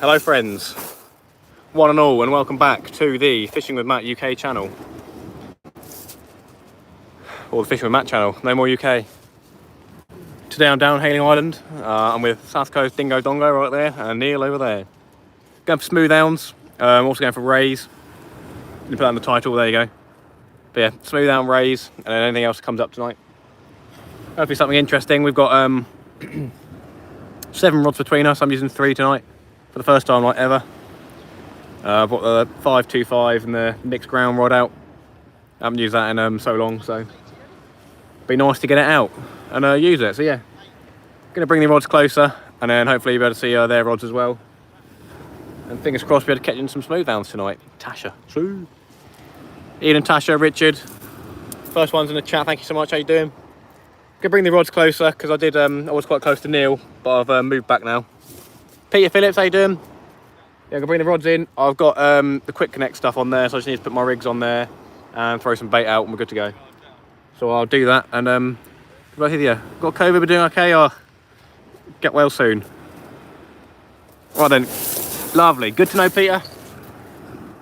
Hello friends, one and all, and welcome back to the Fishing with Matt UK channel. Or the Fishing with Matt channel, no more UK. Today I'm down Hayling Island. I'm with South Coast Dingo Dangler right there and Neal over there. Going for Smoothounds, I'm also going for rays. You put that in the title, there you go. But yeah, Smoothound, rays, and then anything else that comes up tonight. Hopefully something interesting. We've got 7 rods between us. I'm using 3 tonight for the first time like ever. I've got the 525 and the mixed ground rod out. I haven't used that in so long, so be nice to get it out and use it. So yeah, gonna bring the rods closer and then hopefully you'll be able to see their rods as well. And fingers crossed we'll be able to catch in some Smoothounds tonight. Tasha, true. Ian and Tasha, Richard, first ones in the chat. Thank you so much. How you doing? Gonna bring the rods closer because I was quite close to Neal, but I've moved back now. Peter Phillips, how you doing? Yeah, I'm gonna bring the rods in. I've got the quick connect stuff on there, so I just need to put my rigs on there and throw some bait out and we're good to go. So I'll do that and right here, got COVID, but doing okay. I'll get well soon. Right then, lovely, good to know, Peter.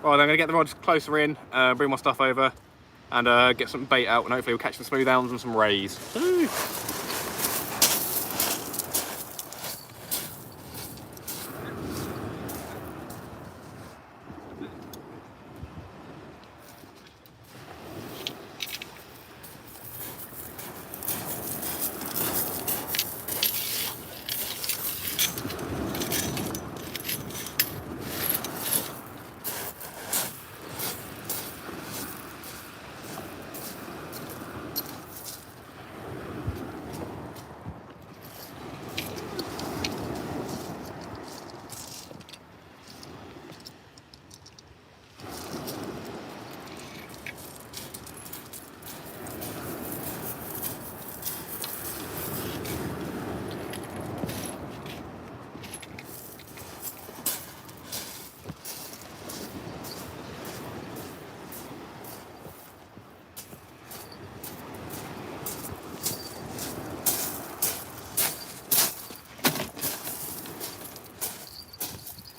Right, I'm gonna get the rods closer in, bring my stuff over and get some bait out and hopefully we'll catch some Smoothounds and some rays. Woo.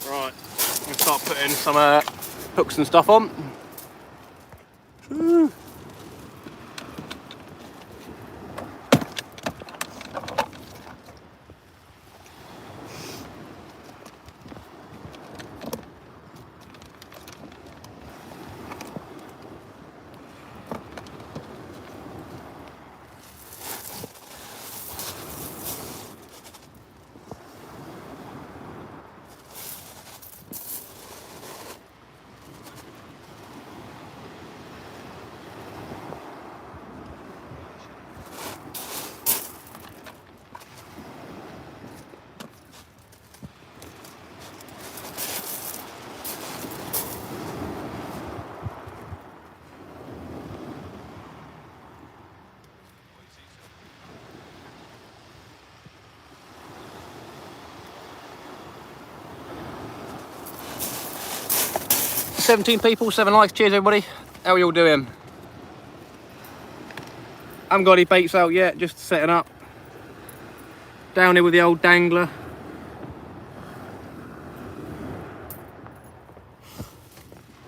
Right, I'm gonna start putting some hooks and stuff on. Woo. "17 people, 7 likes. Cheers everybody. How are you all doing? Haven't got any baits out yet, just setting up. Down here with the old Dangler.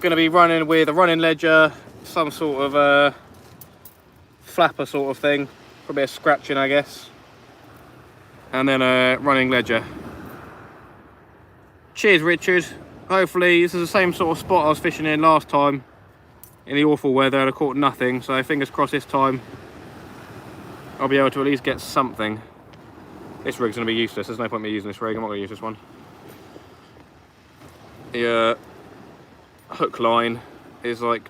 Gonna be running with a running ledger, some sort of flapper sort of thing. Probably a scratching, I guess. And then a running ledger. Cheers Richard. Hopefully this is the same sort of spot I was fishing in last time in the awful weather and I caught nothing, so fingers crossed this time I'll be able to at least get something. This rig's going to be useless, there's no point in me using this rig, I'm not going to use this one. The hook line is like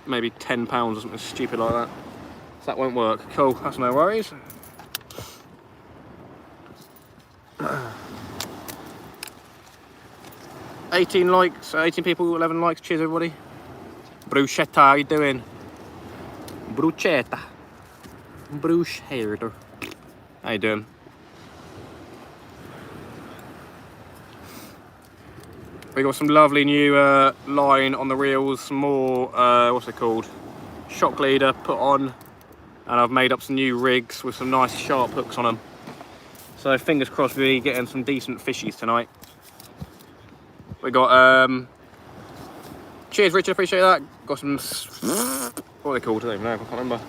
maybe £10 or something stupid like that, so that won't work. Cool, that's no worries. 18 likes, 18 people, 11 likes. Cheers everybody. Bruschetta, how you doing? Bruschetta. Bruschetta. How you doing? We got some lovely new line on the reels, some more, what's it called? Shock leader put on, and I've made up some new rigs with some nice sharp hooks on them. So fingers crossed we'll be getting some decent fishies tonight. We got cheers, Richard. Appreciate that. Got some. What are they called? I don't even know. I can't remember.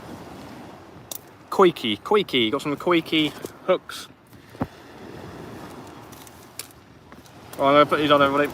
Koiki. Got some Koiki hooks. Oh, I'm gonna put these on, everybody.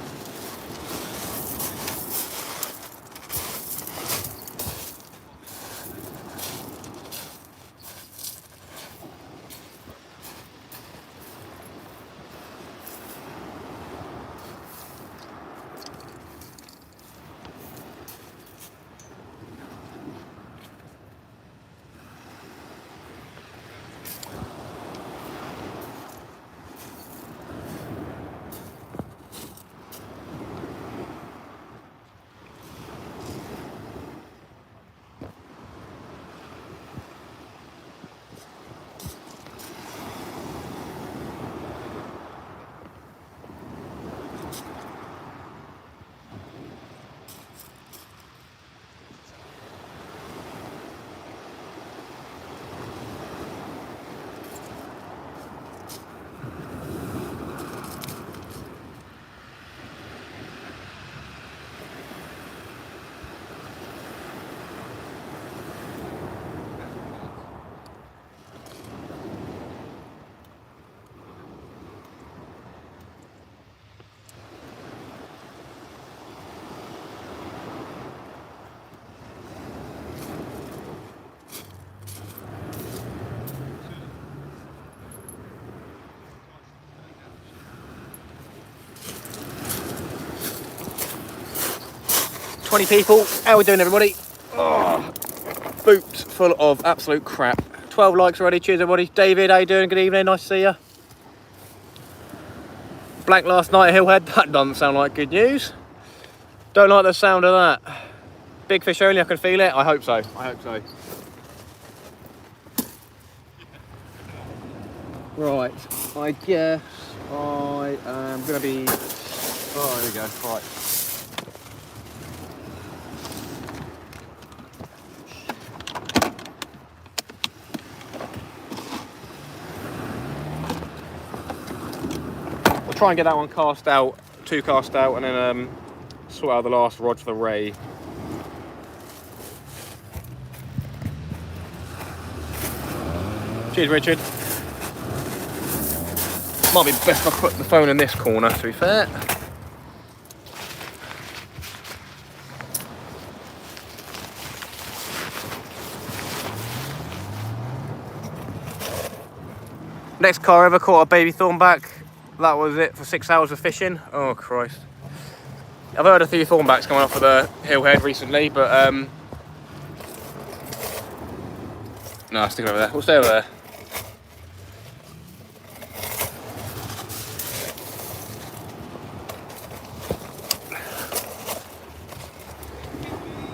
$20 people. How we doing, everybody? Oh, boot full of absolute crap. 12 likes already. Cheers, everybody. David, how you doing? Good evening. Nice to see you. Blank last night at Hillhead. That doesn't sound like good news. Don't like the sound of that. Big fish only. I can feel it. I hope so. I hope so. Right. I guess I am going to be... Oh, there we go. Right. Try and get that one cast out, 2 cast out, and then sort out the last rod for the ray. Cheers, Richard. Might be best if I put the phone in this corner, to be fair. Next car ever caught a baby thornback. That was it for 6 hours of fishing. Oh Christ. I've heard a few thornbacks coming off of the Hillhead recently, but no, stick it over there. We'll stay over there.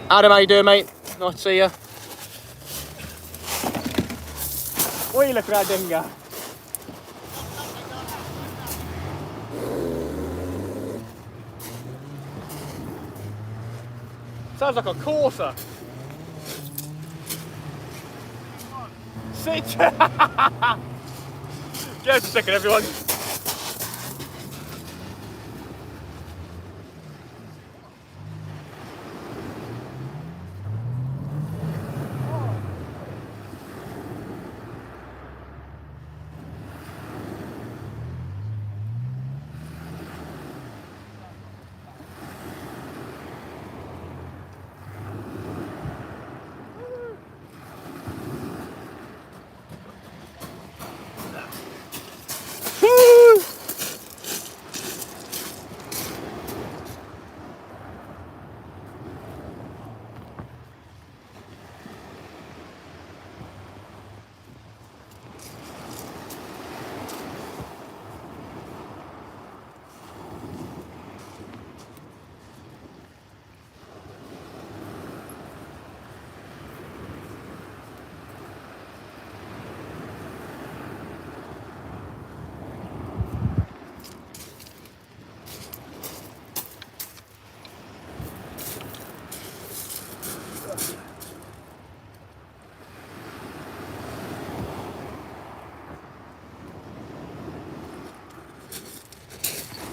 Adam, how you doing, mate? Nice to see you. What are you looking at, Dingo? Sounds like a courser. Sit. Just a second, everyone.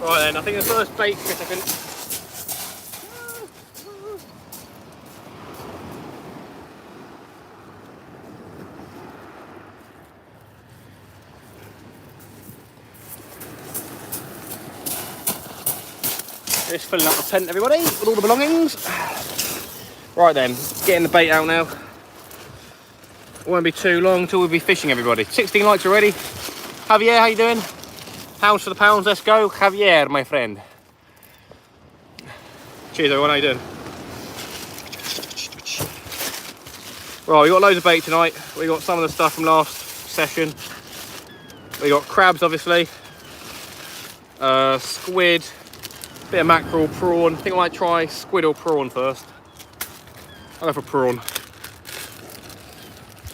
Right then, I think the first bait fish I can... Just filling up the tent, everybody, with all the belongings. Right then, getting the bait out now. It won't be too long until we'll be fishing, everybody. 16 likes already. Javier, how you doing? Pounds for the pounds, let's go. Javier, my friend. Cheers everyone, how you doing? Right, we got loads of bait tonight. We got some of the stuff from last session. We got crabs, obviously. Squid. Bit of mackerel, prawn. I think I might try squid or prawn first. I'll go for prawn.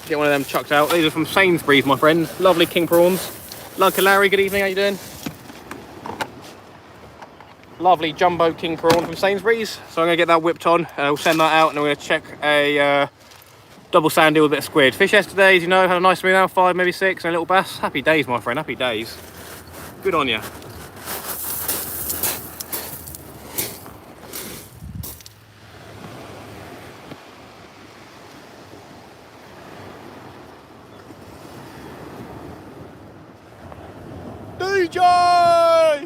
Get one of them chucked out. These are from Sainsbury's, my friend. Lovely king prawns. Lunker Larry, good evening, how you doing? Lovely jumbo king prawn from Sainsbury's. So I'm going to get that whipped on. We'll send that out and then we're going to check a double sand deal with a bit of squid. Fish yesterday, as you know, had a nice Smoothound, 5, maybe 6, and a little bass. Happy days, my friend, happy days. Good on you. DJ!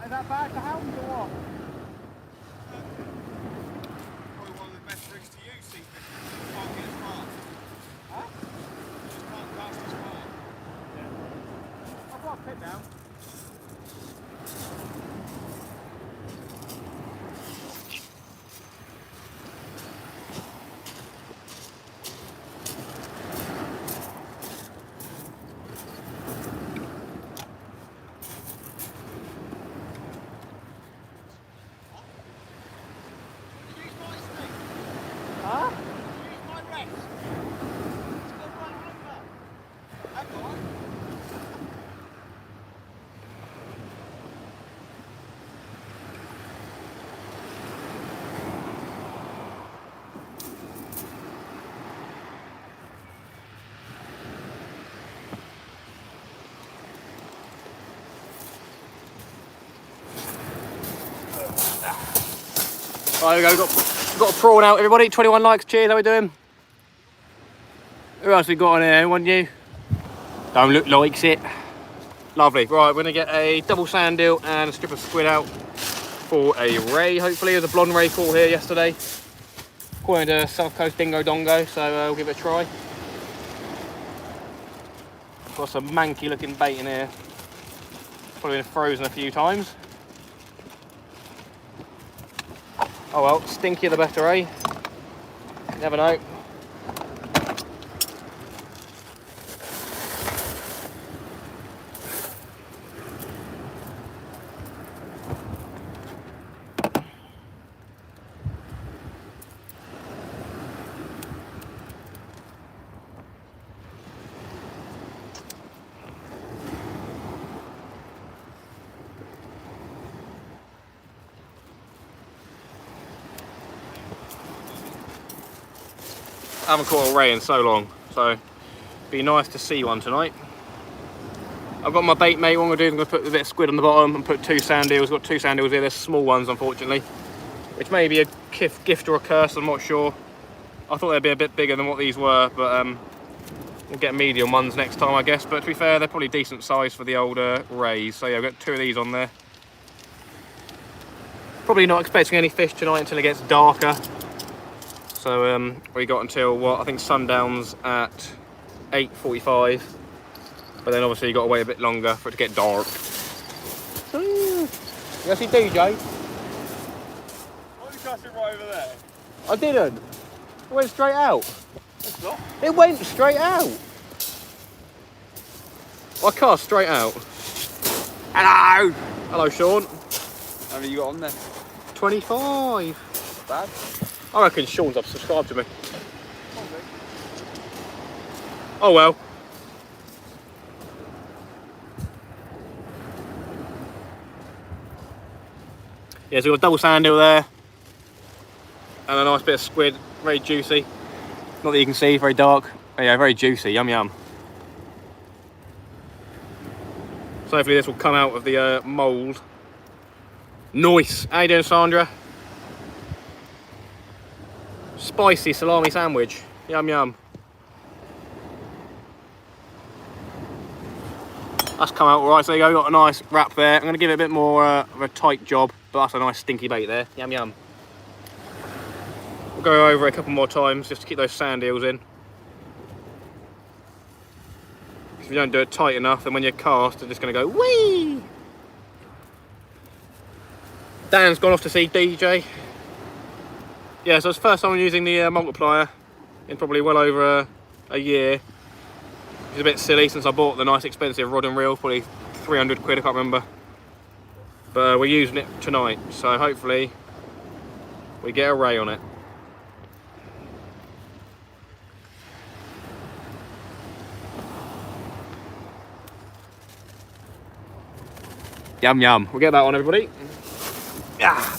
Is that bad for hounds or what? Probably one of the best rigs to use, sea fishing. You can't get as far. Huh? You just can't cast as far. Yeah. I've got a pit down. Right, there we go, got a prawn out, everybody. 21 likes, cheers, how we doing? Who else we got on here, anyone new? Don't look like it. Lovely, right, we're gonna get a double sand deal and a strip of squid out for a ray, hopefully. There's a blonde ray caught here yesterday, according to South Coast Dingo Dongo, so we'll give it a try. Got some manky looking bait in here. Probably been frozen a few times. Oh well, stinkier the better, eh? Never know. I haven't caught a ray in so long, so be nice to see one tonight. I've got my bait mate. What I'm going to do is I'm going to put a bit of squid on the bottom and put 2 sand eels. Got 2 sand eels here. They're small ones, unfortunately, which may be a gift or a curse. I'm not sure. I thought they'd be a bit bigger than what these were, but we'll get medium ones next time, I guess. But to be fair, they're probably decent size for the older rays. So yeah, I've got 2 of these on there. Probably not expecting any fish tonight until it gets darker. So we got until what I think sundown's at 8:45. But then obviously you got to wait a bit longer for it to get dark. You see DJ? Why are you casting right over there? I didn't. It went straight out. It's not. It went straight out. I cast straight out. Hello. Hello, Sean. How many you got on there? 25. Not bad. I reckon Sean's up subscribed to me. Oh well. Yeah, so we've got a double sand eel there. And a nice bit of squid, very juicy. Not that you can see, very dark. But yeah, very juicy, yum yum. So hopefully this will come out of the mould. Nice. How you doing, Sandra? Spicy salami sandwich. Yum yum. That's come out alright, so there you go, got a nice wrap there. I'm going to give it a bit more of a tight job, but that's a nice stinky bait there. Yum yum. We'll go over a couple more times just to keep those sand eels in. If you don't do it tight enough, then when you cast, they're just going to go whee! Dan's gone off to see DJ. Yeah, so it's the first time I'm using the multiplier in probably well over a year. It's a bit silly since I bought the nice expensive rod and reel, probably 300 quid, I can't remember. But we're using it tonight, so hopefully we get a ray on it. Yum yum. We'll get that on, everybody. Yeah.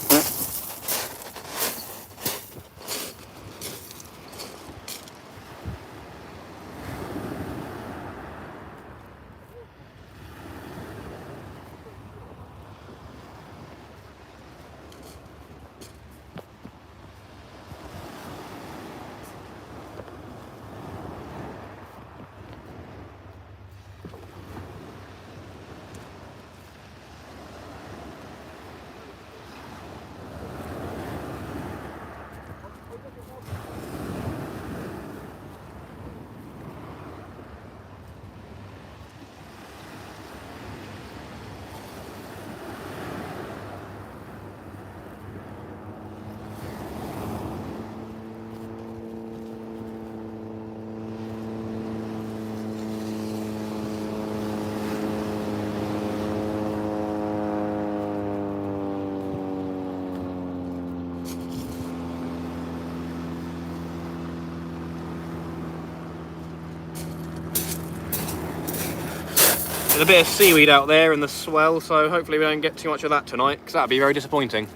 There's a bit of seaweed out there in the swell, so hopefully we don't get too much of that tonight, because that'd be very disappointing.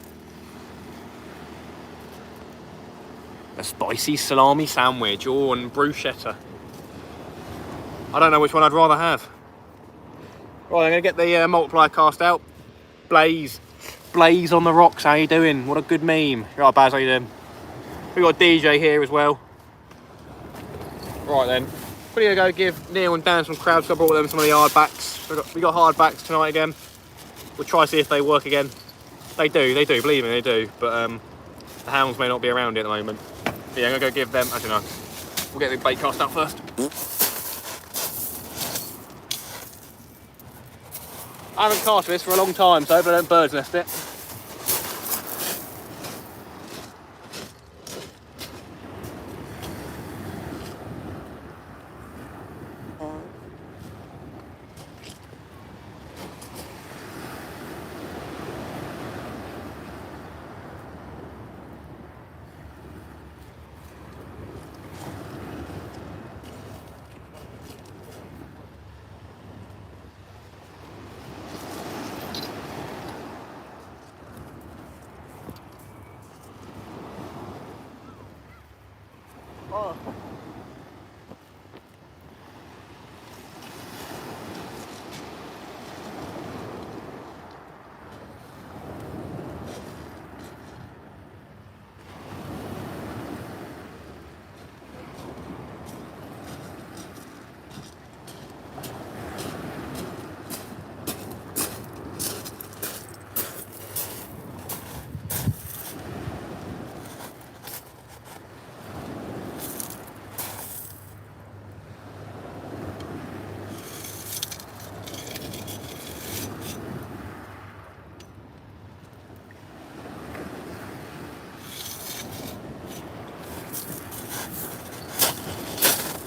A spicy salami sandwich, oh, and bruschetta. I don't know which one I'd rather have. Right, I'm going to get the multiplier cast out. Blaze. Blaze on the rocks, how you doing? What a good meme. Right, Baz, how you doing? We've got DJ here as well. Right then. We're going to go give Neal and Dan some crabs, so I brought them some of the hard backs. We got hard backs tonight again. We'll try to see if they work again. They do, believe me, they do. But the hounds may not be around at the moment. But yeah, I'm going to go give them, I don't know. We'll get the bait cast out first. I haven't cast this for a long time, so hopefully I don't bird's nest it.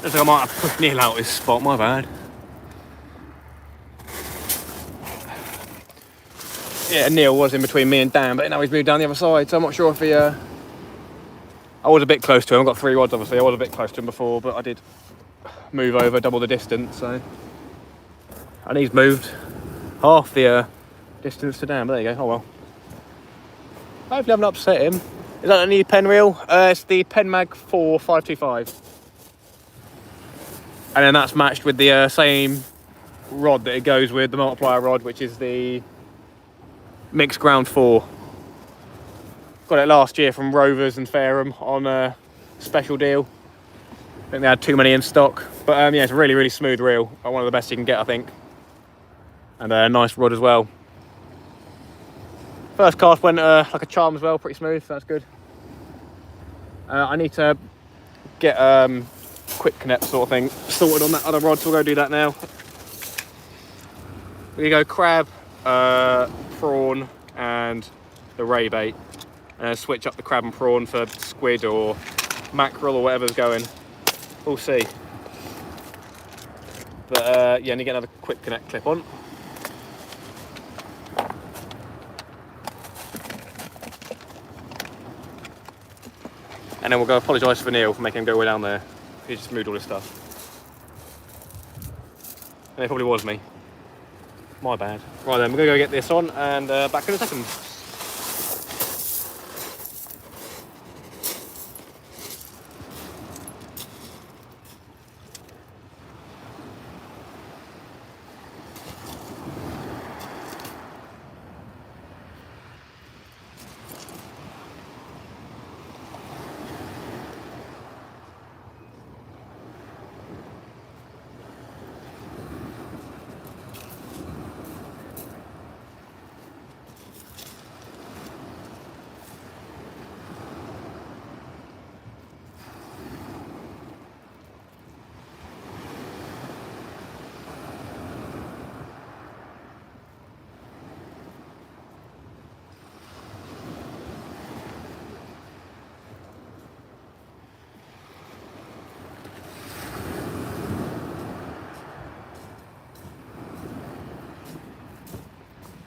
Looks like I might have pushed Neal out this spot, my bad. Yeah, Neal was in between me and Dan, but now he's moved down the other side, so I'm not sure if he... I was a bit close to him. I've got 3 rods, obviously. I was a bit close to him before, but I did move over double the distance, so... And he's moved half the distance to Dan, but there you go. Oh well. Hopefully I haven't upset him. Is that a new pen reel? It's the Penmag 4 525. And then that's matched with the same rod that it goes with, the multiplier rod, which is the Mixed Ground 4. Got it last year from Rovers and Fareham on a special deal. I think they had too many in stock. But yeah, it's a really, really smooth reel. One of the best you can get, I think. And a nice rod as well. First cast went like a charm as well, pretty smooth, so that's good. I need to get quick connect sort of thing sorted on that other rod, so we'll go do that now. We go crab, prawn, and the ray bait. Switch up the crab and prawn for squid or mackerel or whatever's going. We'll see. But yeah, I need to get another quick connect clip on. And then we'll go apologise for Neal for making him go way down there. He just moved all this stuff. And it probably was me. My bad. Right then, we're going to go get this on and back in a second.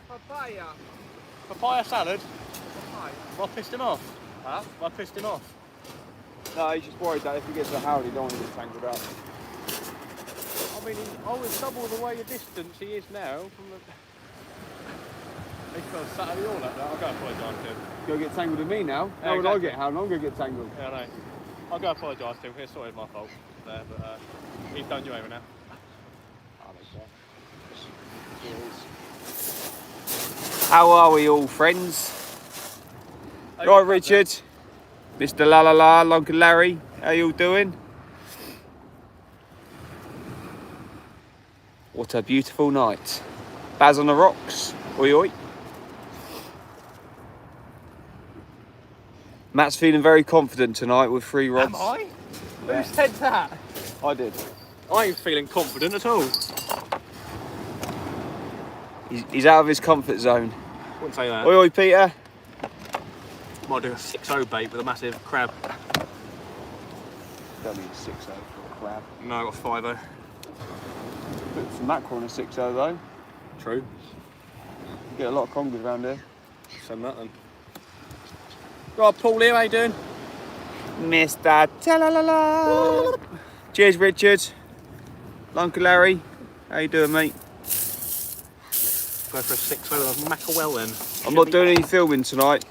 Papaya. Papaya salad? Papaya. Well, I pissed him off. Huh? I pissed him off. No, he's just worried that if he gets a howl, he don't want to get tangled up. I mean, I was double the way the distance he is now from the... He fell Saturday all like that. I'll go apologise to him. Go get tangled with me now. Yeah, How would I exactly. get howled? I'm going to get tangled. Yeah, I know. I'll go apologise to him. It's sorry, it's my fault there, but he's done you over now. How are we all, friends? Right, Richard. Mr. La La La, Uncle Larry. How you all doing? What a beautiful night. Baz on the rocks. Oi oi. Matt's feeling very confident tonight with 3 rods. Am I? Yeah. Who said that? I did. I ain't feeling confident at all. He's out of his comfort zone. Wouldn't say that. Oi oi, Peter. Might do a 6-0 bait with a massive crab. Don't need a 6-0 for a crab. No, I got 5-0. Put some mackerel in a 6-0 though. True. You get a lot of congers around here. Send that then. Right, Paul here, how you doing? Mr. Ta-la-la-la. Cheers, Richard. Uncle Larry, how you doing, mate? Go for a 6-0 of mackerel then. I'm not doing any filming tonight.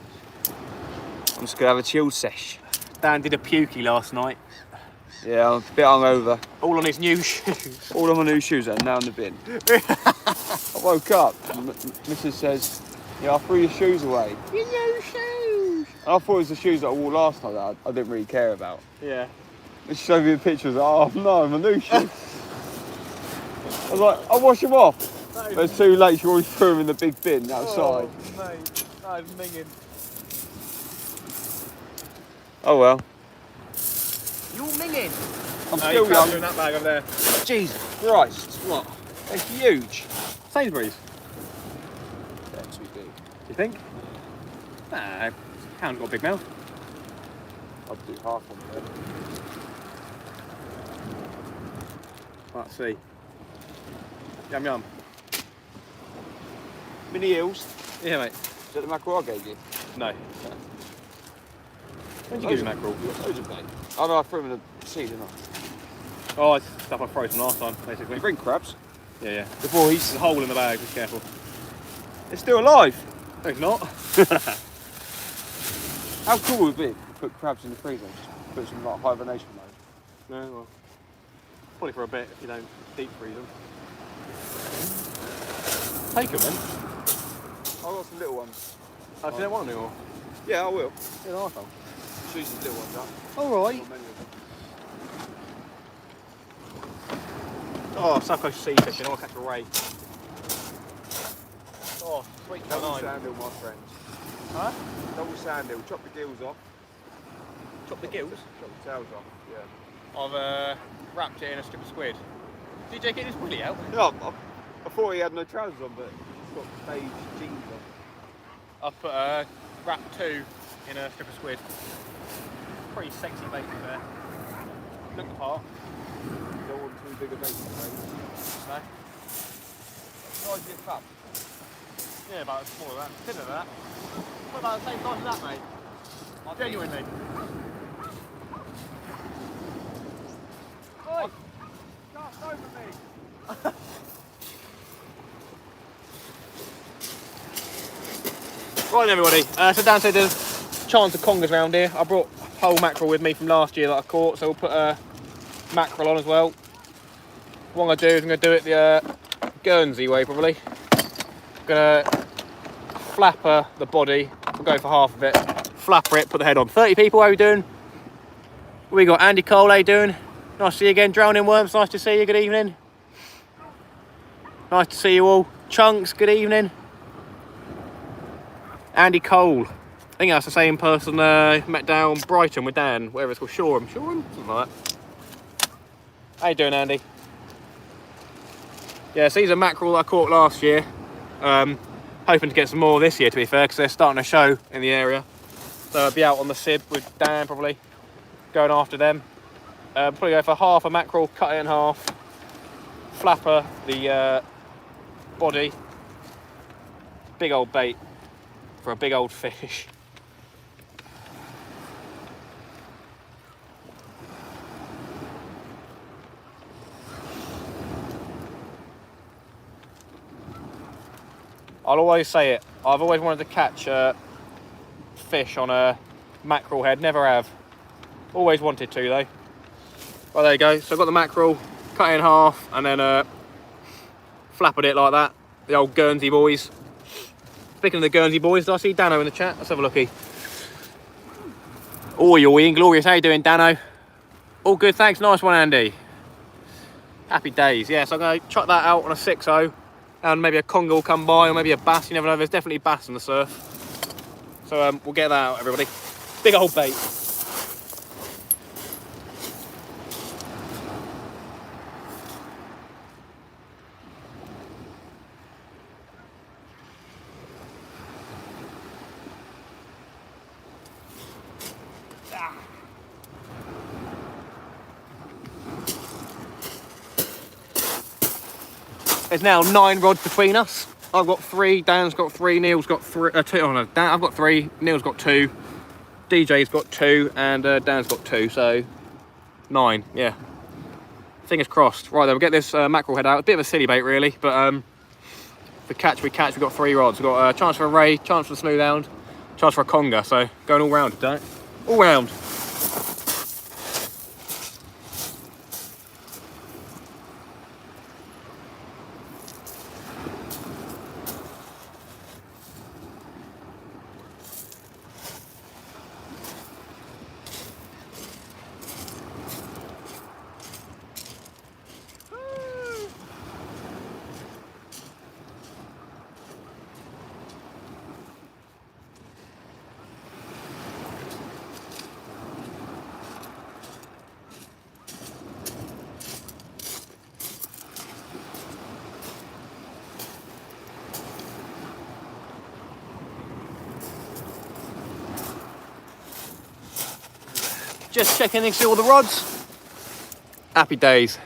I'm just gonna have a chill sesh. Dan did a pukey last night. Yeah, I'm a bit hungover. All on his new shoes. All of my new shoes are now in the bin. I woke up and Mrs. says, yeah, I threw your shoes away. Your new shoes. And I thought it was the shoes that I wore last night that I didn't really care about. Yeah. And she showed me the pictures. Oh no, my new shoes. I was like, I'll wash them off. But it's too late, she already threw them in the big bin outside. Oh, mate, that is minging. Oh well. You're minging. I'm No, still you can't young. do that bag over there. Jesus Christ. What? It's huge. Sainsbury's. They're too big. Do you think? Nah, Hound's got a big mouth. I'd do half on them. Let's see. Yum yum. Mini eels. Yeah, mate. Is that the mackerel I gave you? No. When did you give me mackerel? Loads of bait. Oh no, I threw them in the sea, didn't I? Oh, it's stuff I froze from last time, basically. You bring crabs? Yeah, yeah. Before There's a hole in the bag, be careful. They're still alive. No, it's not. How cool would it be if you put crabs in the freezer? Just put some like hibernation mode. No, well, probably for a bit if you don't deep freeze them. Take them then. I've got some little ones. Oh, if you don't want them anymore. Yeah, I will. Yeah, nice one. Choose these little ones up. Alright. Not many of them. Oh, South Coast sea fishing, I want to catch a ray. Oh, sweet Double canine. sandhill, my friends. Huh? Double sandhill. Chop the gills off. Chop the gills? Chop the tails off. Yeah. I've wrapped it in a strip of squid. DJ, get this willy out. Yeah, I thought he had no trousers on, but he's got beige jeans on. I've put wrapped 2 in a strip of squid. Pretty sexy bait there. Look the part. Don't want too big a bait, mate. No? Size of your cup. Yeah, about as small as that. Thinner than that. What about the same size as that, mate? Genuinely. Oi! Start over me! Right then, everybody. So downstairs there's a chance of congers around here. I brought whole mackerel with me from last year that I caught, so we'll put mackerel on as well. What I'm going to do is I'm going to do it the Guernsey way, probably. I'm going to flapper the body. We'll go for half of it. Flapper it, put the head on. 30 people, how are we doing? We got Andy Cole, how you doing? Nice to see you again. Drowning Worms, nice to see you, good evening. Nice to see you all. Chunks, good evening. Andy Cole. I think that's the same person met down Brighton with Dan, whatever it's called, Shoreham, something like that. How you doing, Andy? Yeah, so these are mackerel I caught last year. Hoping to get some more this year, to be fair, because they're starting a show in the area. So I'll be out on the Sib with Dan, probably, going after them. Probably go for half a mackerel, cut it in half, flapper the body. Big old bait for a big old fish. I'll always say it, I've always wanted to catch fish on a mackerel head, never have. Always wanted to though. Well, there you go, so I've got the mackerel, cut it in half, and then flappered it like that. The old Guernsey boys. Speaking of the Guernsey boys, did I see Dano in the chat? Let's have a looky. Oi, Inglorious, how you doing, Dano? All good, thanks, nice one, Andy. Happy days, yeah, so I'm going to chuck that out on a 6-0. And maybe a conger will come by, or maybe a bass, you never know, there's definitely bass in the surf. So we'll get that out, everybody. Big old bait. There's now 9 rods between us. I've got 3, Dan's got 3, Neal's got 3, 2, oh no, Dan, I've got 3, Neal's got 2, DJ's got 2, and Dan's got 2, so 9, yeah. Fingers crossed. Right then, we'll get this mackerel head out. A bit of a silly bait really, but the catch we catch, we've got 3 rods. We've got a chance for a ray, chance for a Smoothound, chance for a conger, so going all round, don't it? All round. Just checking in to see all the rods. Happy days.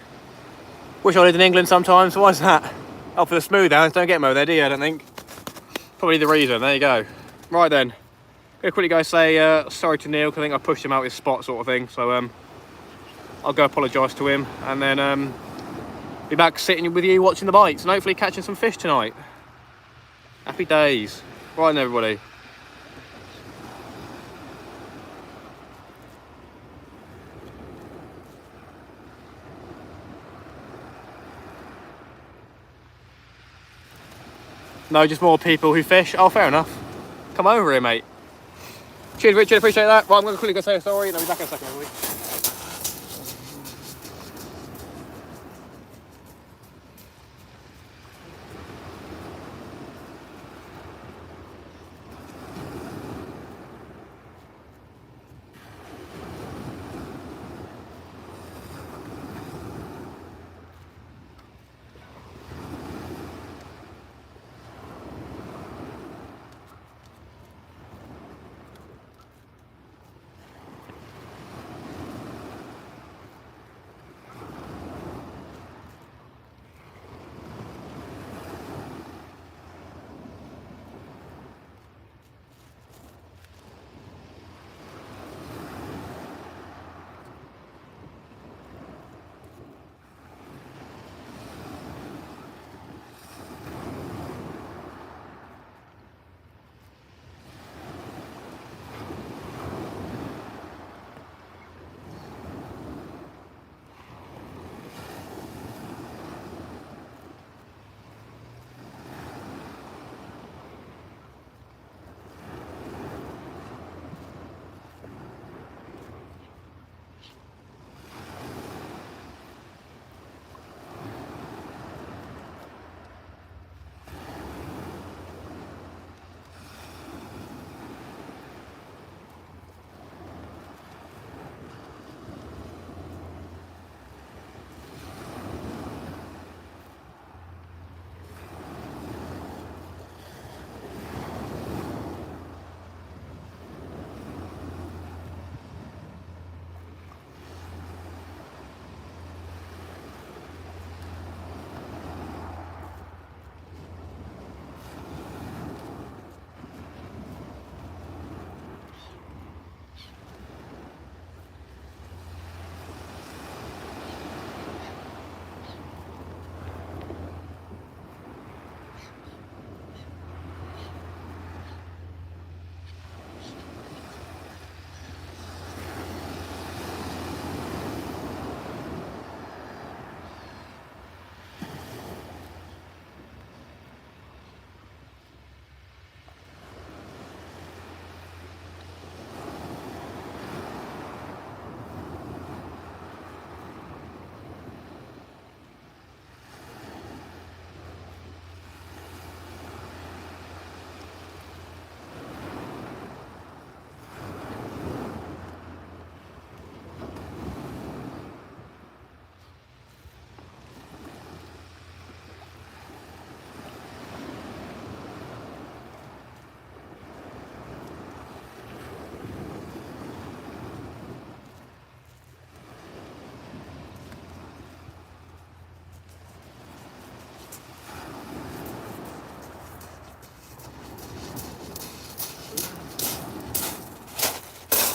Wish I lived in England sometimes. Why is that? Oh, for the Smoothounds. Don't get them over there, do you? I don't think. Probably the reason. There you go. Right then. Gonna quickly go say sorry to Neal, because I think I pushed him out his spot sort of thing. So I'll go apologise to him, and then be back sitting with you watching the bites and hopefully catching some fish tonight. Happy days. Right then, everybody. No, just more people who fish. Oh, fair enough. Come over here, mate. Cheers, Richard. Appreciate that. Right, I'm going to quickly go say sorry, and I'll be back in a second, everybody.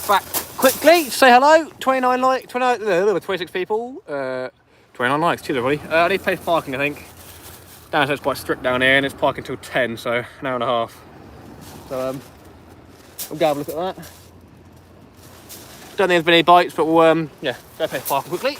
Back quickly, say hello. 26 people. 29 likes, cheers everybody. I need to pay for parking, I think. Downstairs quite strict down here, and it's parking till 10, so an hour and a half. So we'll go have a look at that. Don't think there's been any bites, but we'll yeah, go pay for parking quickly.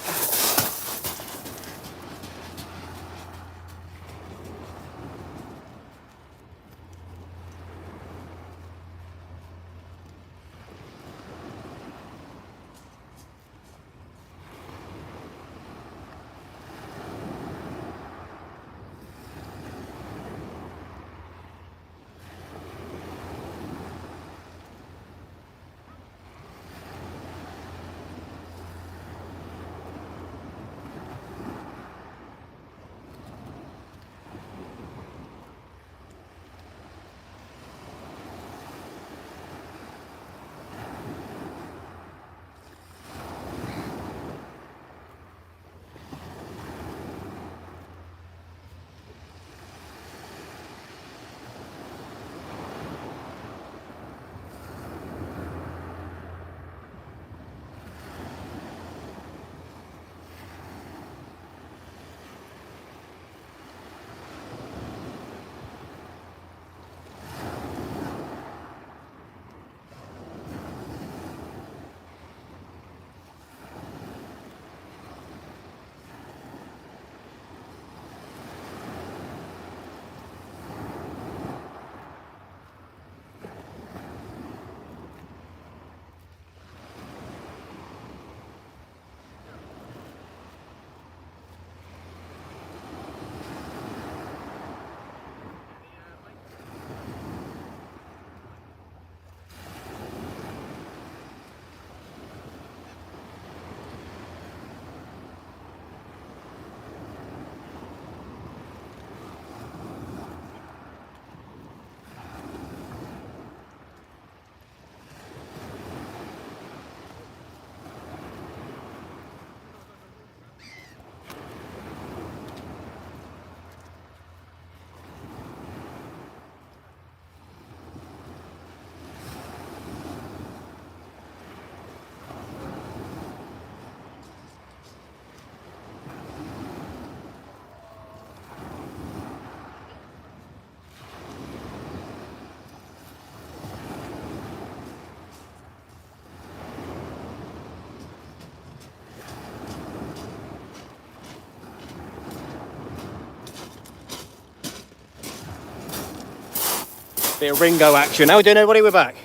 Bit of Ringo action. How we doing, everybody? We're back.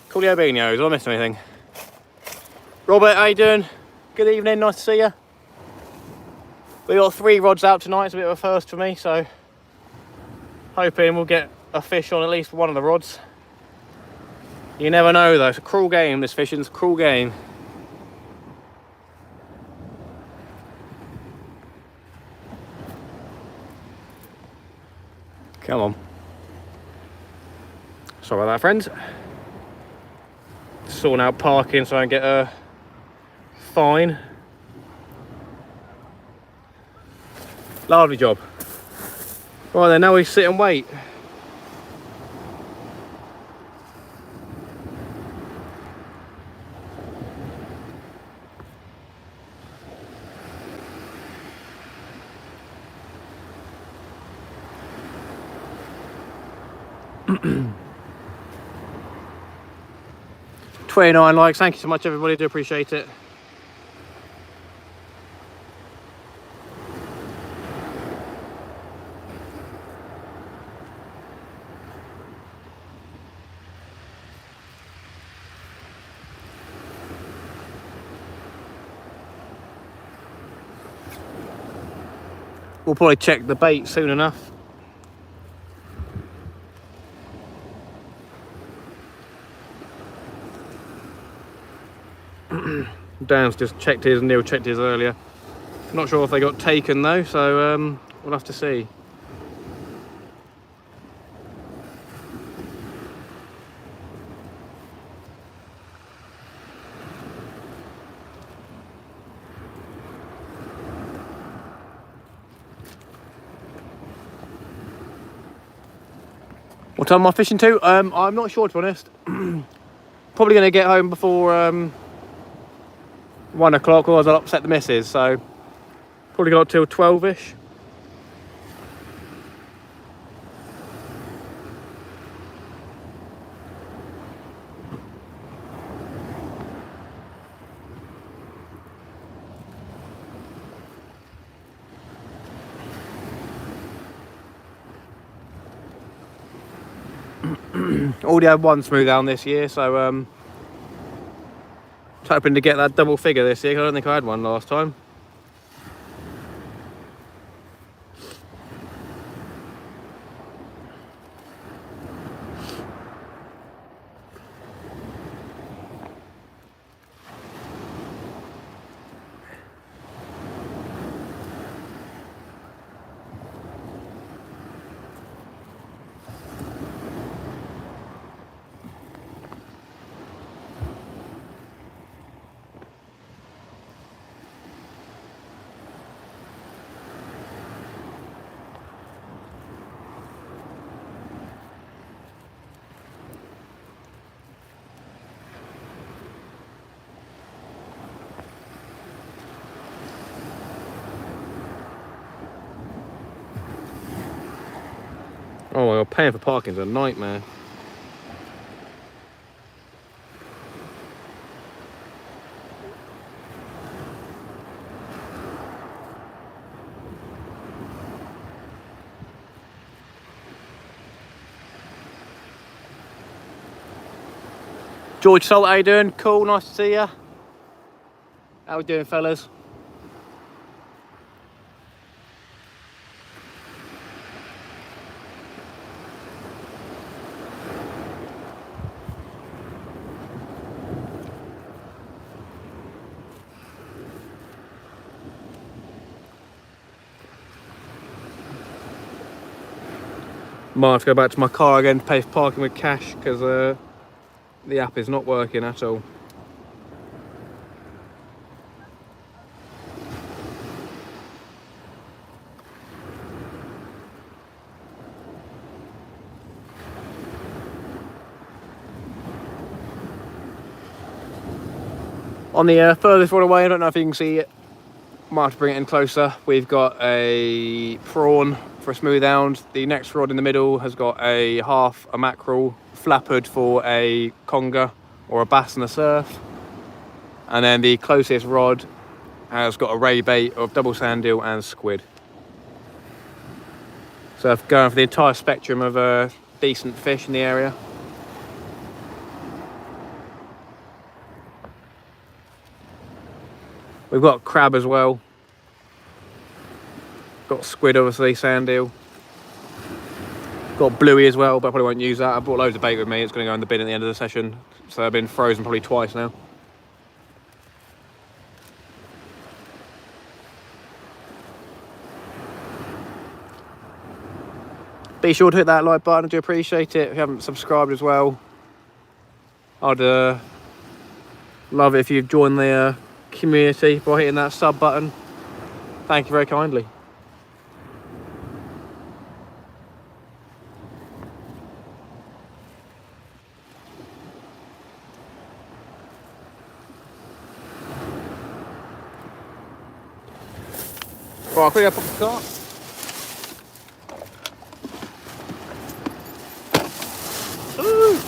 Coolio Beanios. Have I missed anything? Robert, how you doing? Good evening. Nice to see you. We got 3 rods out tonight. It's a bit of a first for me, so hoping we'll get a fish on at least one of the rods. You never know, though. It's a cruel game. This fishing's a cruel game. Come on. Sorry about that, friends. Sorting out parking so I can get a fine. Lovely job. Right then, now we sit and wait. $29 likes, thank you so much everybody, do appreciate it. We'll probably check the bait soon enough. Dan's just checked his, Neal checked his earlier. Not sure if they got taken though, so we'll have to see. What time am I fishing to? I'm not sure, to be honest. Probably going to get home before 1 o'clock, otherwise I'll upset the missus, so probably got till 12ish. Already had 1 Smoothound this year, so hoping to get that double figure this year, 'cause I don't think I had one last time. Oh my god, paying for parking's a nightmare. George Salt, how you doing? Cool, nice to see ya. How we doing, fellas? Might have to go back to my car again to pay for parking with cash, because the app is not working at all. On the furthest rod away, I don't know if you can see it, might have to bring it in closer. We've got a prawn for a Smoothound. The next rod in the middle has got a half a mackerel, flappered for a conger or a bass in the surf. And then the closest rod has got a ray bait of double sand eel and squid. So going for the entire spectrum of decent fish in the area. We've got crab as well. Got squid, obviously, sand eel. Got bluey as well, but I probably won't use that. I brought loads of bait with me. It's going to go in the bin at the end of the session. So I've been frozen probably twice now. Be sure to hit that like button. I do appreciate it. If you haven't subscribed as well, I'd love it if you've joined the community by hitting that sub button. Thank you very kindly. Right, quickly pop the cart. Ooh.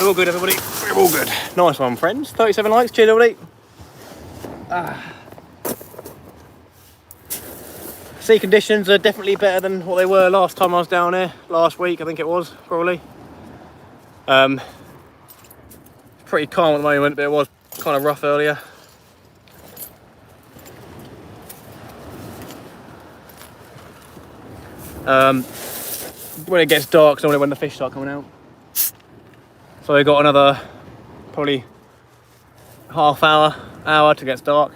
We're all good, everybody. We're all good. Nice one, friends. 37 likes. Cheers, everybody. Sea conditions are definitely better than what they were last time I was down here. Last week, I think it was, probably. Pretty calm at the moment, but it was kind of rough earlier. When it gets dark, it's normally when the fish start coming out. So we've got another probably half hour to get dark.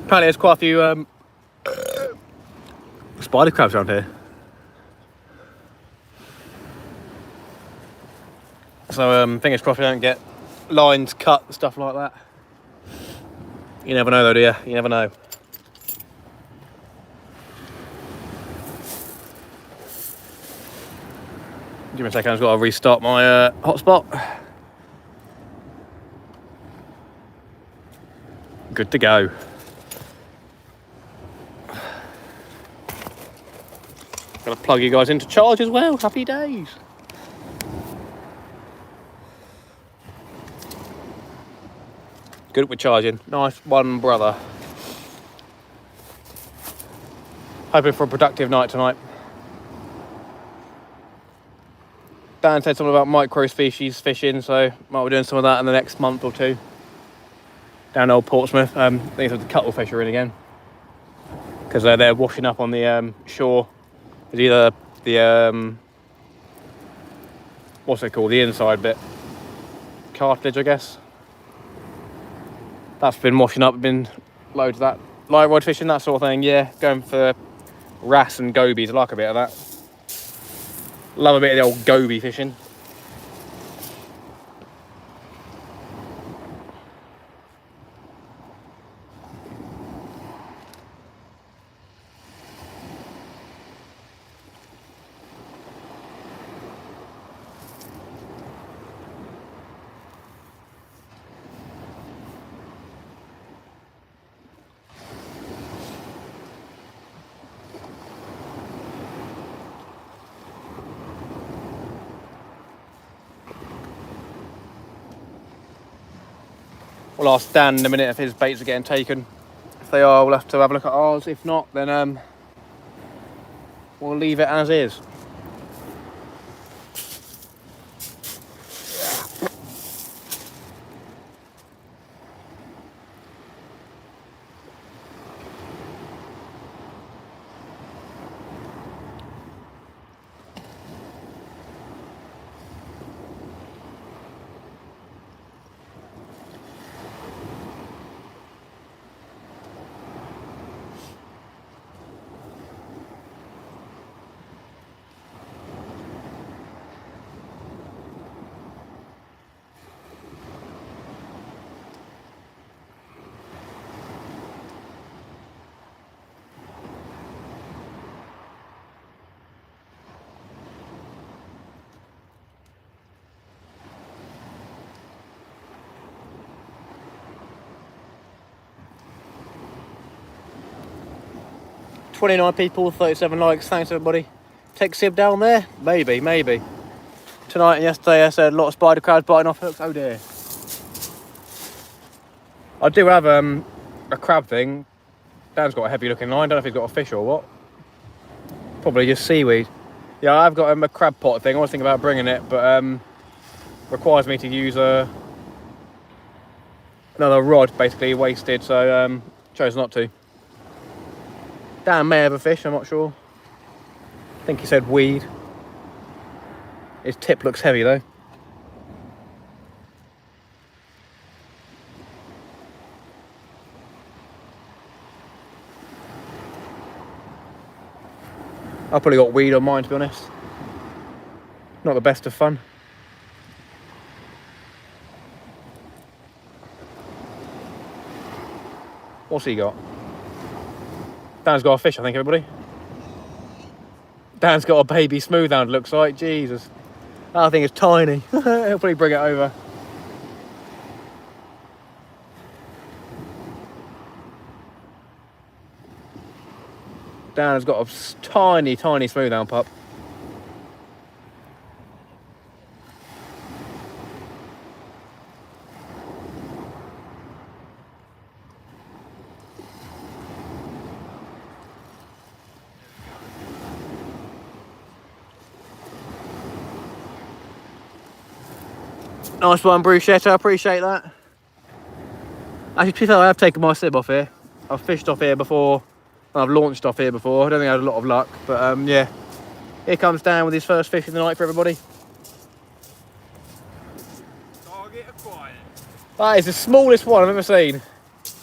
Apparently there's quite a few spider crabs around here. So fingers crossed we don't get lines cut and stuff like that. You never know though, do you? You never know. Give me a second, I've got to restart my hotspot. Good to go. Gonna plug you guys into charge as well. Happy days. Good with charging. Nice one, brother. Hoping for a productive night tonight. Dan said something about micro species fishing, so might be doing some of that in the next month or two. Down Old Portsmouth. I think it's the cuttlefish are in again. Because they're washing up on the shore. It's either the, what's it called? The inside bit. Cartilage, I guess. That's been washing up, been loads of that. Light rod fishing, that sort of thing, yeah. Going for wrasse and gobies, I like a bit of that. Love a bit of the old goby fishing. We'll ask Dan in a minute if his baits are getting taken. If they are, we'll have to have a look at ours. If not, then we'll leave it as is. "29 people, 37 likes. Thanks everybody. Take Sib down there? Maybe. Tonight and yesterday I said a lot of spider crabs biting off hooks. Oh dear. I do have a crab thing. Dan's got a heavy looking line. Don't know if he's got a fish or what. Probably just seaweed. Yeah, I've got a crab pot thing. I was thinking about bringing it, but requires me to use another rod, basically wasted, so chose not to. Dan may have a fish, I'm not sure. I think he said weed. His tip looks heavy though. I've probably got weed on mine, to be honest. Not the best of fun. What's he got? Dan's got a fish, I think, everybody. Dan's got a baby Smoothound, looks like. Jesus. That thing is tiny. He'll probably bring it over. Dan has got a tiny Smoothound pup. Nice one, Bruschetta, I appreciate that. Actually, to be fair, I have taken my Sib off here. I've fished off here before, and I've launched off here before. I don't think I had a lot of luck, but yeah. Here comes Dan with his first fish of the night for everybody. Target acquired. That is the smallest one I've ever seen.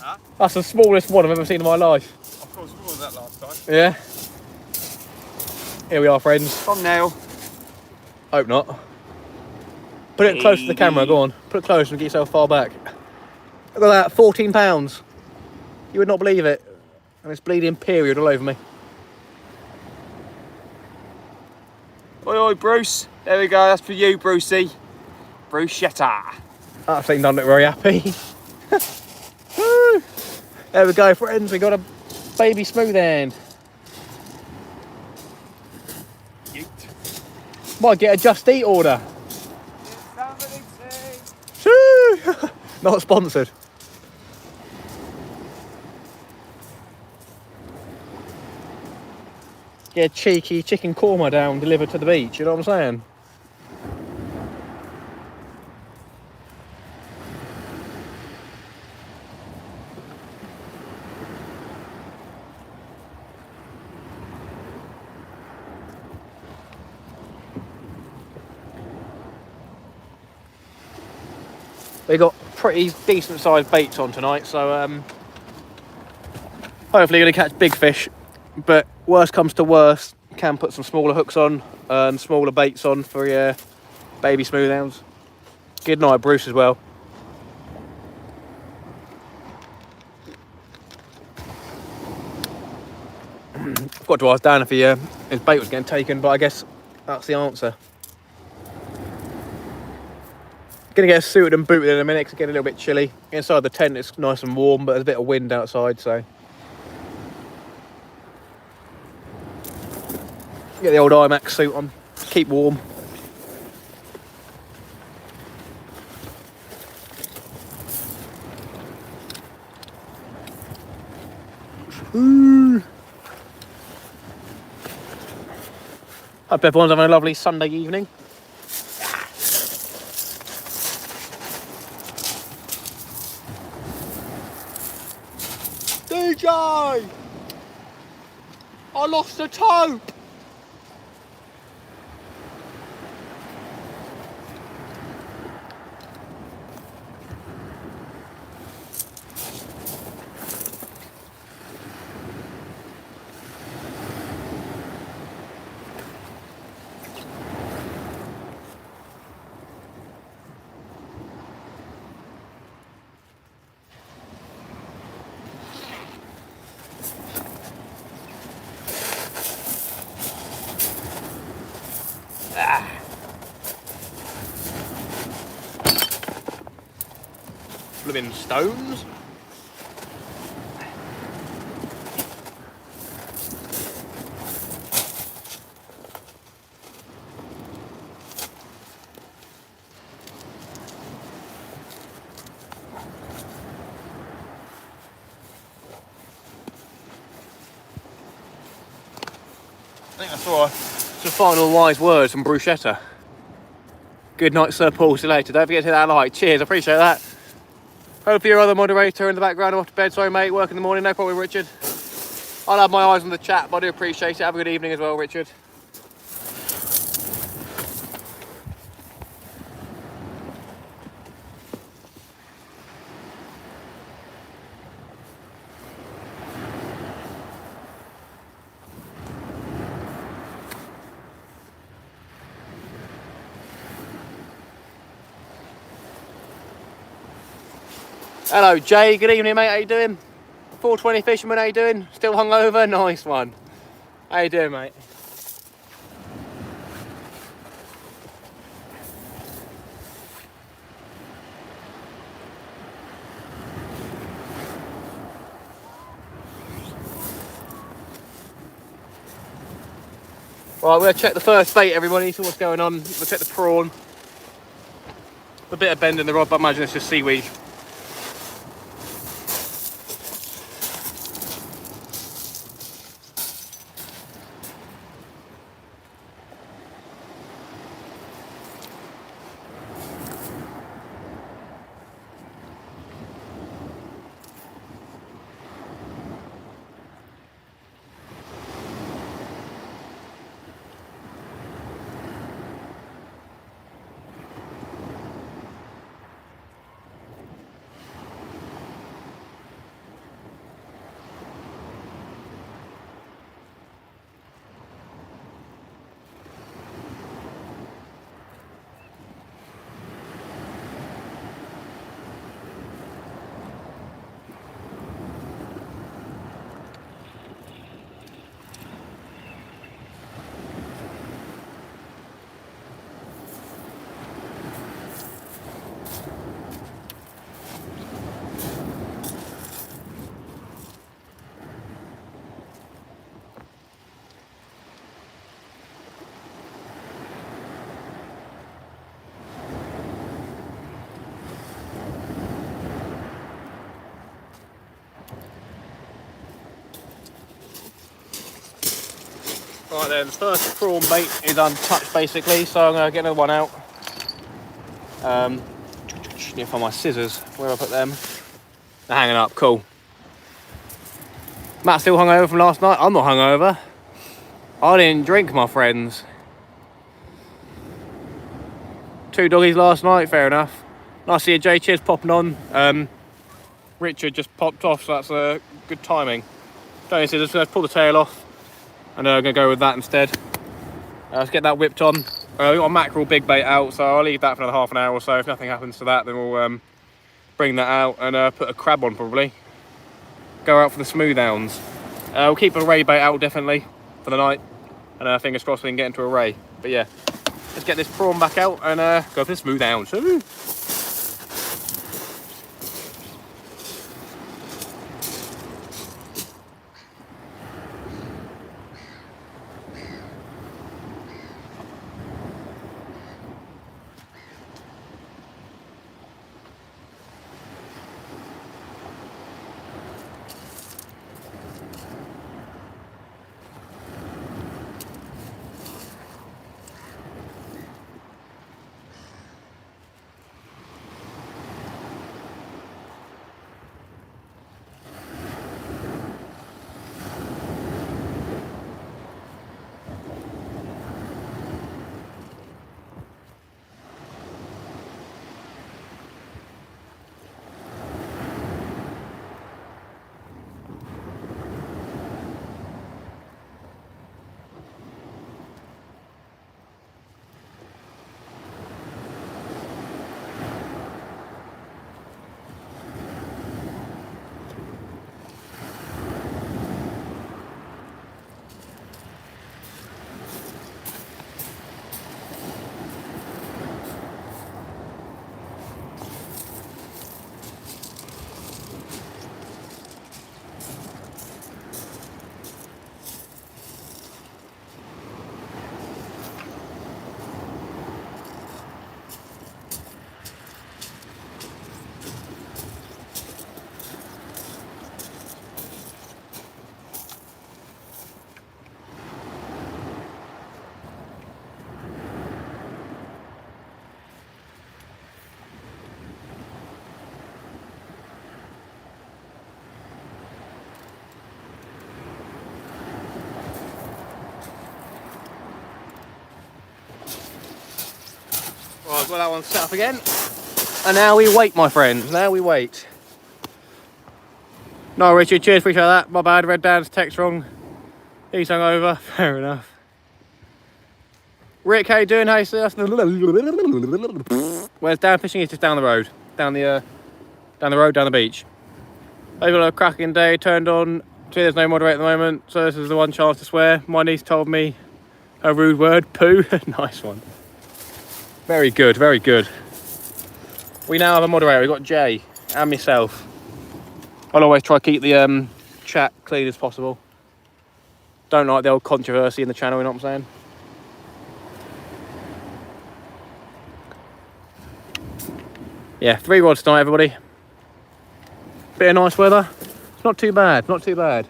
Huh? That's the smallest one I've ever seen in my life. Of course, we was that last time. Yeah. Here we are, friends. Come Neal. Hope not. Put it close to the camera, go on. Put it close and get yourself far back. Look at that, 14 pounds. You would not believe it. And it's bleeding period all over me. Oi, oi, Bruce. There we go, that's for you, Brucey. Bruschetta. Absolutely not look very happy. Woo. There we go, friends. We got a baby Smoothound. Might get a Just Eat order. Not sponsored. Get a cheeky chicken korma down delivered to the beach, you know what I'm saying? We got pretty decent sized baits on tonight, so hopefully gonna catch big fish. But worst comes to worst, can put some smaller hooks on and smaller baits on for your baby Smoothounds. Good night, Bruce, as well. Forgot to ask Dan if his bait was getting taken, but I guess that's the answer. Gonna get suited and booted in a minute because it's getting a little bit chilly. Inside the tent it's nice and warm, but there's a bit of wind outside, so. Get the old IMAX suit on, keep warm. Ooh. Hope everyone's having a lovely Sunday evening. DJ! I lost a toe! Living stones. I think I saw some final wise words from Bruschetta. Good night, Sir Paul. See you later. Don't forget to hit that like. Cheers, I appreciate that. Hopefully your other moderator in the background, I'm off to bed. Sorry, mate. Work in the morning. No problem, Richard. I'll have my eyes on the chat, but I do appreciate it. Have a good evening as well, Richard. Hello, Jay. Good evening, mate. How you doing? 420 fisherman. How you doing? Still hungover? Nice one. How you doing, mate? Right, we're gonna check the first bait, everybody. See what's going on. We'll check the prawn. A bit of bend in the rod, but I imagine it's just seaweed. Right then, the first prawn bait is untouched basically, so I'm going to get another one out. Need to find my scissors. Where do I put them? They're hanging up, cool. Matt's still hungover from last night. I'm not hungover. I didn't drink, my friends. 2 doggies last night, fair enough. Nice to see a J Cheers popping on. Richard just popped off, so that's good timing. Don't need scissors, let's pull the tail off. And I'm going to go with that instead. Let's get that whipped on. We've got a mackerel big bait out, so I'll leave that for another half an hour or so. If nothing happens to that, then we'll bring that out and put a crab on probably. Go out for the Smoothounds. We'll keep a ray bait out definitely for the night. And fingers crossed we can get into a ray. But yeah, let's get this prawn back out and go for the Smoothounds. Woo! Right, got that one set up again. And now we wait, my friends. Now we wait. No, Richard, cheers, appreciate that. My bad, read Dan's text wrong. He's hungover, fair enough. Rick, how you doing? How you doing? Where's Dan fishing? He's just down the road. Down the road, down the beach. They've got a cracking day, turned on. See, there's no moderator at the moment, so this is the one chance to swear. My niece told me a rude word, poo. Nice one. Very good, very good. We now have a moderator. We've got Jay and myself. I'll always try to keep the chat clean as possible. Don't like the old controversy in the channel, you know what I'm saying? Yeah, 3 rods tonight, everybody. Bit of nice weather. It's not too bad, not too bad.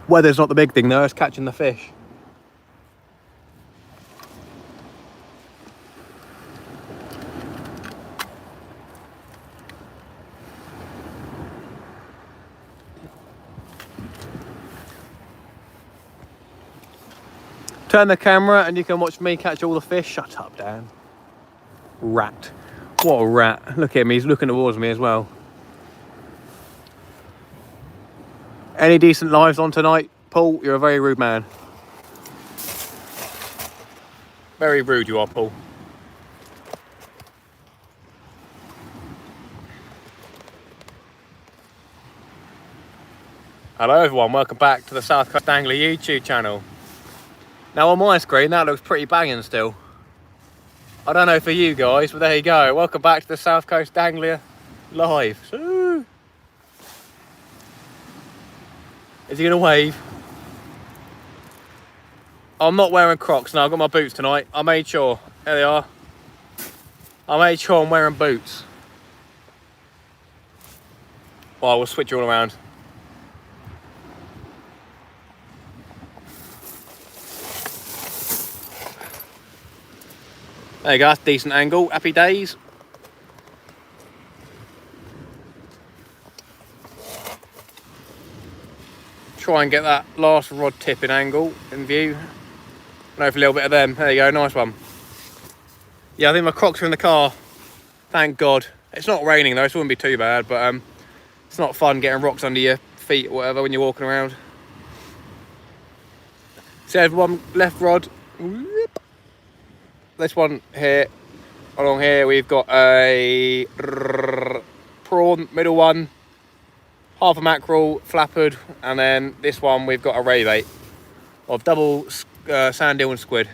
Weather's not the big thing though, it's catching the fish. Turn the camera and you can watch me catch all the fish. Shut up, Dan. Rat. What a rat. Look at him, he's looking towards me as well. Any decent lives on tonight? Paul, you're a very rude man. Very rude you are, Paul. Hello everyone, welcome back to the South Coast Dangler YouTube channel. Now on my screen that looks pretty banging still. I don't know for you guys, but there you go. Welcome back to the South Coast Dangler live. Ooh. Is he gonna wave? I'm not wearing Crocs now, I've got my boots tonight. I made sure, there they are. I made sure I'm wearing boots. Well, we'll switch you all around. There you go, that's a decent angle. Happy days. Try and get that last rod tipping angle in view. And hopefully a little bit of them. There you go, nice one. Yeah, I think my Crocs are in the car. Thank God. It's not raining though, so it wouldn't be too bad, but it's not fun getting rocks under your feet or whatever when you're walking around. So there's one left rod. This one here, along here we've got a prawn, middle one, half a mackerel, flappered, and then this one we've got a ray bait of double sand eel and squid.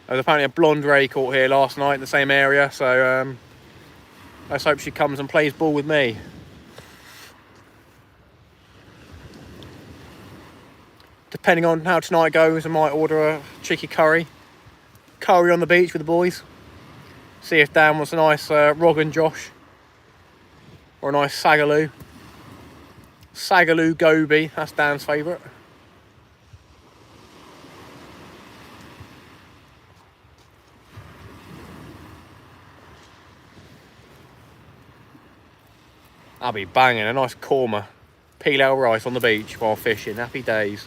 There was apparently a blonde ray caught here last night in the same area, so let's hope she comes and plays ball with me. Depending on how tonight goes, I might order a cheeky curry on the beach with the boys. See if Dan wants a nice Rogan Josh or a nice sagaloo goby. That's Dan's favourite. I'll be banging a nice korma, pilau rice on the beach while fishing. Happy days.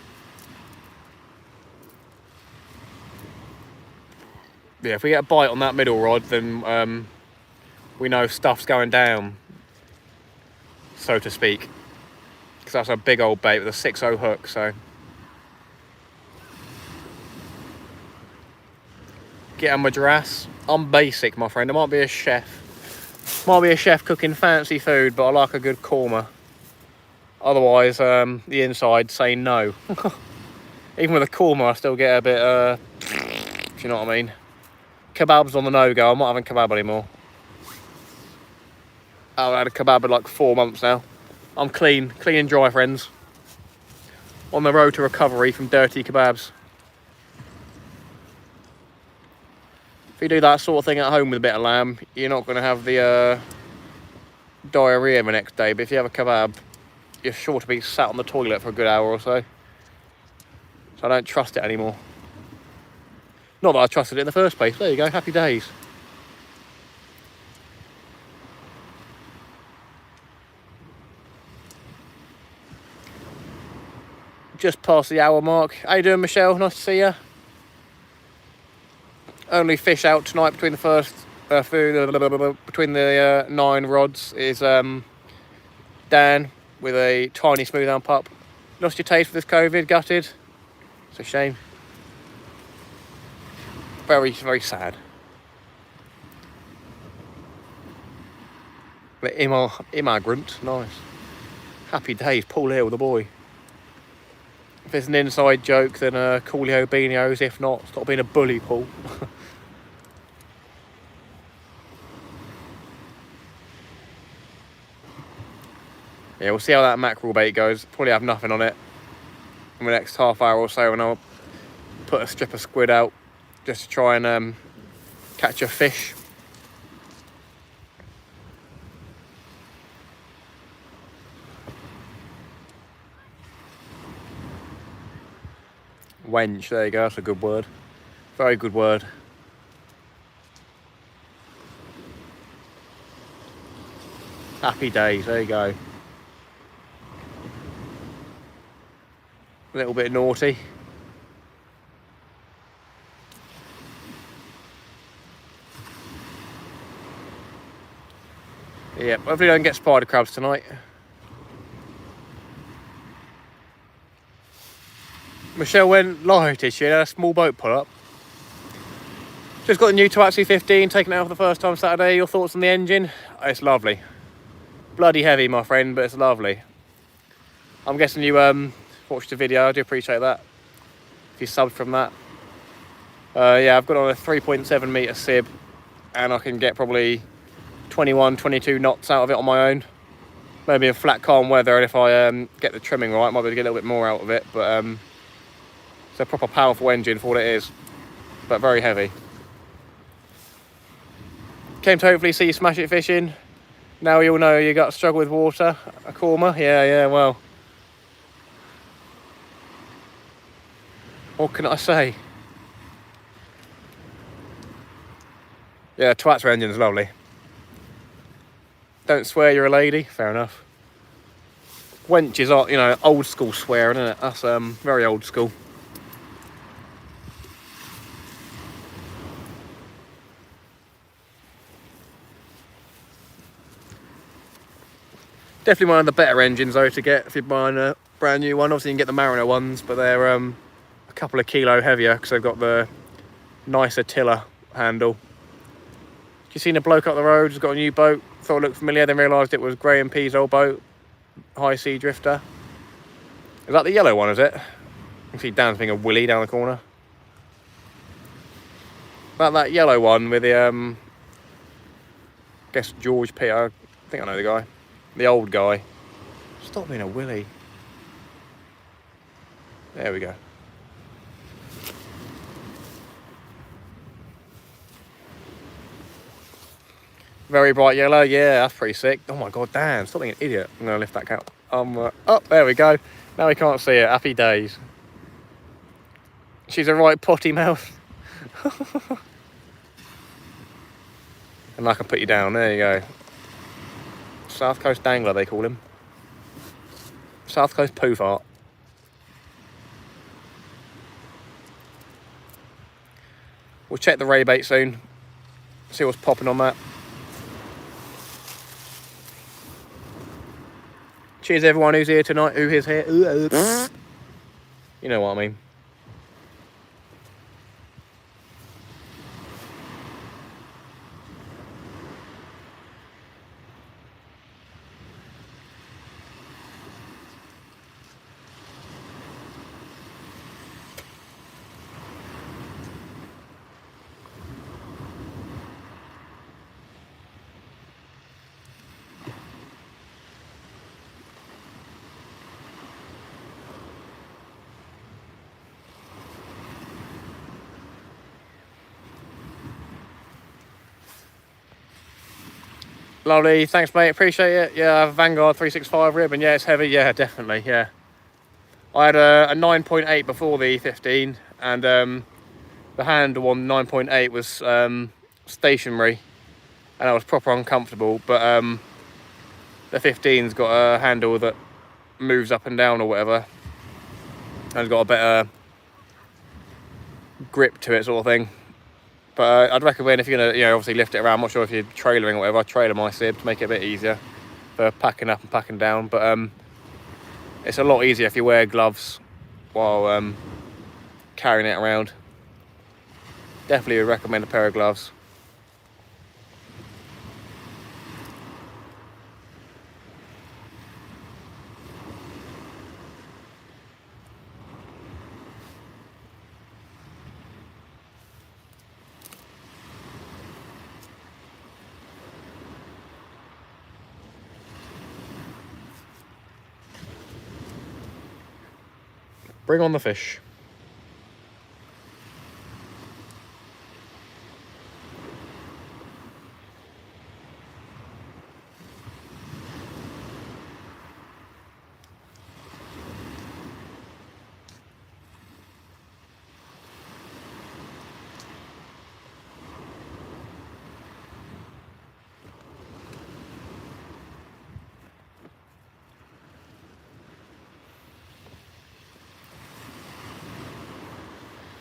Yeah, if we get a bite on that middle rod, then we know stuff's going down, so to speak. Because that's a big old bait with a 6-0 hook, so. Get a madras. I'm basic, my friend. I might be a chef. Might be a chef cooking fancy food, but I like a good korma. Otherwise, the inside say no. Even with a korma, I still get a bit, if you know what I mean. Kebabs on the no-go. I'm not having kebab anymore. I've had a kebab in like 4 months now. I'm clean and dry, friends. On the road to recovery from dirty kebabs. If you do that sort of thing at home with a bit of lamb, you're not going to have the diarrhea the next day. But if you have a kebab, you're sure to be sat on the toilet for a good hour or so. So I don't trust it anymore. Not that I trusted it in the first place. There you go, happy days. Just past the hour mark. How you doing, Michelle? Nice to see you. Only fish out tonight between the first between the 9 rods is Dan with a tiny Smoothound pup. Lost your taste for this COVID, gutted. It's a shame. Very, very sad. The immigrant, nice. Happy days, Paul here with the boy. If it's an inside joke, then coolio beanios. If not, stop being a bully, Paul. Yeah, we'll see how that mackerel bait goes. Probably have nothing on it in the next half hour or so, and I'll put a strip of squid out just to try and catch a fish. Wench, there you go, that's a good word. Very good word. Happy days, there you go. A little bit naughty. Yeah, hopefully I don't get spider crabs tonight. Michelle went live, did she? Had a small boat pull up. Just got the new Tohatsu 15, taken it out for the first time Saturday. Your thoughts on the engine? Oh, it's lovely. Bloody heavy, my friend, but it's lovely. I'm guessing you watched the video. I do appreciate that. If you subbed from that. Yeah, I've got on a 3.7 metre sib, and I can get probably 21, 22 knots out of it on my own. Maybe in flat, calm weather, and if I get the trimming right, I might be able to get a little bit more out of it. But it's a proper powerful engine for what it is, but very heavy. Came to hopefully see you smash it fishing. Now you all know you got to struggle with water. A korma, yeah, well. What can I say? Yeah, Twat's engine's lovely. Don't swear you're a lady, fair enough. Wench is, you know, old school swearing, isn't it? That's very old school. Definitely one of the better engines though to get if you're buying a brand new one. Obviously you can get the Mariner ones, but they're a couple of kilo heavier because they've got the nicer tiller handle. You seen a bloke up the road who's got a new boat, thought it looked familiar, then realised it was Graham P's old boat, High Sea Drifter. Is that the yellow one, is it? You can see Dan's being a willy down the corner. That yellow one with the, I guess George P. I think I know the guy. The old guy. Stop being a willy. There we go. Very bright yellow, yeah, that's pretty sick. Oh my god, Dan, stop being an idiot. I'm gonna lift that cap. Oh, there we go. Now we can't see it. Happy days. She's a right potty mouth. And I can put you down. There you go. South Coast Dangler, they call him. South Coast Poo Fart. We'll check the ray bait soon. See what's popping on that. Cheers everyone who's here tonight. Who is here? You know what I mean. Lovely, thanks mate, appreciate it. Yeah, I have a Vanguard 365 rib and yeah, it's heavy, yeah, definitely, yeah. I had a 9.8 before the 15 and the handle on 9.8 was stationary and I was proper uncomfortable, but the 15's got a handle that moves up and down or whatever and it's got a better grip to it sort of thing. But I'd recommend if you're gonna, you know, obviously lift it around. I'm not sure if you're trailering or whatever. I trailer my sib to make it a bit easier for packing up and packing down. But it's a lot easier if you wear gloves while carrying it around. Definitely would recommend a pair of gloves. Bring on the fish.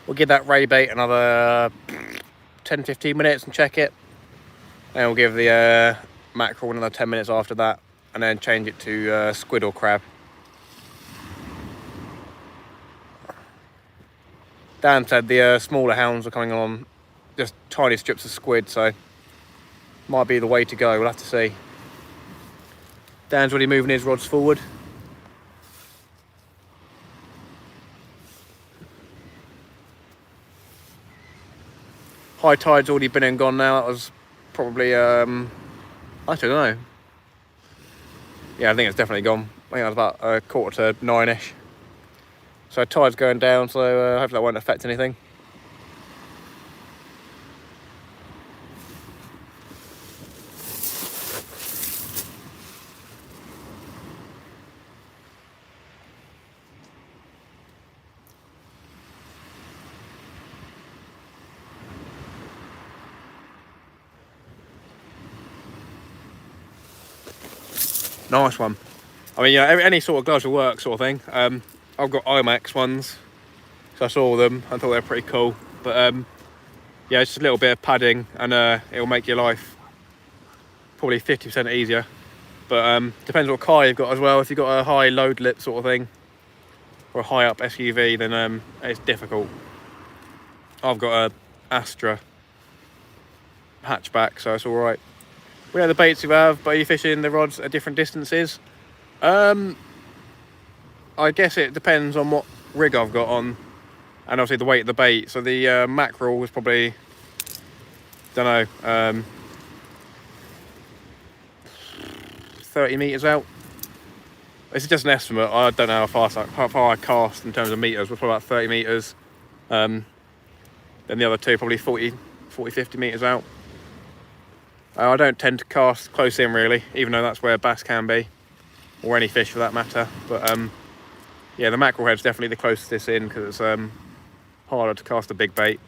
We'll give that ray bait another 10-15 minutes and check it. And we'll give the mackerel another 10 minutes after that and then change it to squid or crab. Dan said the smaller hounds are coming on just tiny strips of squid, so might be the way to go. We'll have to see. Dan's already moving his rods forward. High tide's already been and gone now. That was probably, I don't know. Yeah, I think it's definitely gone. I think that was about 8:45-ish. So tide's going down, so hopefully that won't affect anything. Nice one. I mean, yeah, any sort of gloves will work, sort of thing. I've got IMAX ones, so I saw them. I thought they were pretty cool. But yeah, it's just a little bit of padding, and it'll make your life probably 50% easier. But depends what car you've got as well. If you've got a high load lip sort of thing, or a high up SUV, then it's difficult. I've got a Astra hatchback, so it's all right. We have the baits you have, but are you fishing the rods at different distances? I guess it depends on what rig I've got on, and obviously the weight of the bait. So the mackerel was probably, don't know, 30 metres out. This is just an estimate. I don't know how far I cast in terms of metres. We're probably about 30 metres. Then the other two probably 40, 50 metres out. I don't tend to cast close in really, even though that's where bass can be, or any fish for that matter. But yeah, the mackerel head's definitely the closest in because it's harder to cast a big bait.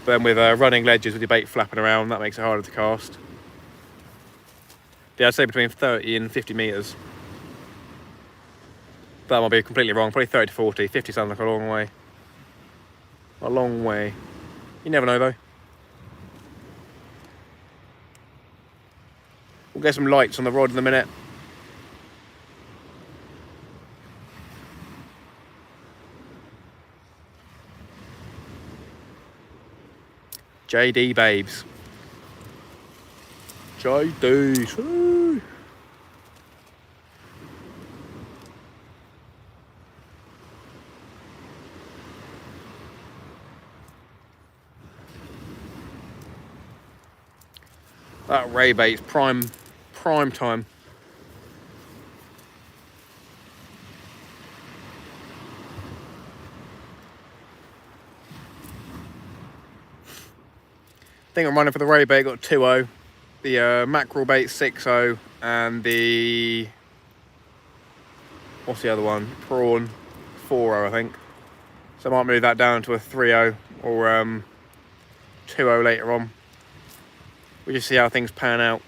But then with running ledges with your bait flapping around, that makes it harder to cast. Yeah, I'd say between 30 and 50 metres. That might be completely wrong, probably 30 to 40. 50 sounds like a long way. A long way. You never know though. We'll get some lights on the rod in a minute. JD babes. JDs. Woo. That ray bait's prime time. I think I'm running for the ray bait, got 2-0. The mackerel bait 6-0, and the, what's the other one? Prawn 4-0, I think. So I might move that down to a 3-0 or 2-0 later on. We'll just see how things pan out.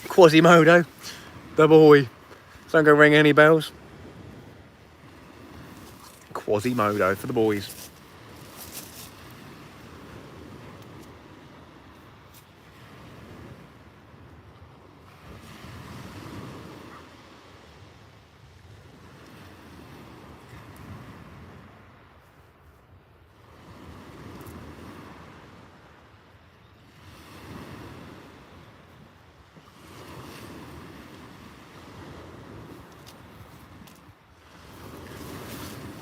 Quasimodo, the boy. So I'm going to ring any bells. Quasimodo for the boys.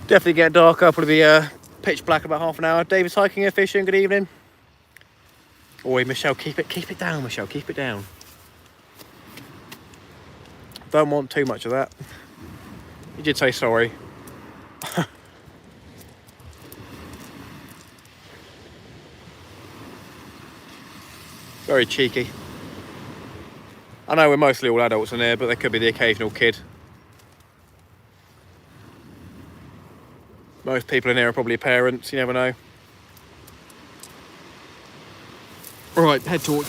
Definitely get darker, probably be pitch black about half an hour. David's hiking and fishing, good evening. Oi, Michelle, keep it down, Michelle, keep it down. Don't want too much of that. You did say sorry. Very cheeky. I know we're mostly all adults in here, but there could be the occasional kid. Most people in here are probably parents, you never know. Right, head torch.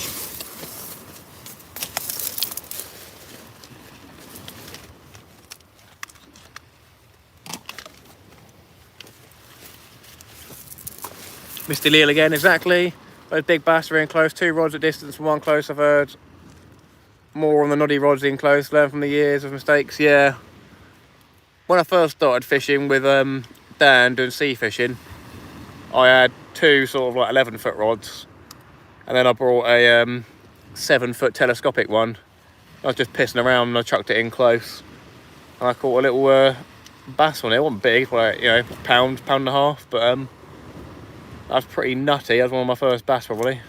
Mr. Neal again, exactly. Those big bass are in close, 2 rods at distance and 1 close. I've heard more on the noddy rods in close, learn from the years of mistakes, yeah. When I first started fishing with Dan doing sea fishing, I had 2 sort of like 11-foot rods, and then I brought a 7-foot telescopic one. I was just pissing around and I chucked it in close, and I caught a little bass on it. It wasn't big, like, you know, pound and a half, but that was pretty nutty. That was one of my first bass probably.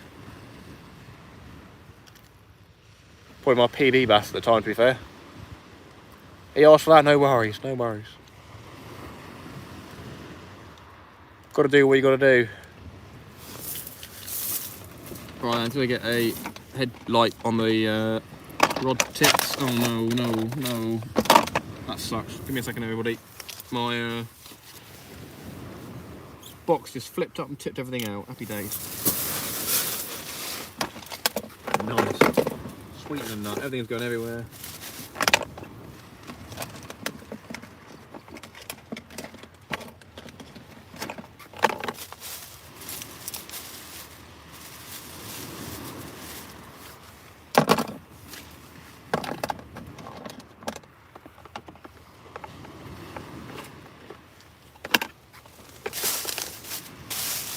Probably my PB bass at the time, to be fair. He asked for that, no worries, no worries. Got to do what you got to do. Right, until I get a headlight on the rod tips. Oh no, no, no. That sucks. Give me a second, everybody. My box just flipped up and tipped everything out. Happy days. Nice. Sweeter than that. Everything's going everywhere.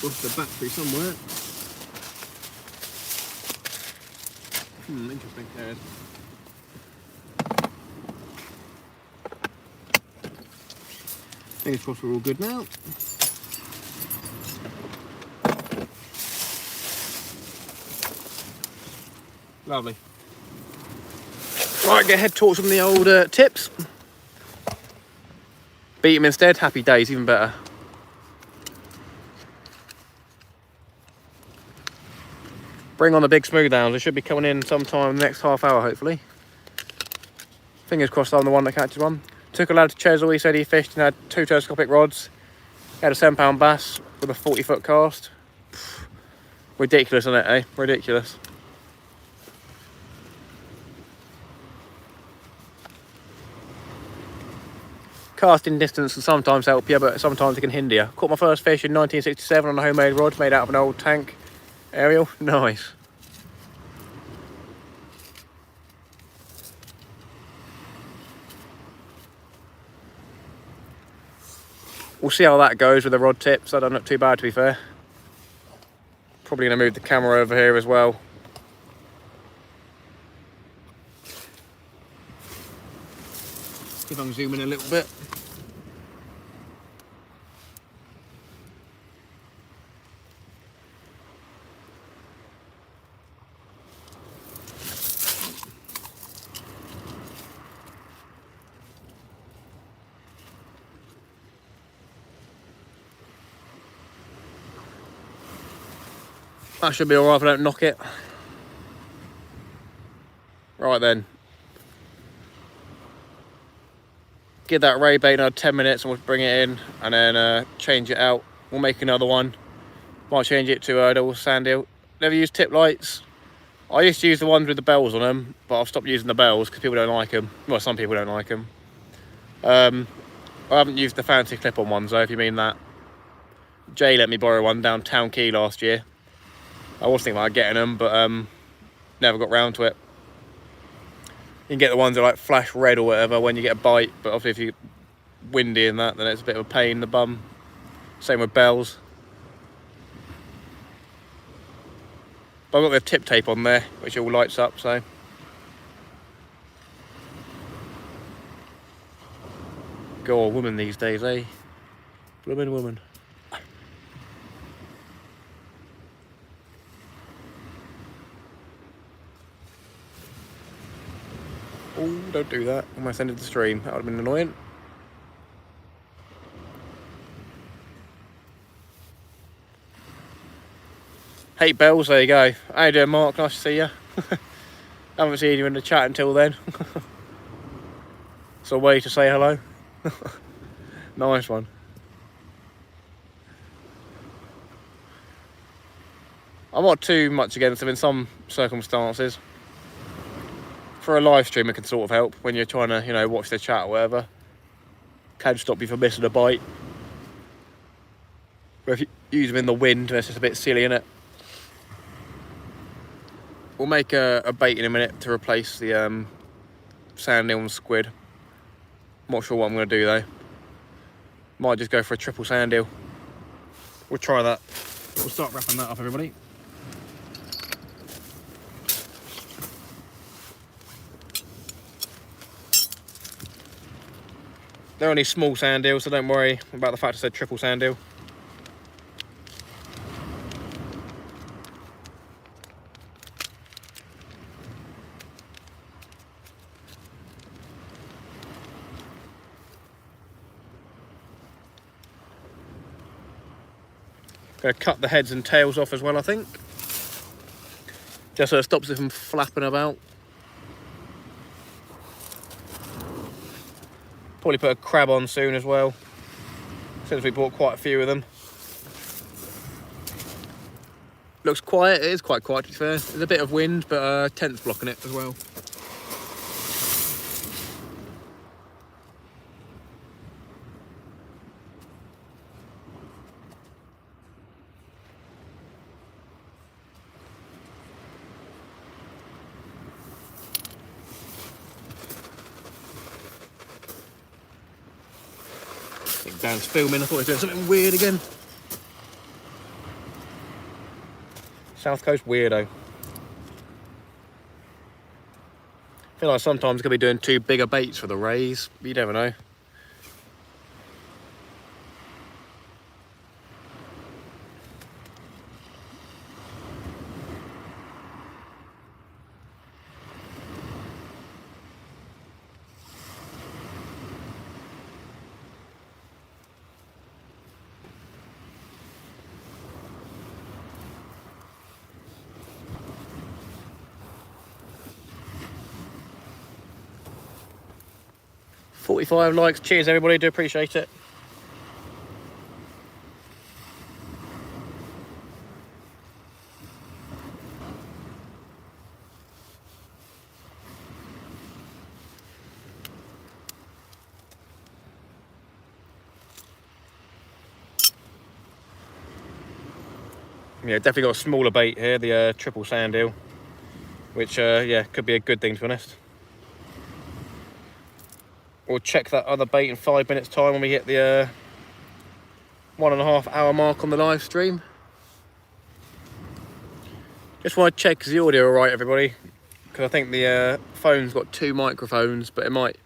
Lost the battery somewhere. Interesting. There it is. Fingers crossed we're all good now. Lovely. Right, get head towards some of the old tips. Beat them instead. Happy days, even better. Bring on the big Smoothounds. They should be coming in sometime in the next half hour, hopefully. Fingers crossed I'm the one that catches one. Took a lad to Chesil. He said he fished and had 2 telescopic rods. He had a 7-pound bass with a 40-foot cast. Ridiculous, isn't it, eh? Ridiculous. Casting distance can sometimes help you, but sometimes it can hinder you. Caught my first fish in 1967 on a homemade rod made out of an old tank aerial. Nice. We'll see how that goes with the rod tips. That doesn't look too bad, to be fair. Probably going to move the camera over here as well. See if I can zoom in a little bit. That should be alright if I don't knock it. Right then. Give that ray bait another 10 minutes and we'll bring it in and then change it out. We'll make another one. Might change it to a double sand eel. Never used tip lights. I used to use the ones with the bells on them, but I've stopped using the bells because people don't like them. Well, some people don't like them. I haven't used the fancy clip-on ones though, if you mean that. Jay let me borrow one down Town Quay last year. I was thinking about getting them, but never got round to it. You can get the ones that like flash red or whatever when you get a bite, but obviously if you're windy and that, then it's a bit of a pain in the bum. Same with bells. But I've got the tip tape on there, which all lights up, so. God, woman these days, eh? Blooming woman. Oh, don't do that. Almost ended the stream. That would have been annoying. Hate bells, there you go. How you doing, Mark? Nice to see you. Haven't seen you in the chat until then. It's a way to say hello. Nice one. I'm not too much against them in some circumstances. For a live stream, it can sort of help when you're trying to, you know, watch the chat or whatever. Can stop you from missing a bite. But if you use them in the wind, it's just a bit silly, innit? We'll make a bait in a minute to replace the sand eel and squid. I'm not sure what I'm going to do though. Might just go for a triple sand eel. We'll try that. We'll start wrapping that up, everybody. They're only small sand eels, so don't worry about the fact I said triple sand eel. Gonna cut the heads and tails off as well, I think. Just so it stops it from flapping about. Probably put a crab on soon as well, since we bought quite a few of them. Looks quiet. It is quite quiet, to be fair. There's a bit of wind, but tent's blocking it as well. I think Dan's filming. I thought he was doing something weird again. South Coast weirdo. I feel like sometimes going to be doing too bigger baits for the rays. You never know. $45 likes. Cheers, everybody. Do appreciate it. Yeah, definitely got a smaller bait here, the triple sand eel, which yeah, could be a good thing, to be honest. We'll check that other bait in 5 minutes time when we hit the 1.5 hour mark on the live stream. Just want to check is the audio alright, everybody, because I think the phone's got 2 microphones, but it might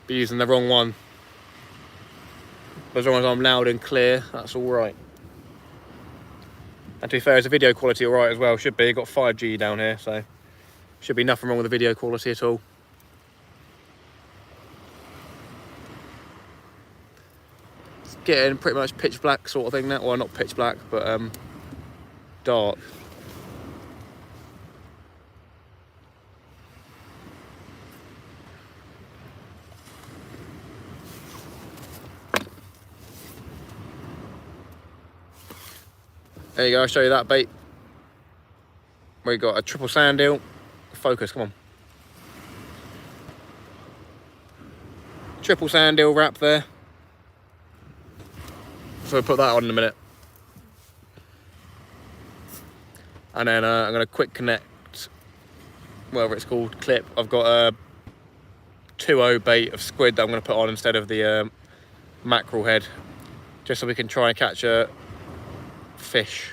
be using the wrong one. But as long as I'm loud and clear, that's alright. And to be fair, is the video quality alright as well? Should be. Got 5G down here, so should be nothing wrong with the video quality at all. It's getting pretty much pitch black sort of thing now. Well, not pitch black, but dark. There you go, I'll show you that bait. We got a triple sand eel. Focus, come on. Triple sand eel wrap there. So we'll put that on in a minute. And then I'm going to quick connect, whatever it's called, clip. I've got a 2.0 bait of squid that I'm going to put on instead of the mackerel head, just so we can try and catch a fish.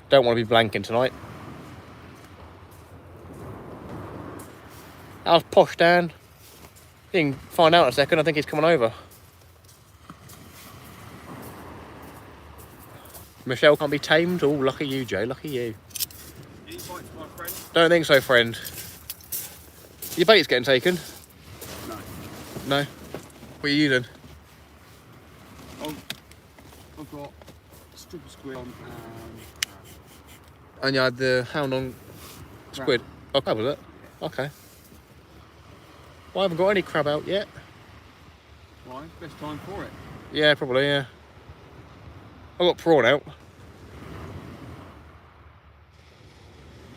Don't want to be blanking tonight. How's Posh Dan? You can find out in a second. I think he's coming over. Michelle can't be tamed. Oh, lucky you, Joe. Lucky you. Any bites, my friend? Don't think so, friend. Your bait's getting taken. No. No? What are you using? Oh, I've got strip of squid on And you had the hound on squid. Oh, crab was it? Yeah. Okay. Well, I haven't got any crab out yet. Why? Best time for it. Yeah, probably, yeah. I've got prawn out.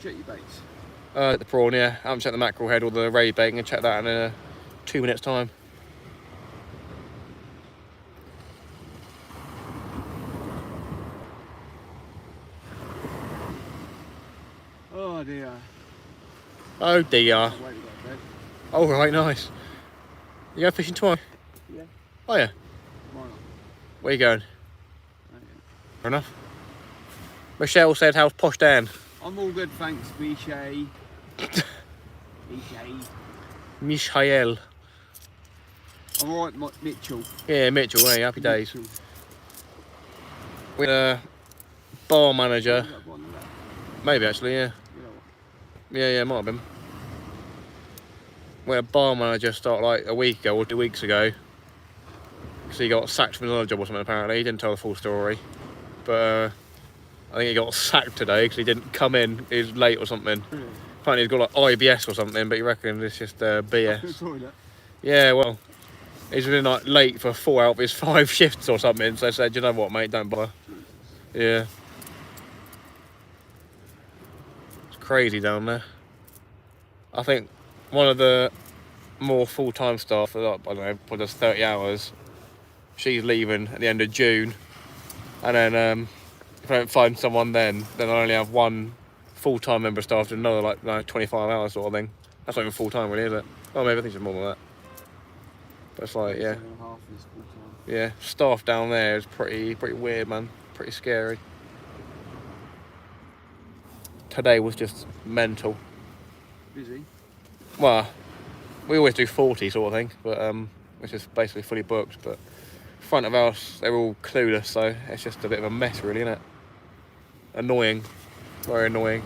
Check your baits. The prawn, yeah. I haven't checked the mackerel head or the ray bait. I'm going to check that in 2 minutes' time. Oh dear. Oh dear. Wait, we got a bed. Oh, right, nice. You go fishing tomorrow? Yeah. Oh, yeah. Why not? Where you going? Oh, yeah. Fair enough. Michelle said, how's Posh Dan? I'm all good, thanks, Michelle. Michael. I'm alright, Mitchell. Yeah, Mitchell, hey, happy days. Mitchell. With a bar manager. You got one of that? Maybe, actually, yeah. You know Yeah, might have been. We had a bar manager start like a week ago or 2 weeks ago. Because he got sacked from another job or something, apparently. He didn't tell the full story. But I think he got sacked today because he didn't come in. He was late or something. Really? Apparently he's got like IBS or something, but he reckons it's just BS. Toilet. Yeah, well, he's been like late for 4 out of his 5 shifts or something. So I said, you know what, mate, don't bother. Yeah. It's crazy down there. I think one of the more full-time staff, for like, I don't know, for just 30 hours, she's leaving at the end of June. And then if I don't find someone then I only have one full-time member of staff to another like 25 hours sort of thing. That's not even full-time really, is it? Oh, maybe I think it's more than that. But it's like, yeah. 7.5 is full-time. Yeah, staff down there is pretty weird, man. Pretty scary. Today was just mental. Busy. Well, we always do 40 sort of thing, but which is basically fully booked. But front of house, they're all clueless, so it's just a bit of a mess, really, isn't it? Annoying, very annoying.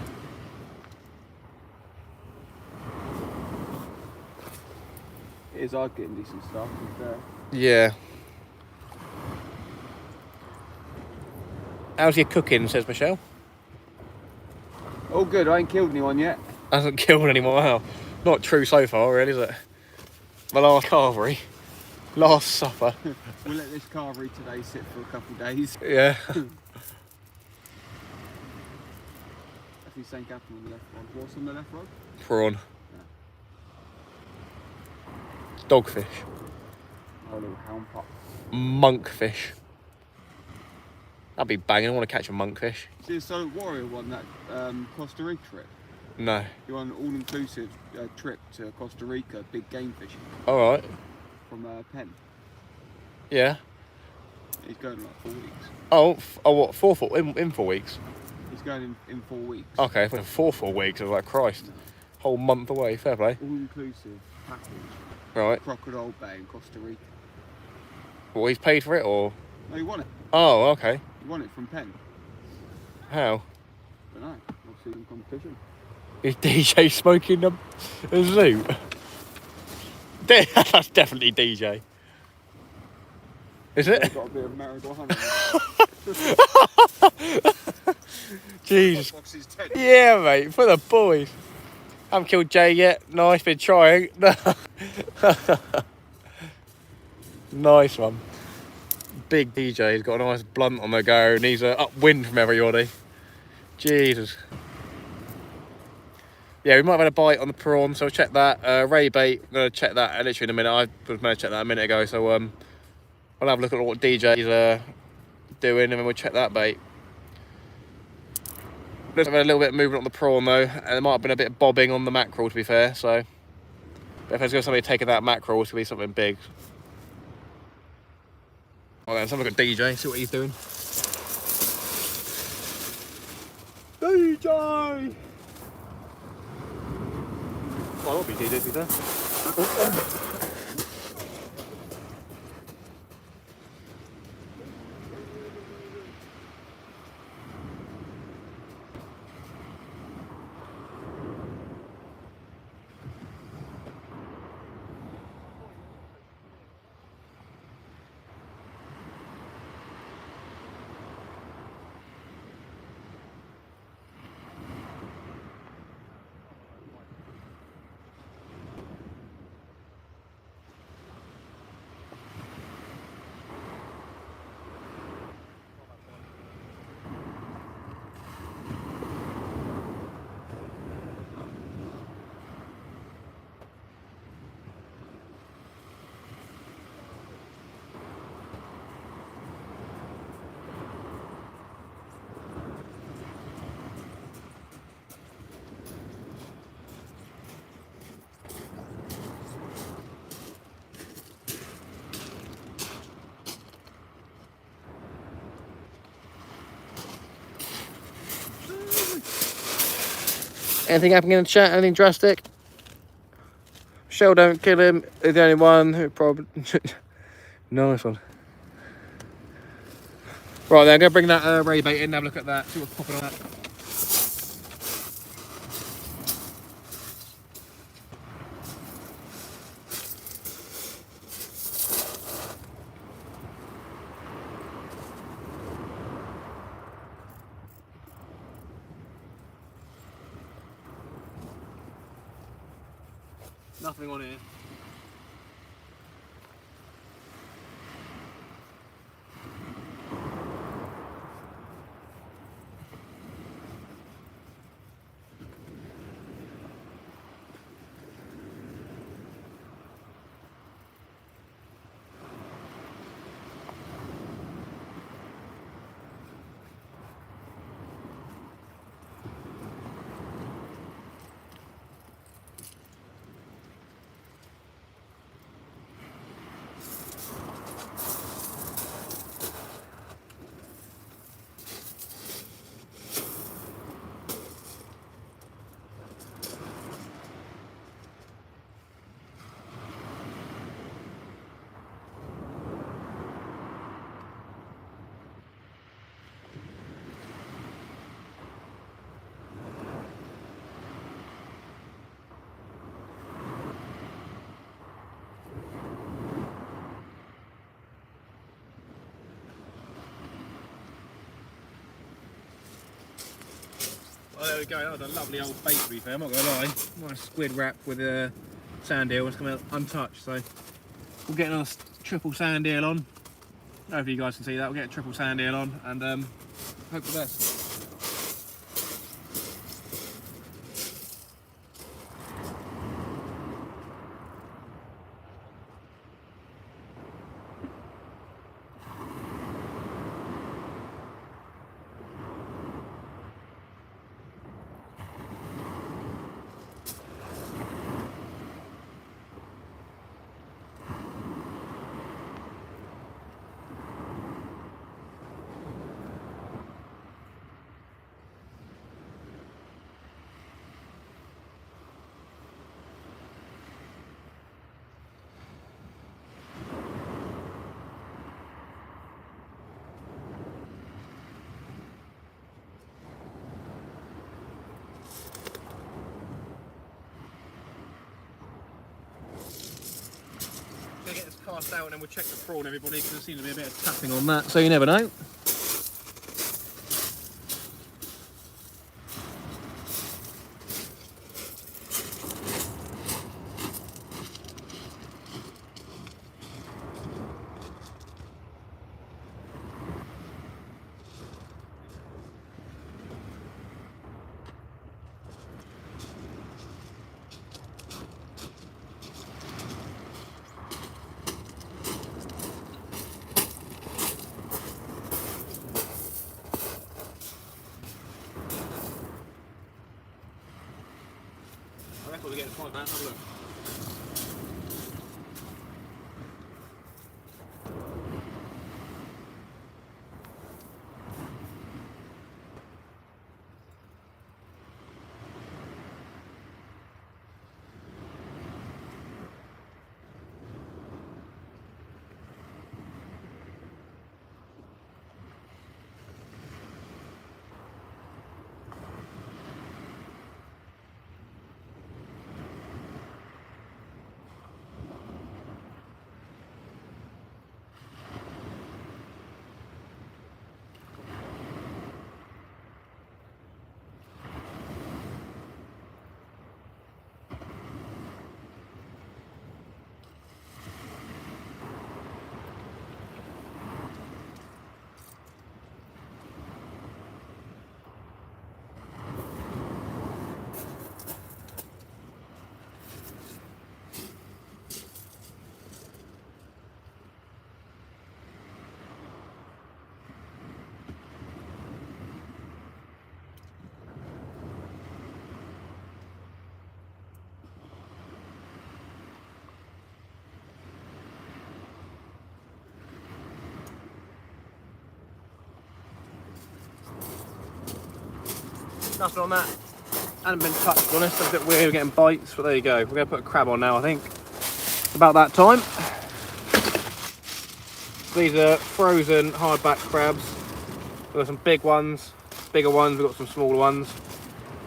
It is hard getting decent stuff, to be fair. Yeah. How's your cooking, says Michelle? All good, I ain't killed anyone yet. Hasn't killed anyone. Wow. Not true so far, really, is it? The last carvery. Last supper. We'll let this carvery today sit for a couple of days. Yeah. Definitely St. Catherine on the left rod. What's on the left rod? Prawn. Yeah. Dogfish. Oh, a little hound pup. Monkfish. That'd be banging. I want to catch a monkfish. See the Silent Warrior one, that Costa Rica trip? No. You're on an all-inclusive trip to Costa Rica, big game fishing, Alright. from Penn. Yeah. He's going in like 4 weeks. Oh, what? 4 in 4 weeks? He's going in 4 weeks. Okay, for 4 weeks. I was like, Christ. No. Whole month away. Fair play. All-inclusive package. Right. Crocodile Bay in Costa Rica. Well, he's paid for it, or? No, he won it. Oh, okay. He won it from Penn. How? Don't know. Obviously in competition. Is DJ smoking a zoot? That's definitely DJ. Is it? He's got a bit of marijuana. Jesus. Fox's tent. Yeah, mate, for the boys. Haven't killed Jay yet. Nice, been trying. Nice one. Big DJ, he's got a nice blunt on the go and he's upwind from everybody. Jesus. Yeah, we might have had a bite on the prawn, so we'll check that. Ray bait, I'm going to check that literally in a minute. I was meant to check that a minute ago, so I'll have a look at what DJ's doing and then we'll check that bait. Looks like a little bit of movement on the prawn though, and there might have been a bit of bobbing on the mackerel to be fair, so but if there's going to be somebody taking that mackerel, it's going to be something big. Well then, let's have a look at DJ, see what he's doing. DJ! Well, I'll be DJ, to be fair. Anything happening in the chat? Anything drastic? Shell don't kill him. He's the only one who probably... Nice one. Right then, I'm going to bring that ray bait in, have a look at that, see what's popping on that. Nothing on here. Well, there we go. That was a lovely old bait, to be fair. I'm not gonna lie. Nice squid wrap with a sand eel. It's come out untouched, so we'll get another triple sand eel on. Hopefully you guys can see that. We'll get a triple sand eel on and hope for the best. Get this cast out and then we'll check the prawn, everybody, because there seems to be a bit of tapping on that, so you never know. I reckon we'll get it like that. Have a look. Nothing on that. Hadn't been touched, to be honest. It's a bit weird getting bites, but there you go. We're going to put a crab on now, I think. About that time. These are frozen hardback crabs. We've got some big ones, bigger ones, we've got some smaller ones.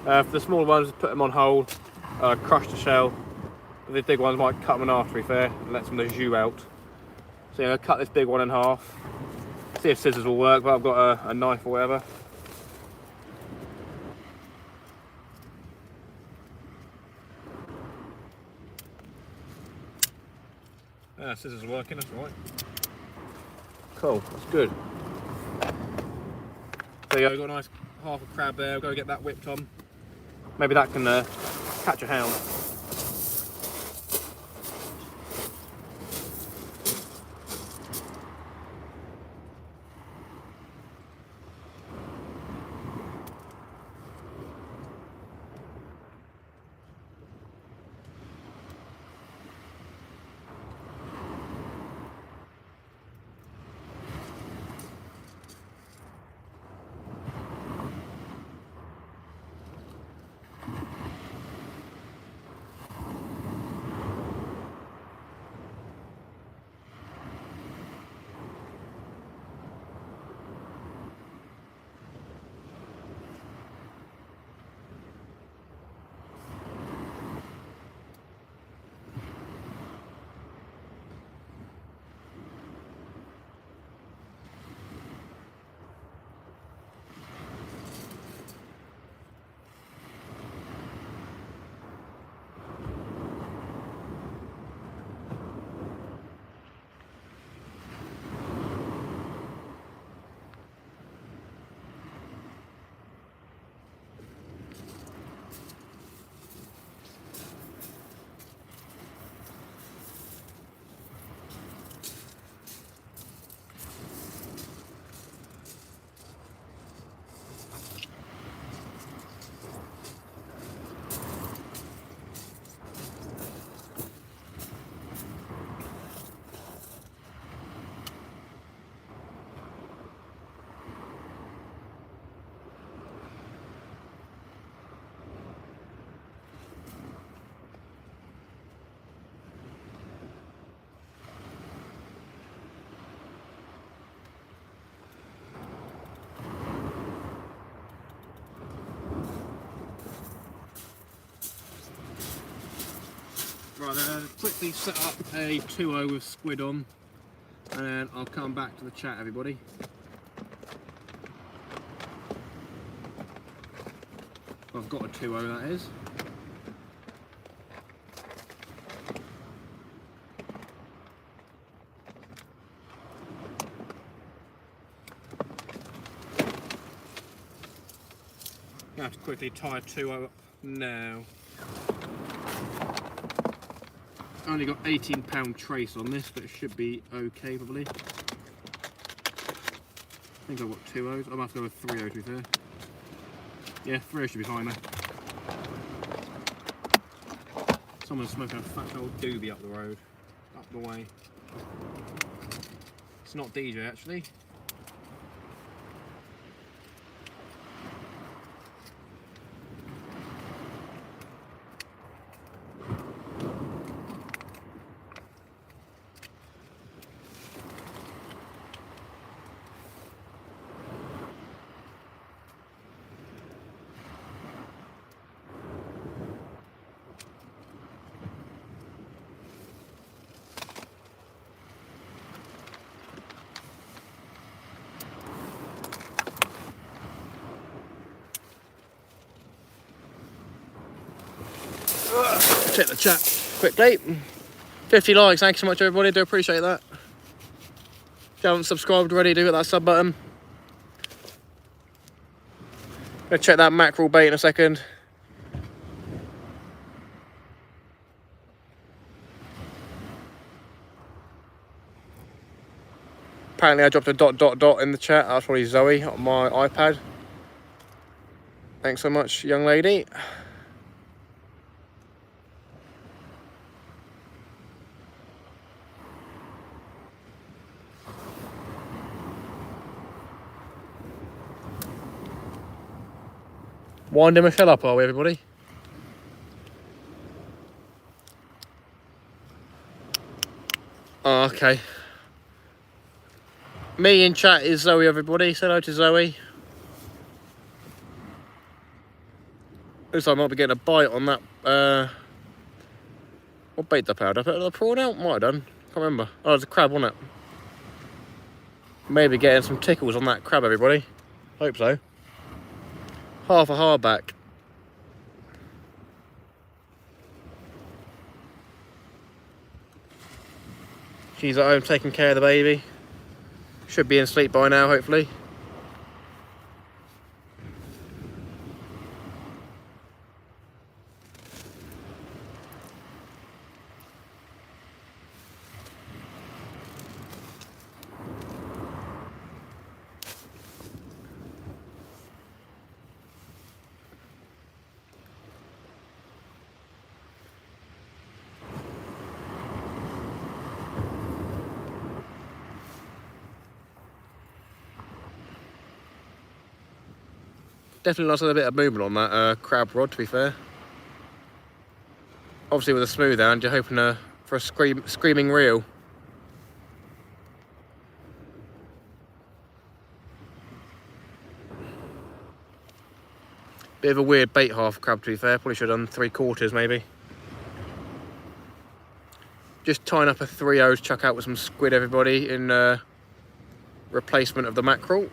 For the smaller ones, put them on hold, crush the shell. The big ones might cut them in half, to be fair, and let some of the jus out. So I'm going to cut this big one in half. See if scissors will work, but I've got a knife or whatever. Yeah, scissors are working, that's right. Cool, that's good. There you go, got a nice half a crab there. We'll go get that whipped on. Maybe that can catch a hound. Right, then quickly set up a 2-0 with squid on, and then I'll come back to the chat, everybody. I've got a 2-0, that is. I have to quickly tie a 2-0 up now. Only got 18-pound trace on this, but it should be okay probably. I think I've got 2-0s. I might have to go with 3-0 to be fair. Yeah, 3-0 should be fine though. Someone's smoking a fat old doobie up the road, up the way. It's not DJ actually. Check the chat quickly. 50 likes, thank you so much everybody, do appreciate that. If you haven't subscribed already, do hit that sub button. Gonna check that mackerel bait in a second. Apparently I dropped a ... in the chat. That's probably Zoe on my iPad. Thanks so much, young lady. Winding Michelle up, are we, everybody? Oh, okay. Me in chat is Zoe, everybody. Say hello to Zoe. Looks like I might be getting a bite on that. What bait did I put? Did I put the prawn out? Might have done. Can't remember. Oh, there's a crab, wasn't it? Maybe getting some tickles on that crab, everybody. Hope so. Half a hardback. She's at home taking care of the baby. Should be in sleep by now, hopefully. Definitely lost a little bit of movement on that crab rod, to be fair. Obviously with a Smoothound, you're hoping for a screaming reel. Bit of a weird bait half crab, to be fair. Probably should have done 3/4 maybe. Just tying up a 3/0 chuck out with some squid, everybody, in replacement of the mackerel.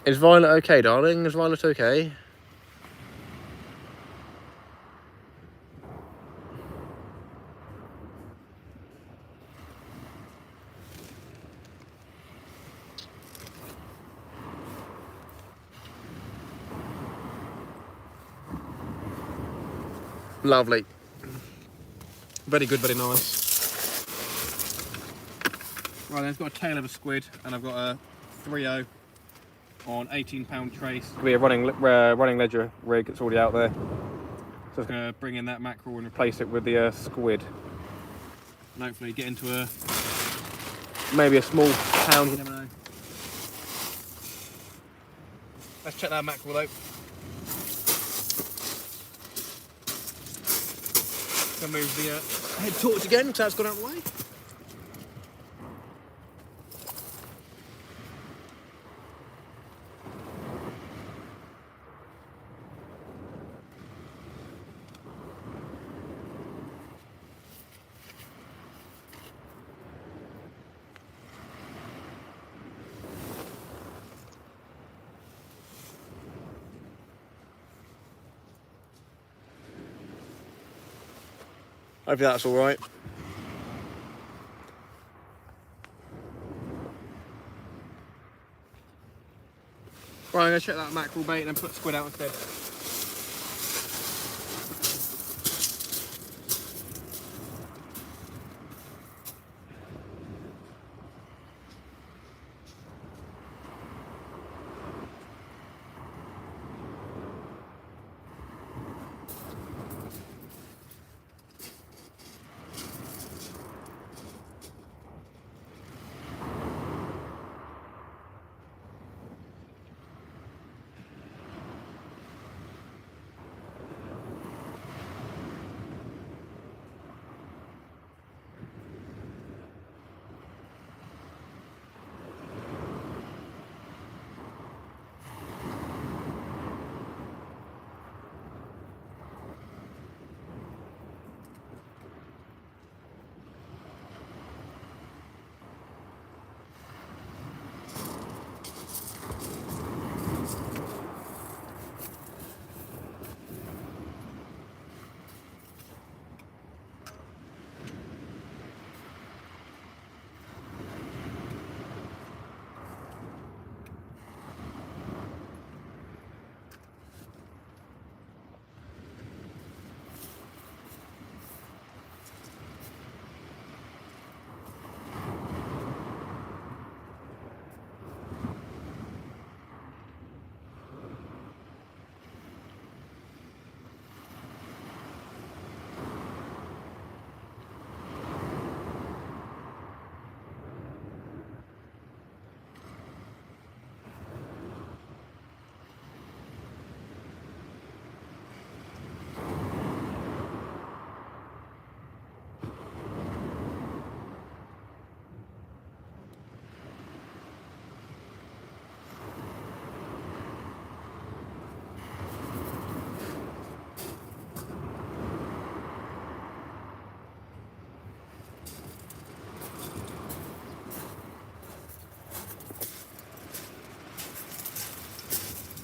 Is Violet okay, darling? Is Violet okay? Lovely. Very good, very nice. Right, then I've got a tail of a squid, and I've got a 3/0 on 18-pound trace. It'll be a running ledger rig. It's already out there. So I'm going to bring in that mackerel and replace it with the squid. And hopefully get into maybe a small pound, you never know. Let's check that mackerel though. Gonna move the head torch again, so that's gone out of the way. Hopefully that's all right. Right, I'm going to check that mackerel bait and then put squid out instead.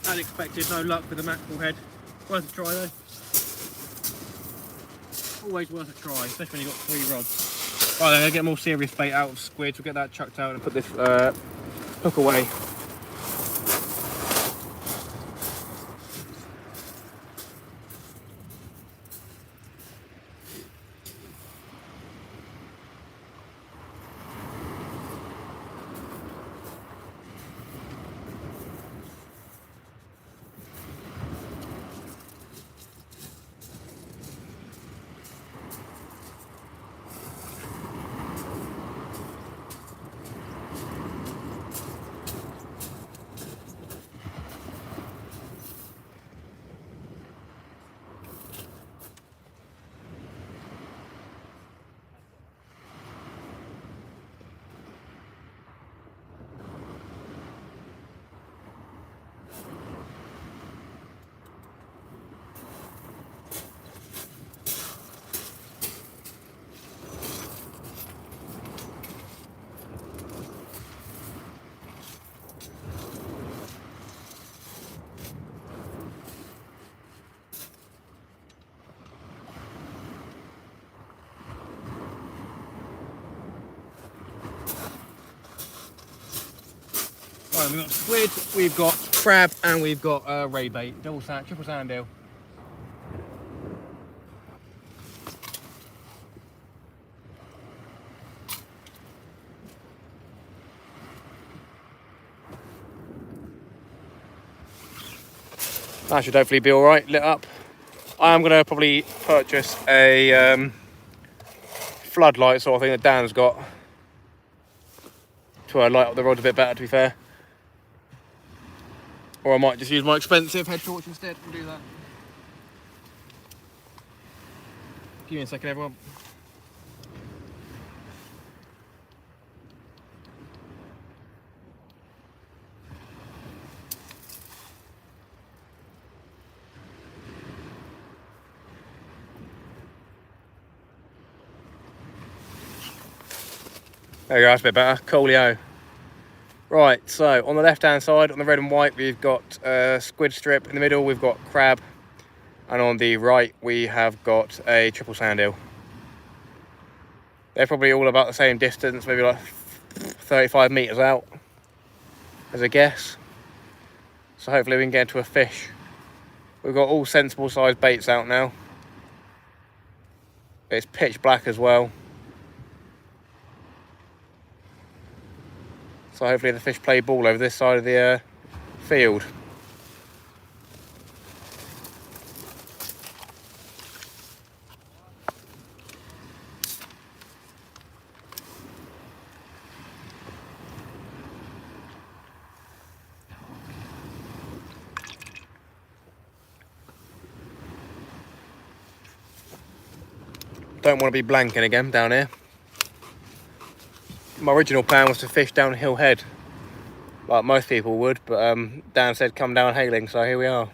As expected, no luck with the mackerel head. Worth a try though. Always worth a try, especially when you've got 3 rods. Right then, I'm gonna get more serious bait out of squids. We'll get that chucked out and put this hook away. Right, we've got squid, we've got crab, and we've got ray bait. Triple sand deal. That should hopefully be alright, lit up. I am going to probably purchase a floodlight sort of thing that Dan's got to light up the rod a bit better, to be fair. Or I might just use my expensive head torch instead and do that. Give me a second, everyone. There we go, that's a bit better. Coolio. Right, so on the left hand side, on the red and white, we've got squid strip. In the middle, we've got crab. And on the right, we have got a triple sand eel. They're probably all about the same distance, maybe like 35 metres out, as a guess. So hopefully we can get into a fish. We've got all sensible sized baits out now. It's pitch black as well. So hopefully the fish play ball over this side of the field. Don't want to be blanking again down here. My original plan was to fish down Hill Head, like most people would, but Dan said come down Hayling, so here we are.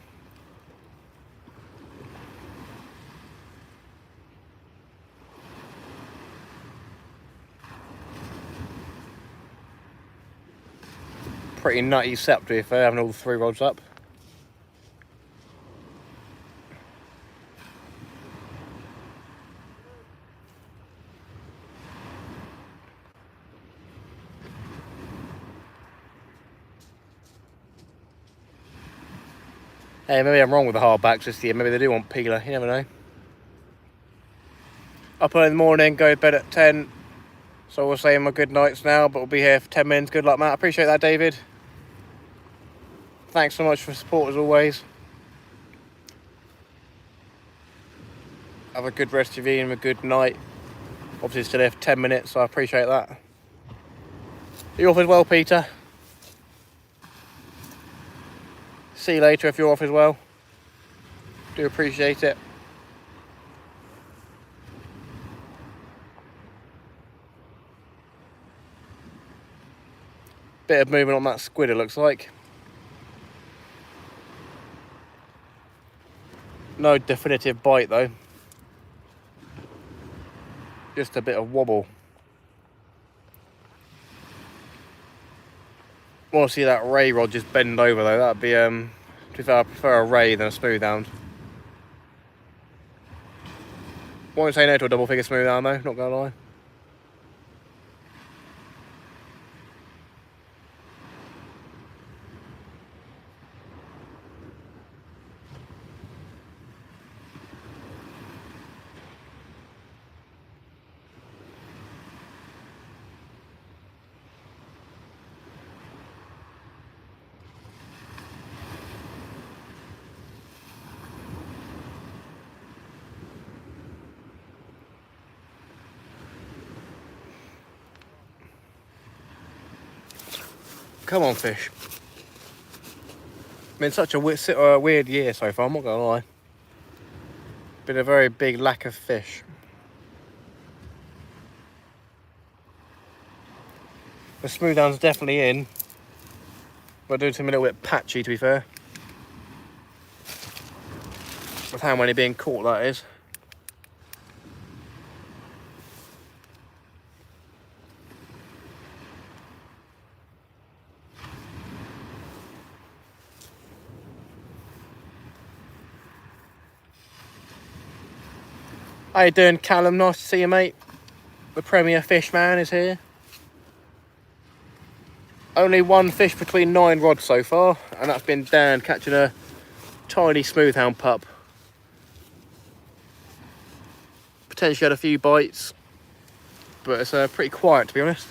Pretty nutty setup, to be fair, having all 3 rods up. Hey, maybe I'm wrong with the hardbacks this year. Maybe they do want peeler. You never know. Up early in the morning, go to bed at 10. So we'll say my good nights now, but we'll be here for 10 minutes. Good luck, Matt. I appreciate that, David. Thanks so much for support as always. Have a good rest of your evening, a good night. Obviously still here for 10 minutes, so I appreciate that. Are you off as well, Peter? See you later if you're off as well. Do appreciate it. Bit of movement on that squid, it looks like. No definitive bite though. Just a bit of wobble. Want to see that ray rod just bend over though. That'd be to be fair, I prefer a ray than a Smoothound. Won't say no to a double figure Smoothound though, not gonna lie. Come on, fish. Been such a weird year so far, I'm not gonna lie. Been a very big lack of fish. The Smoothound's definitely in. But doing something a little bit patchy, to be fair. With how many being caught, that is. How you doing, Callum? Nice to see you, mate. The Premier Fish Man is here. Only one fish between 9 rods so far, and that's been Dan catching a tiny Smoothound pup. Potentially had a few bites, but it's pretty quiet, to be honest.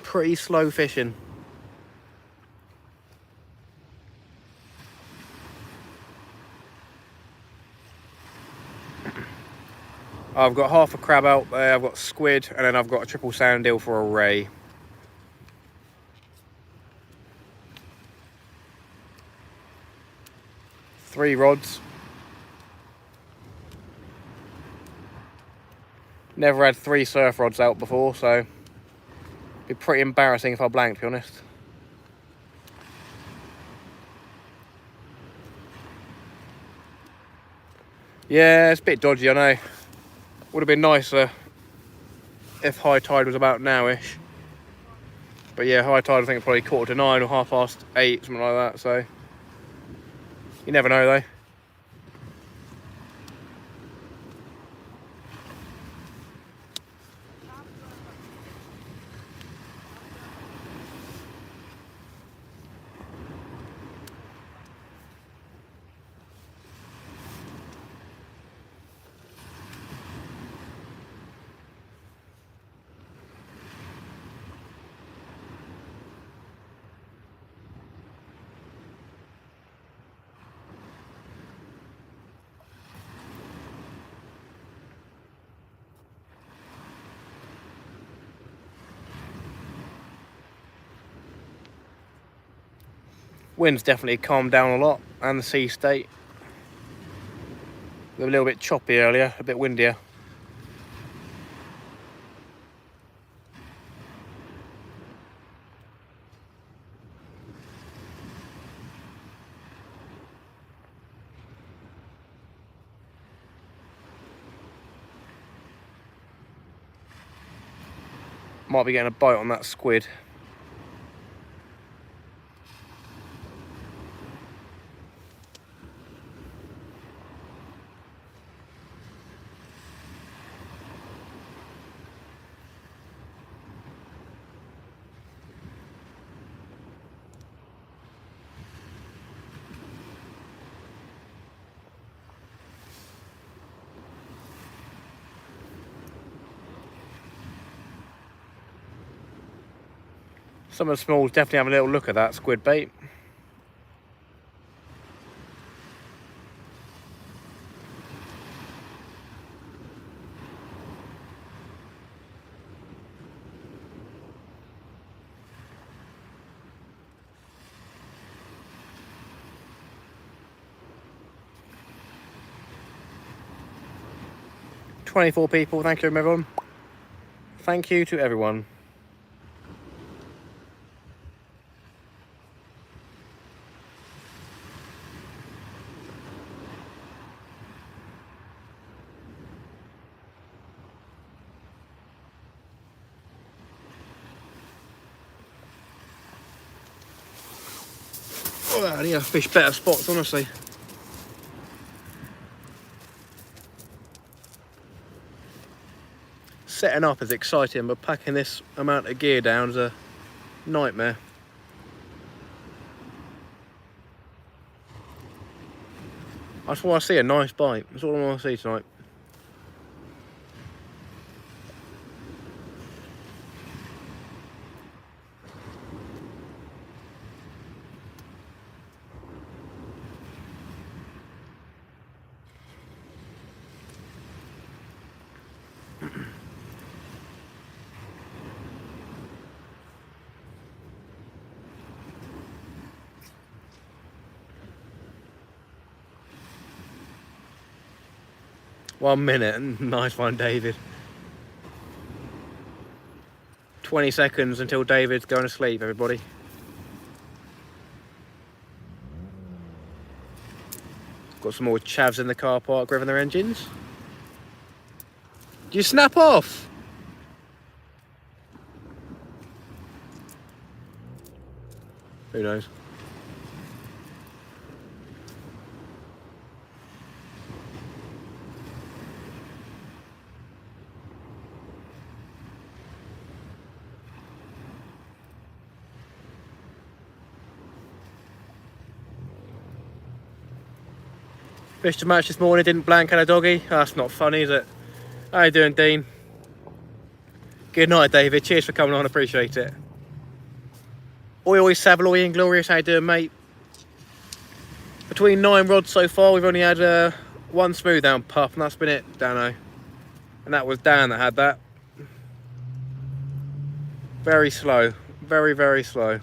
Pretty slow fishing. I've got half a crab out there, I've got squid, and then I've got a triple sand eel for a ray. Three rods. Never had 3 surf rods out before, so it'd be pretty embarrassing if I blanked, to be honest. Yeah, it's a bit dodgy, I know. Would have been nicer if high tide was about now-ish. But yeah, high tide I think probably 8:45 or 8:30, something like that, so you never know though. Wind's definitely calmed down a lot, and the sea state. A little bit choppy earlier, a bit windier. Might be getting a bite on that squid. Some of the smalls definitely have a little look at that squid bait. "24 people, thank you everyone. Thank you to everyone." Oh, I need to fish better spots, honestly. setting up is exciting, but packing this amount of gear down is a nightmare. I just want to see a nice bite. That's all I want to see tonight. One minute, nice one, David. 20 seconds until David's going to sleep, everybody. Got some more chavs in the car park revving their engines. Do you snap off? Who knows? Fished a match this morning, didn't blank at a doggy. Oh, that's not funny, is it? How you doing, Dean? Good night, David. Cheers for coming on, appreciate it. Oi, Savaloy and Glorious, how you doing, mate? Between 9 rods so far, we've only had one Smoothound pup, and that's been it, Dano. And that was Dan that had that. Very slow, very, very slow.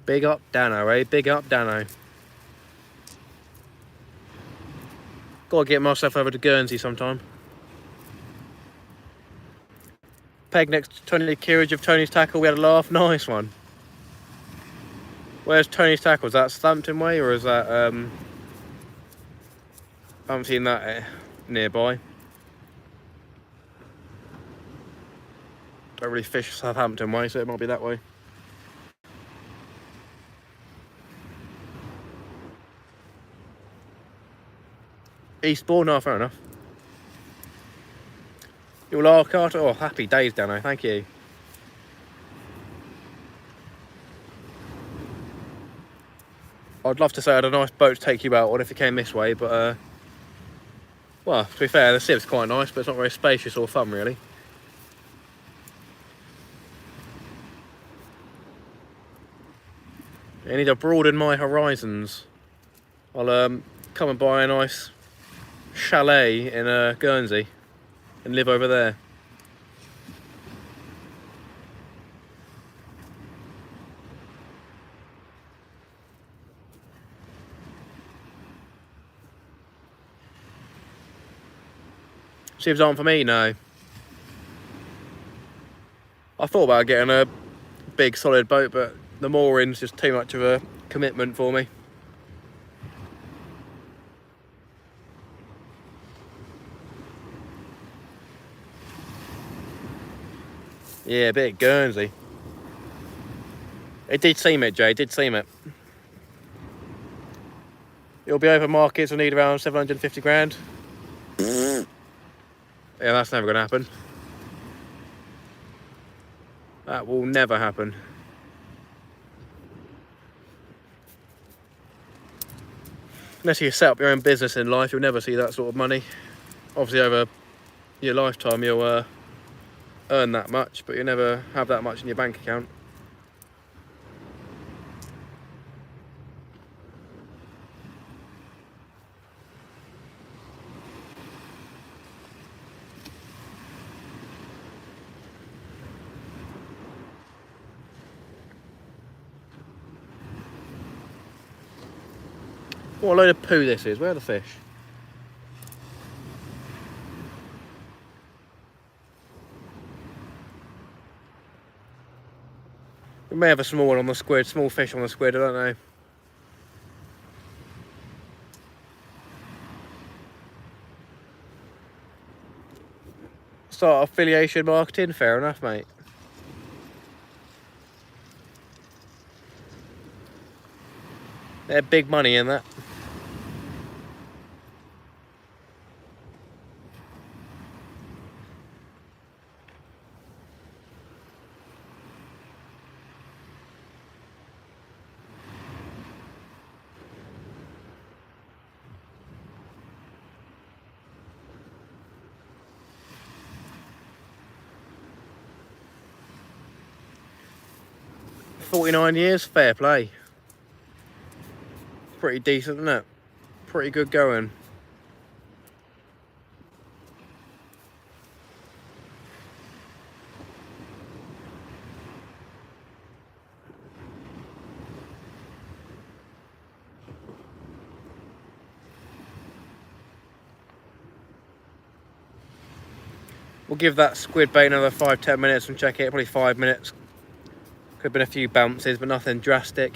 Big up Dano, eh? Big up Dano. Gotta get myself over to Guernsey sometime. Peg next to Tony Kerridge of Tony's Tackle, we had a laugh. Nice one. Where's Tony's Tackle? Is that Stampton Way or is that I haven't seen that nearby. Don't really fish Southampton way, so it might be that way. Eastbourne, no, fair enough. You'll lark Carter. Oh, happy days, Dano. Thank you. I'd love to say I had a nice boat to take you out on if you came this way, but well, to be fair, the Civ's quite nice, but it's not very spacious or fun, really. I need to broaden my horizons. I'll come and buy a nice chalet in Guernsey and live over there. Civs aren't for me, no. I thought about getting a big solid boat, but the mooring's just too much of a commitment for me. Yeah, a bit Guernsey. It did seem it, Jay, it did seem it. It'll be open markets, I need around 750 grand. Yeah, that's never gonna happen. That will never happen. Unless you set up your own business in life, you'll never see that sort of money. Obviously over your lifetime you'll earn that much, but you never have that much in your bank account. What a load of poo this is. Where are the fish? We may have a small one on the squid, small fish on the squid, I don't know. Start affiliation marketing, fair enough, mate. They're big money in that. $49, fair play. Pretty decent, isn't it? Pretty good going. We'll give that squid bait another 5-10 minutes and check it, probably 5 minutes. Could have been a few bounces, but nothing drastic.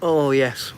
Oh yes.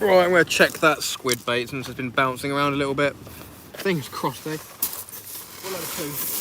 Right, I'm going to check that squid bait since it's been bouncing around a little bit. Fingers crossed, eh? What a load of poo.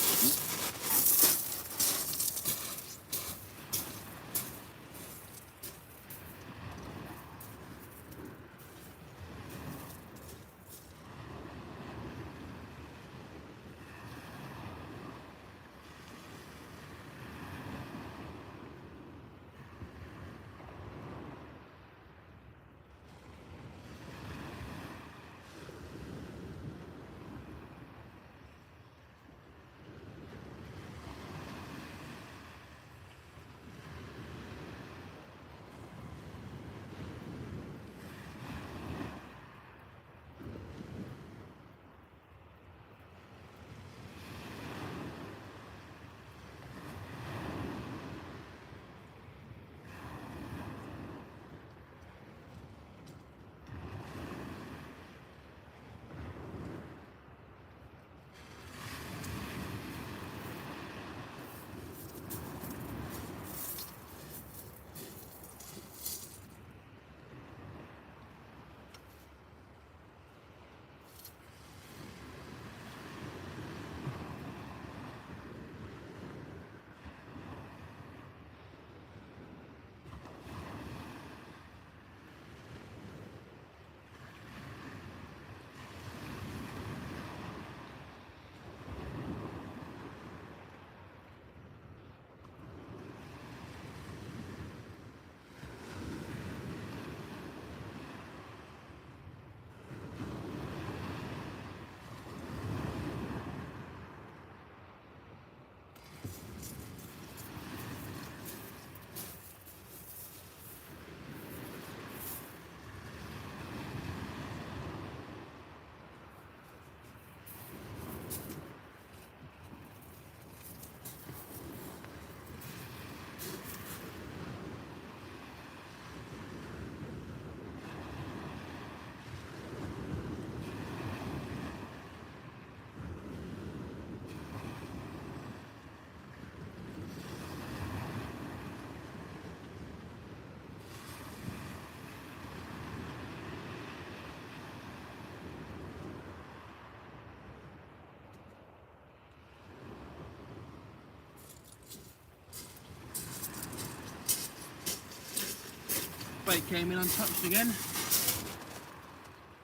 bait came in untouched again.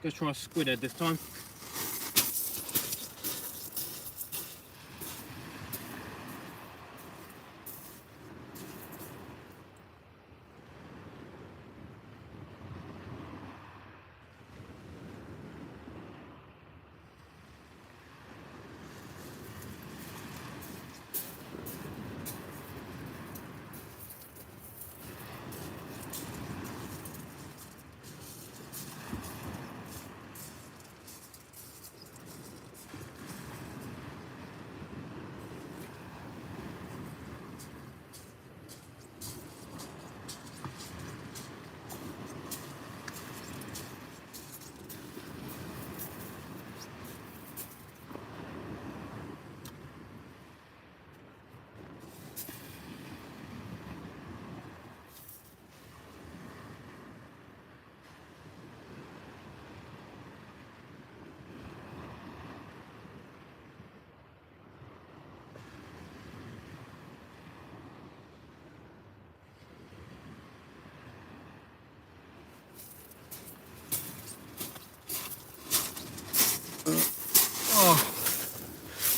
Let's try a squid head this time.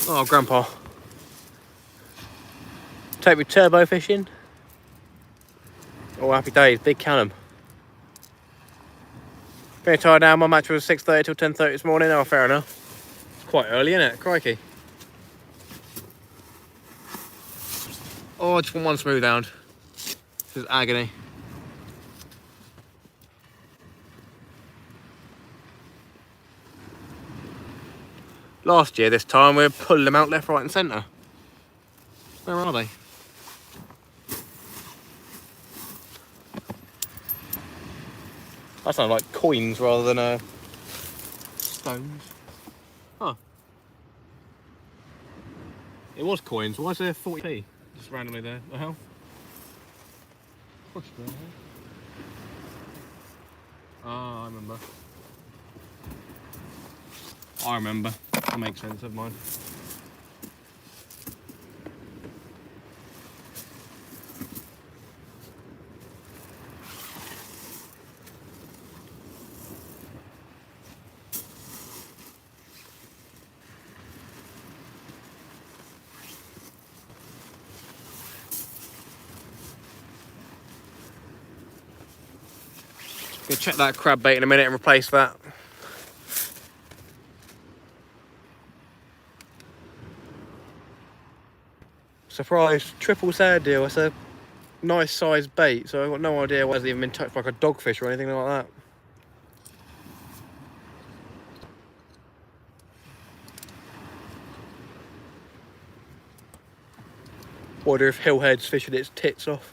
Oh, Grandpa. Take me turbo fishing. Oh, happy days, big cannon. Been tired now, my match was 6:30 till 10:30 this morning. Oh, fair enough. It's quite early, isn't it? Crikey. Oh, I just want one Smoothound. This is agony. Last year, this time, we were pulling them out left, right and centre. Where are they? That sounds like coins rather than stones. Huh. It was coins. Why is there 40p? Just randomly there. The hell? What's that? Ah, I remember. I remember. That makes sense, never mind. Gonna check that crab bait in a minute and replace that. Surprise, triple sad deal. It's a nice sized bait, so I've got no idea whether it's even been touched by like a dogfish or anything like that. Wonder if Hillhead's fishing its tits off.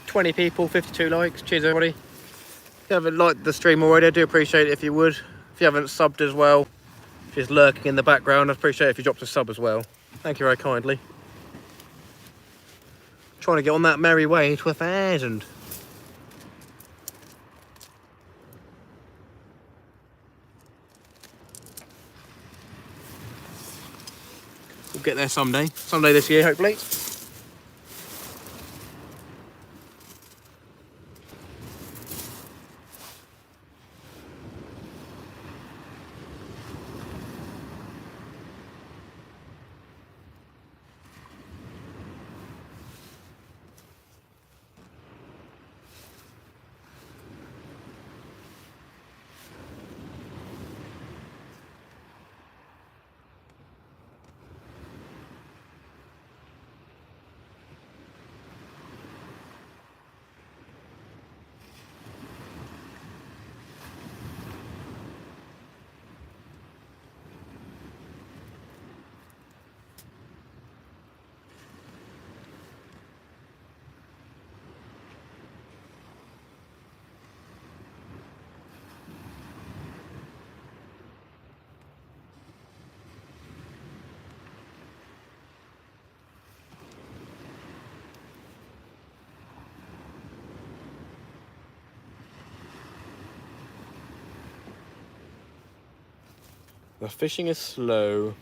$20 people, 52 likes. Cheers, everybody. If you haven't liked the stream already, I do appreciate it if you would. If you haven't subbed as well, just lurking in the background, I'd appreciate it if you dropped a sub as well. Thank you very kindly. Trying to get on that merry way to 1,000. We'll get there someday. Someday this year, hopefully. The fishing is slow.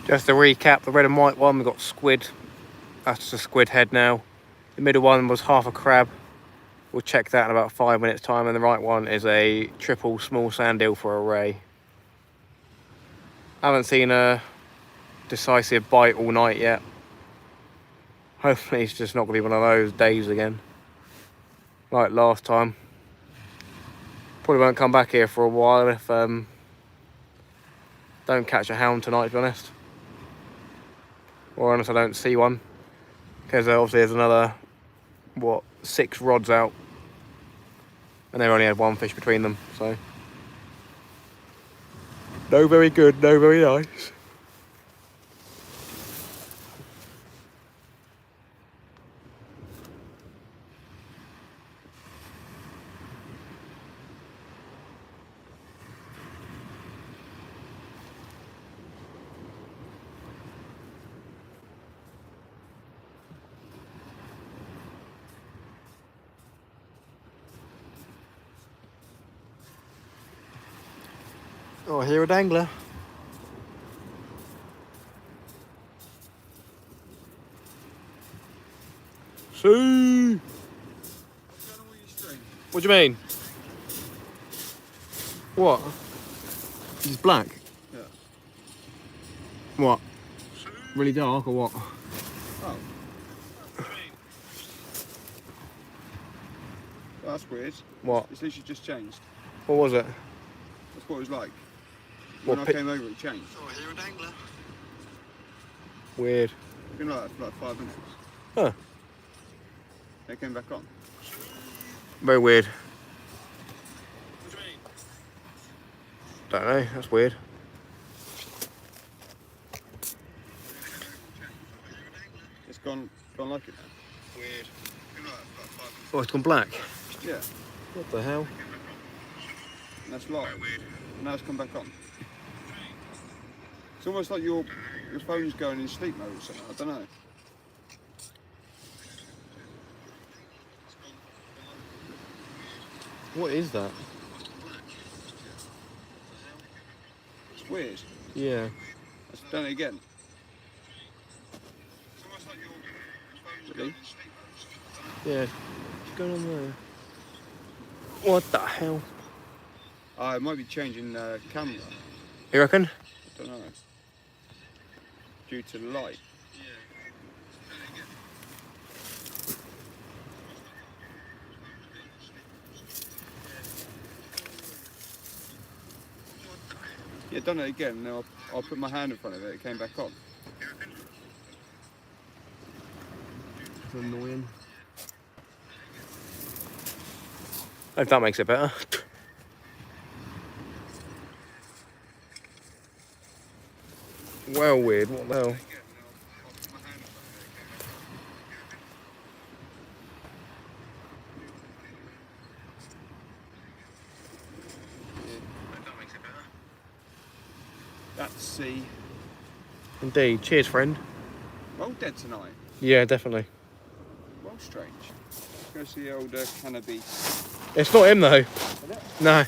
Just to recap, the red and white one, we got squid. That's just a squid head now. The middle one was half a crab. We'll check that in about 5 minutes time. And the right one is a triple small sand eel for a ray. Haven't seen a decisive bite all night yet. Hopefully it's just not going to be one of those days again, like last time. Probably won't come back here for a while if don't catch a hound tonight, to be honest. Or unless I don't see one. Because obviously there's another, what, 6 rods out. And they only had 1 fish between them, so. No very good, no very nice. Oh, I hear a dangler. See? What do you mean? What? He's black? Yeah. What? Really dark or what? Oh. Well, that's weird. What? It's literally just changed. What was it? That's what it was like. What, When I came over, it changed. Oh, I hear a dangler. Weird. It's been like that for like 5 minutes. Huh. They came back on. Very weird. What do you mean? Don't know, that's weird. It's gone like it now. Weird. Been like that for like 5 minutes. Oh, it's gone black. Yeah. What the hell? And that's live. Very weird. And now it's come back on. It's almost like your phone's going in sleep mode or something. I don't know. What is that? It's weird. Yeah. Let's done it again. It's almost like your phone's Really? going in sleep mode. Yeah. What's going on there? What the hell? It might be changing camera. You reckon? I don't know. Due to the light. Yeah, done it again. Now I'll put my hand in front of it. It came back on. It's annoying. If that makes it better. Well, weird. What the hell? That's C. Indeed. Cheers, friend. Well dead tonight. Yeah, definitely. Well strange. Let's go see the old cannabis. It's not him though. Is it? No.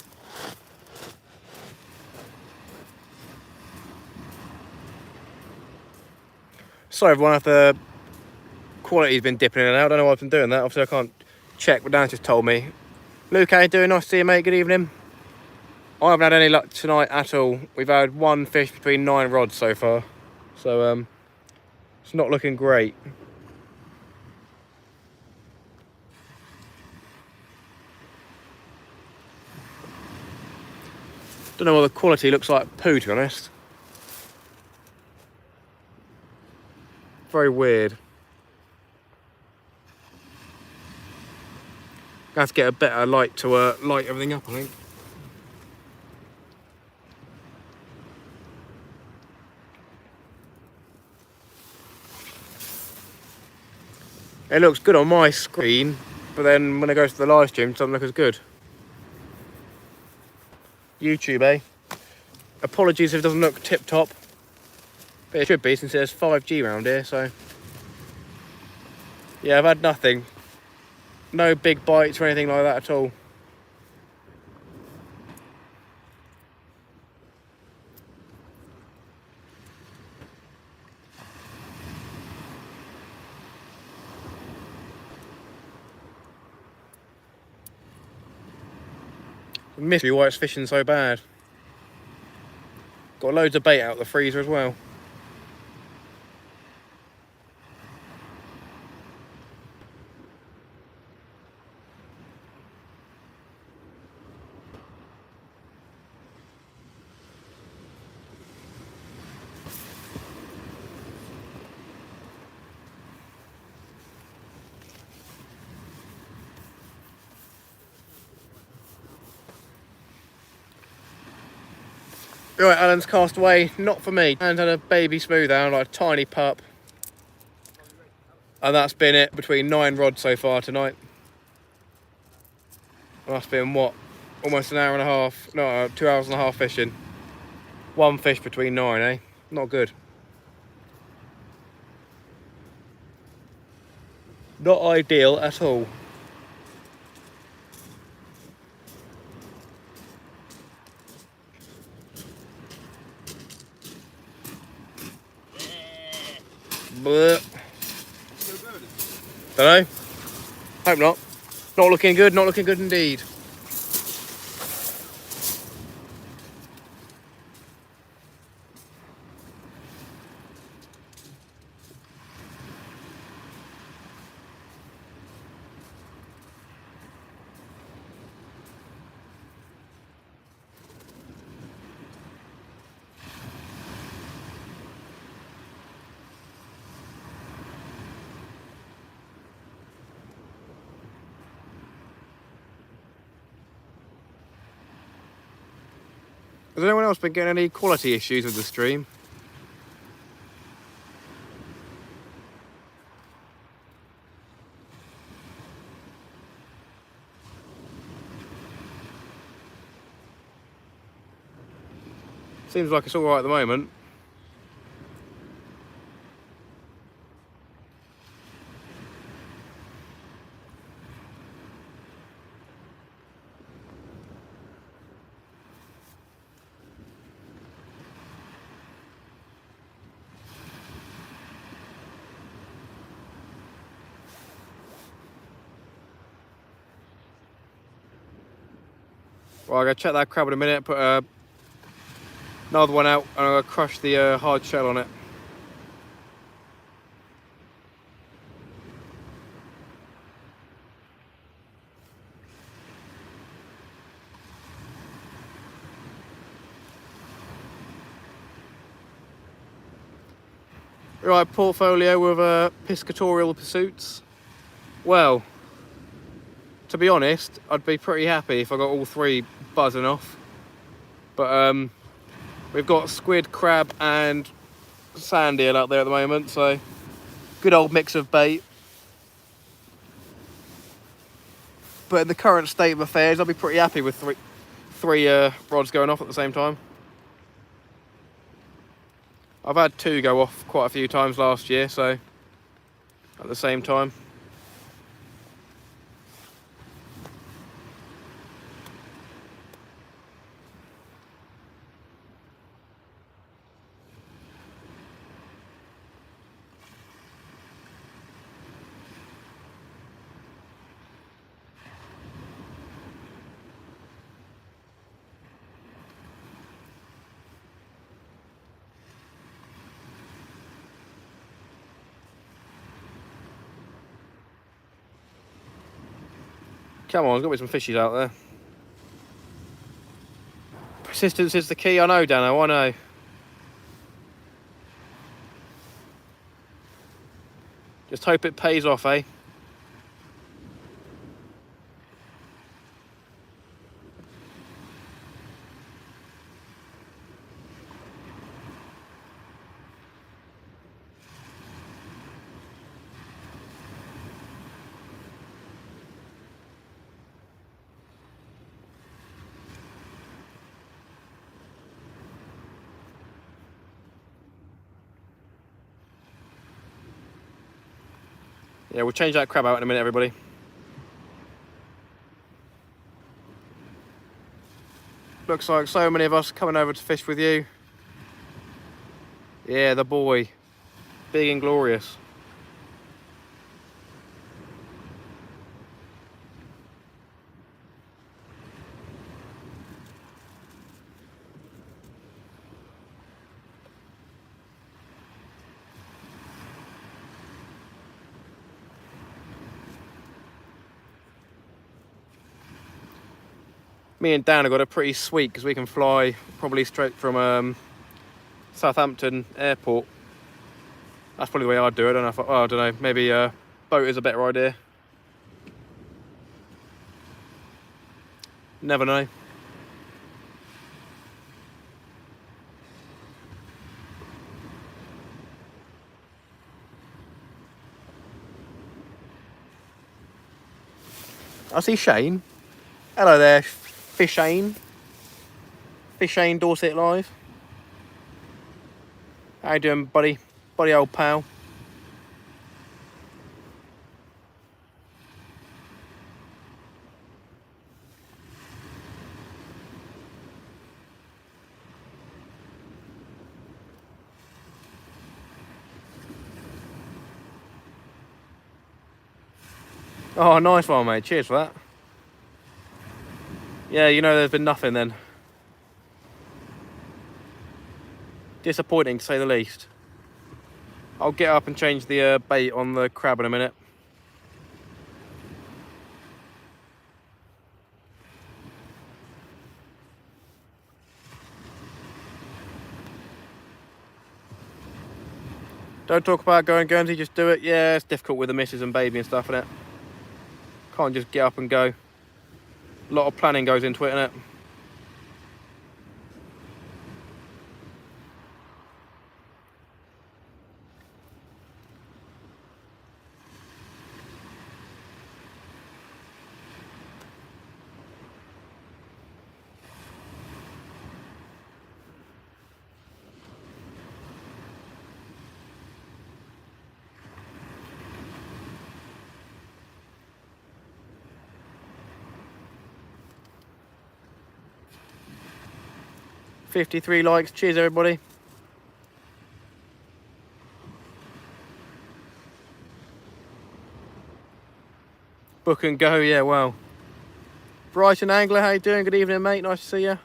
Sorry everyone if the quality's been dipping in and out. I don't know why I've been doing that. Obviously I can't check, but Dan just told me. Luke, how you doing? Nice to see you, mate. Good evening. I haven't had any luck tonight at all. We've had one fish between 9 rods so far. So it's not looking great. Don't know what the quality looks like poo, to be honest. Very weird. Gonna have to get a better light to light everything up, I think. It looks good on my screen, but then when it goes to the live stream, it doesn't look as good. YouTube, eh? Apologies if it doesn't look tip-top. But it should be, since there's 5G around here, so... Yeah, I've had nothing. No big bites or anything like that at all. Mystery why it's fishing so bad. Got loads of bait out of the freezer as well. Right, Alan's cast away, not for me. And had a baby Smoothound, like a tiny pup. And that's been it, between 9 rods so far tonight. And that's been, what, almost an hour and a half, no, 2 hours and a half fishing. One fish between 9, eh? Not good. Not ideal at all. But don't know. Hope not. Not looking good. Not looking good indeed. Has anyone else been getting any quality issues with the stream? Seems like it's all right at the moment. Well, I'm going to check that crab in a minute, put another one out, and I'm going to crush the hard shell on it. Right, portfolio with piscatorial pursuits. Well, to be honest, I'd be pretty happy if I got all 3 buzzing off. But we've got squid, crab and sand eel out there at the moment, so good old mix of bait. But in the current state of affairs, I'll be pretty happy with three rods going off at the same time. I've had 2 go off quite a few times last year, so at the same time. Come on, there's got to be some fishies out there. Persistence is the key, I know, Dano, I know. Just hope it pays off, eh? Yeah, we'll change that crab out in a minute, everybody. Looks like so many of us coming over to fish with you. Yeah, the boy. Big and glorious. Me and Dan have got it pretty sweet because we can fly probably straight from Southampton airport. That's probably the way I'd do it. I don't know, maybe boat is a better idea. Never know. I see Shane. Hello there, Fishane. Fishane Dorset Live. How you doing, buddy? Buddy old pal. Oh, nice one, mate. Cheers for that. Yeah, you know there's been nothing then. Disappointing, to say the least. I'll get up and change the bait on the crab in a minute. Don't talk about going Guernsey, just do it. Yeah, it's difficult with the missus and baby and stuff, innit? Can't just get up and go. A lot of planning goes into it, innit? $53 likes. Cheers, everybody. Book and go, yeah, well. Brighton Angler, how you doing? Good evening, mate. Nice to see you.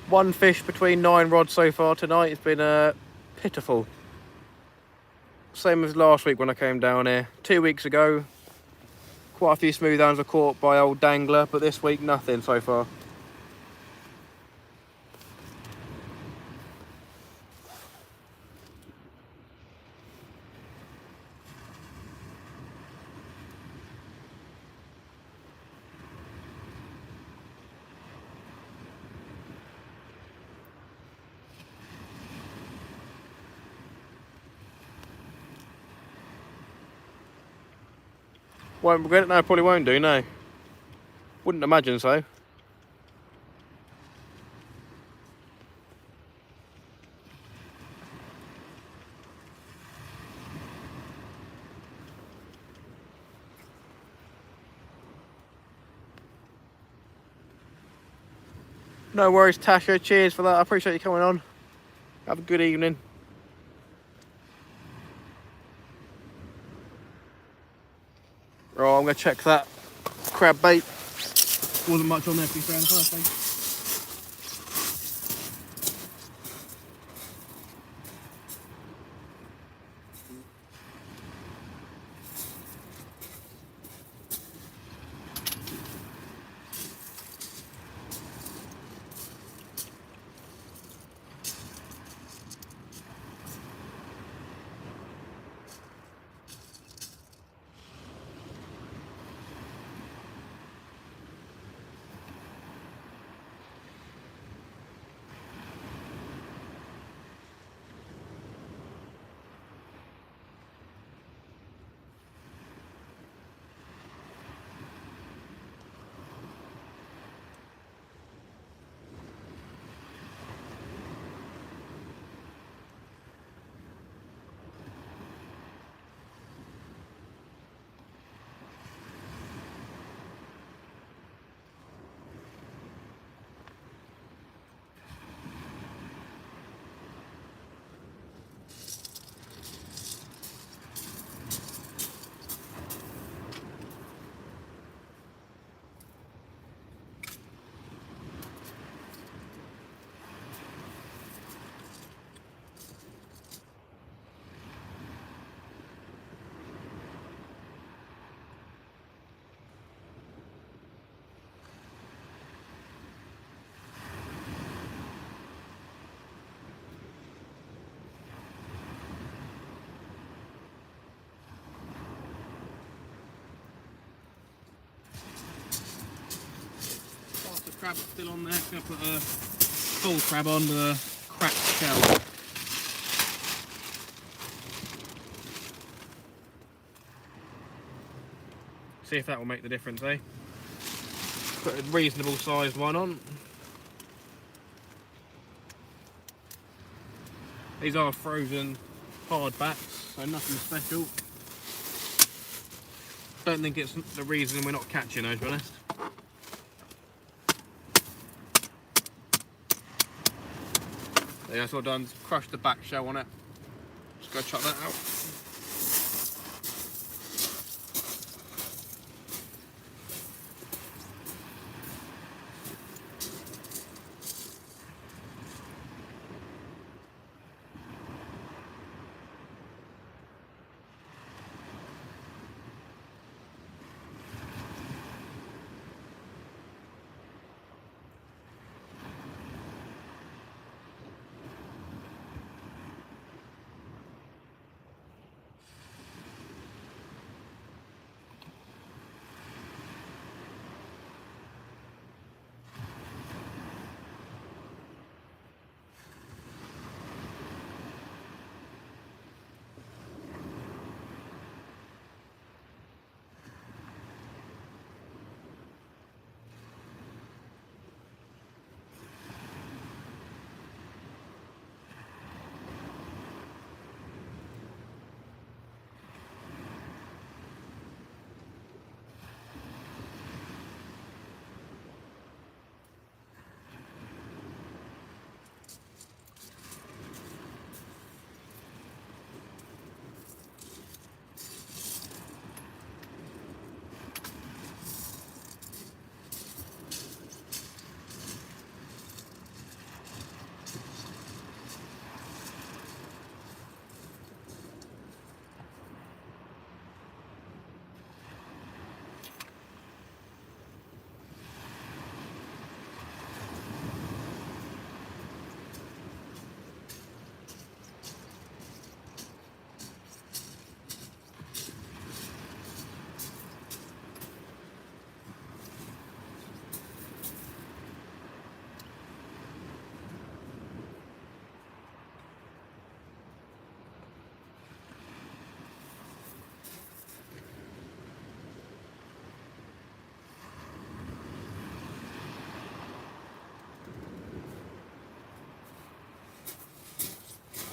One fish between 9 rods so far tonight. It's been pitiful. Same as last week when I came down here. 2 weeks ago, quite a few smoothhounds were caught by old Dangler, but this week nothing so far. Won't regret it? No, probably won't do, no. Wouldn't imagine so. No worries, Tasha. Cheers for that. I appreciate you coming on. Have a good evening. Right, I'm going to check that crab bait. Wasn't much on there, to be fair, in the first place. crab still on there. I'm going to put a full crab on the cracked shell. See if that will make the difference, eh? Put a reasonable sized one on. These are frozen hardbacks, so nothing special. Don't think it's the reason we're not catching those, to be honest. There, that's all done. Crushed the back shell on it. Just go chuck that out.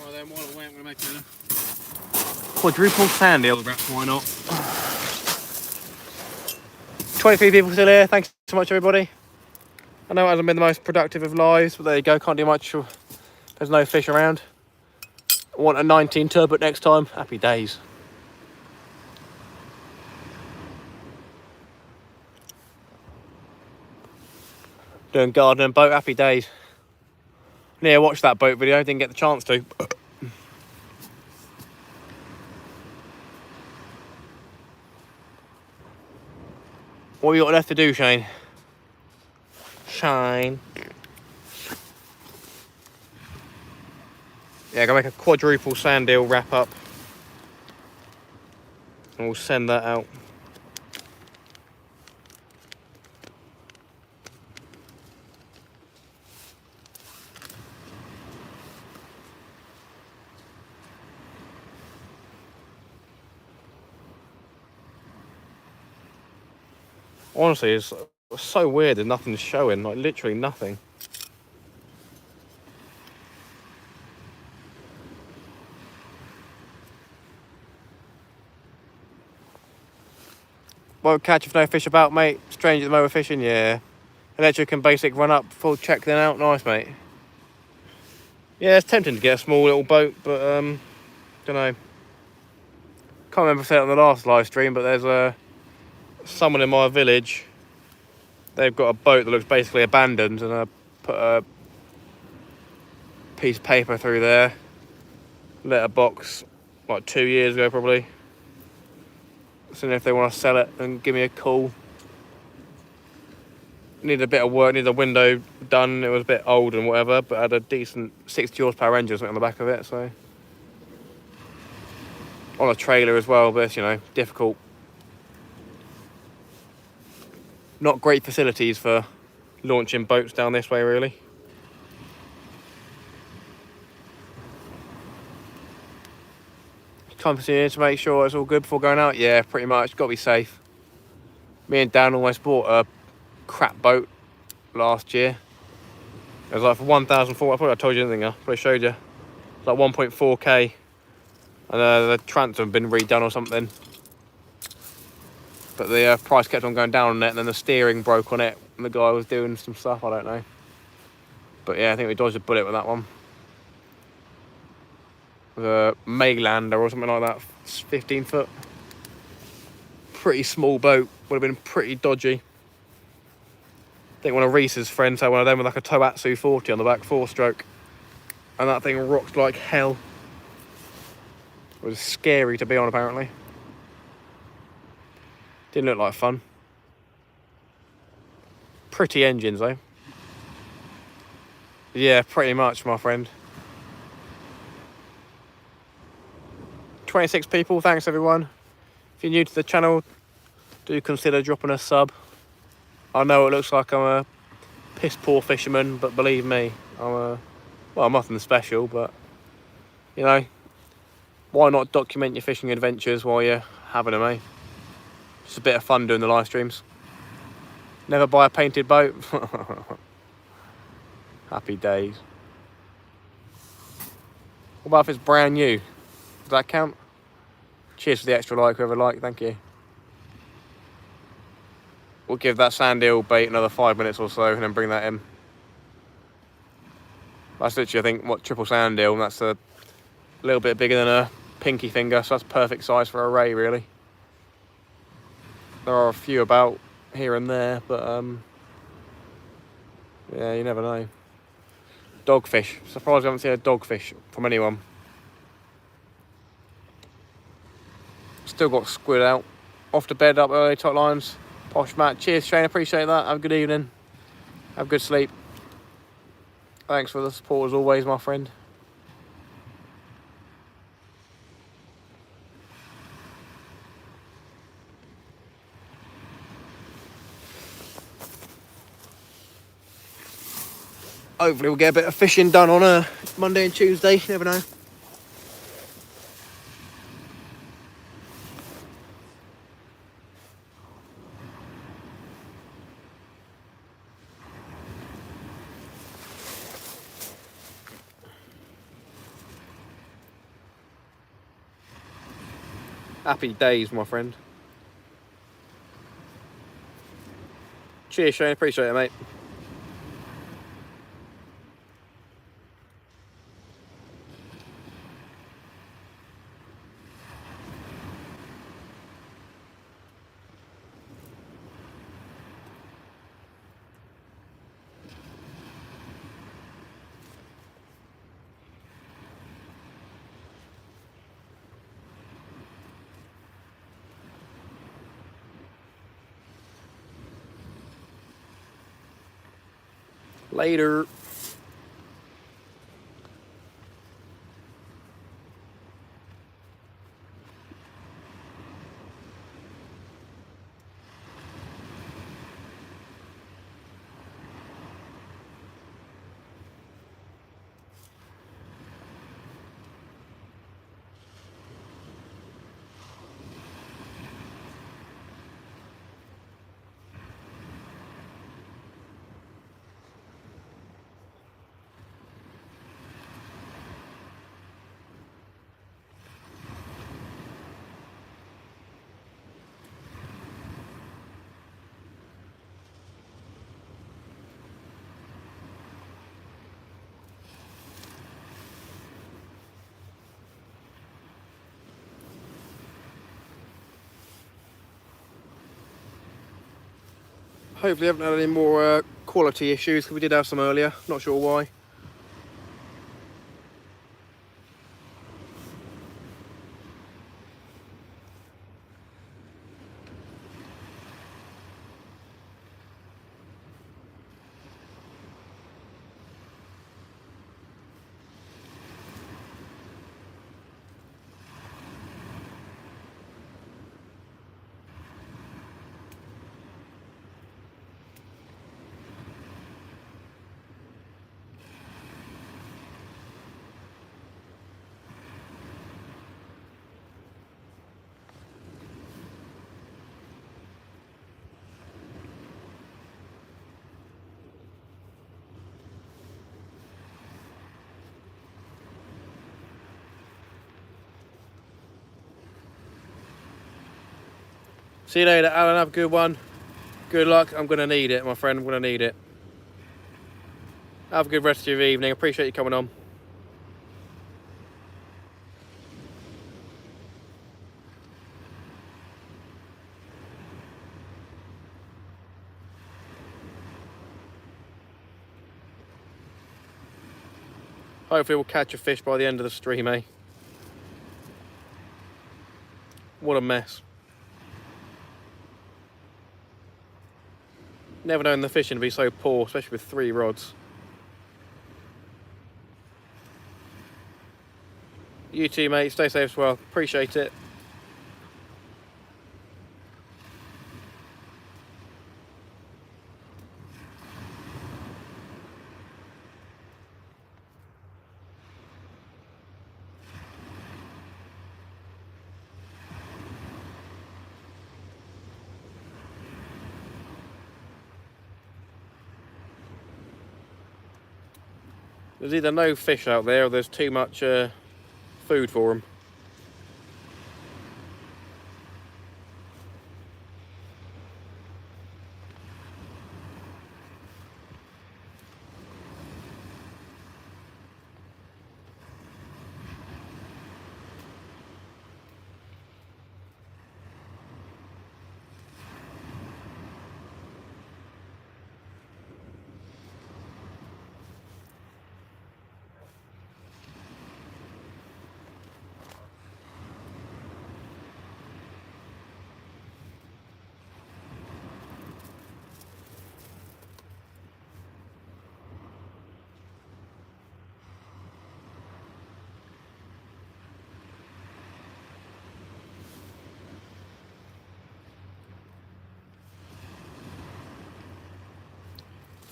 Well then, while it went, we're making a quadruple sand eel wrap, why not? 23 people still here, thanks so much everybody. I know it hasn't been the most productive of lives, but there you go, can't do much, there's no fish around. I want a 19 turbot next time, happy days. Doing garden and boat, happy days. Neal watched that boat video, didn't get the chance to. What have you got left to do, Shane? Shane. Yeah, gonna make a quadruple sand eel wrap up. And we'll send that out. Honestly, it's so weird there's nothing showing, like literally nothing. Won't catch if no fish about, mate. Strange at the moment fishing, yeah. Electric and basic run up, full check then out, nice, mate. Yeah, it's tempting to get a small little boat, but don't know. Can't remember if I said it on the last live stream, but there's someone in my village. They've got a boat that looks basically abandoned, and I put a piece of paper through there, letterbox, like 2 years ago probably. Seeing if they want to sell it and give me a call. Needed a bit of work, needed a window done. It was a bit old and whatever, but had a decent 60 horsepower engine or something on the back of it, so. On a trailer as well, but it's, you know, difficult. Not great facilities for launching boats down this way really. Come here to make sure it's all good before going out. Yeah, pretty much. Got to be safe. Me and Dan almost bought a crap boat last year. It was like for 1,400. I probably told you anything. I probably showed you. It's like 1.4k, and the transom had been redone or something. But the price kept on going down on it, and then the steering broke on it, and the guy was doing some stuff. I don't know. But yeah, I think we dodged a bullet with that one. The Maylander or something like that, 15 foot. Pretty small boat, would have been pretty dodgy. I think one of Reese's friends had one of them with like a Tohatsu 40 on the back, 4-stroke. And that thing rocked like hell. It was scary to be on apparently. Didn't look like fun. Pretty engines though. Yeah, pretty much, my friend. 26 people, thanks everyone. If you're new to the channel, do consider dropping a sub. I know it looks like I'm a piss poor fisherman, but believe me, well, I'm nothing special, but you know, why not document your fishing adventures while you're having them, eh? Just a bit of fun doing the live streams. Never buy a painted boat. Happy days. What about if it's brand new? Does that count? Cheers for the extra like, whoever liked, thank you. We'll give that sand eel bait another 5 minutes or so and then bring that in. That's literally, I think, what, triple sand eel, and that's a little bit bigger than a pinky finger, so that's perfect size for a ray, really. There are a few about here and there, but yeah, you never know. Dogfish. Surprised I haven't seen a dogfish from anyone. Still got squid out. Off to bed up early, top lines. Posh Matt. Cheers, Shane. Appreciate that. Have a good evening. Have good sleep. Thanks for the support as always, my friend. Hopefully we'll get a bit of fishing done on a Monday and Tuesday. You never know. Happy days, my friend. Cheers, Shane. Appreciate it, mate. Later. Hopefully I haven't had any more quality issues, because we did have some earlier. Not sure why. See you later, Alan. Have a good one. Good luck. I'm going to need it, my friend. I'm going to need it. Have a good rest of your evening. Appreciate you coming on. Hopefully we'll catch a fish by the end of the stream, eh? What a mess. Never known the fishing to be so poor, especially with 3 rods. You too, mate. Stay safe as well. Appreciate it. There's either no fish out there or there's too much food for them.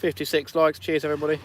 "56 likes. Cheers, everybody."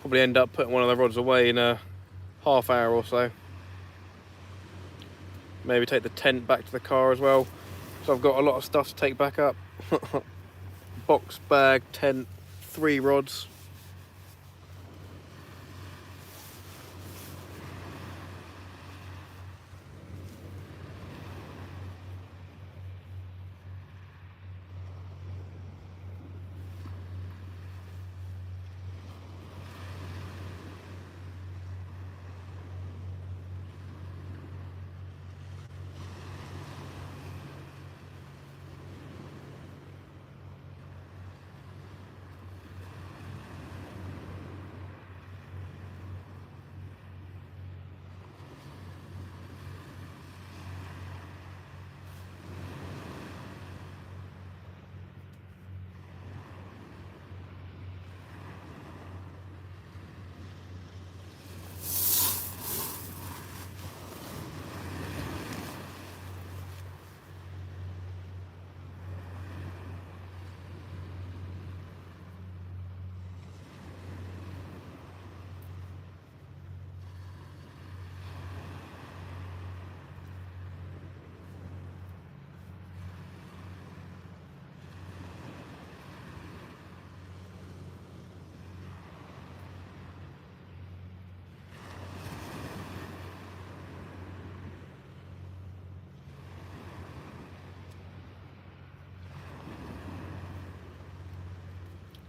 Probably end up putting one of the rods away in a half hour or so. Maybe take the tent back to the car as well. So I've got a lot of stuff to take back up. Box, bag, tent, 3 rods.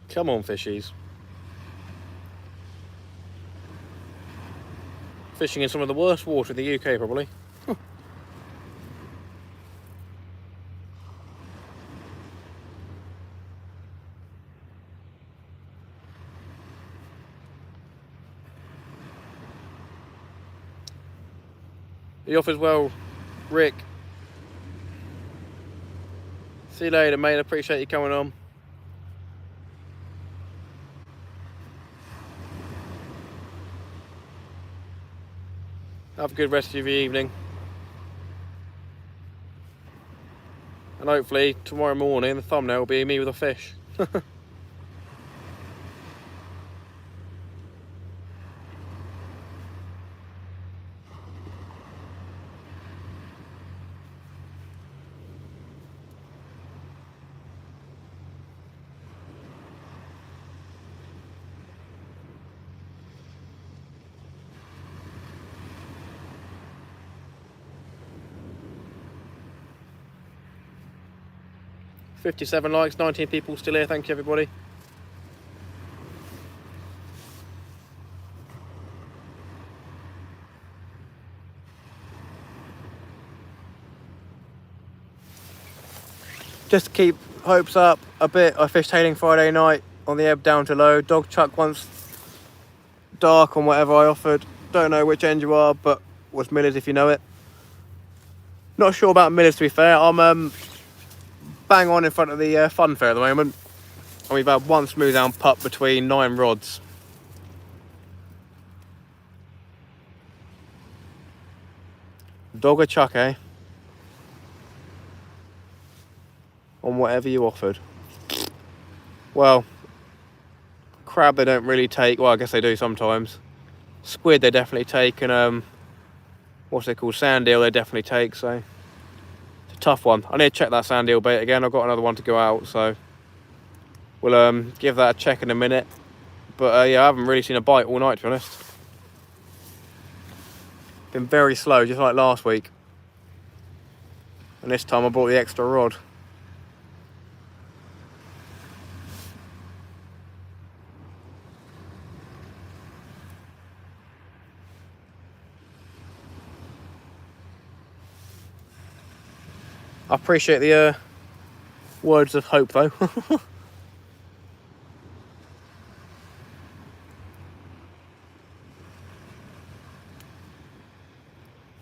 Come on, fishies. Fishing in some of the worst water in the UK, probably. You off as well, Rick? See you later, mate. I appreciate you coming on. Have a good rest of your evening. And hopefully tomorrow morning the thumbnail will be me with a fish. 57 likes, 19 people still here. Thank you, everybody. Just to keep hopes up a bit, I fished Hayling Friday night on the ebb down to low. Dog chuck once dark on whatever I offered. Don't know which end you are, but was Millers if you know it. Not sure about Millers, to be fair. I'm bang on in front of the fun fair at the moment. And we've had one Smoothound pup between 9 rods. Dog or chuck, eh? On whatever you offered. Well, crab they don't really take. Well, I guess they do sometimes. Squid they definitely take, and what's it called? Sand eel they definitely take. So it's a tough one. I need to check that sand eel bait again. I've got another one to go out, so we'll give that a check in a minute. But yeah, I haven't really seen a bite all night, to be honest. Been very slow, just like last week. And this time I brought the extra rod. I appreciate the words of hope, though.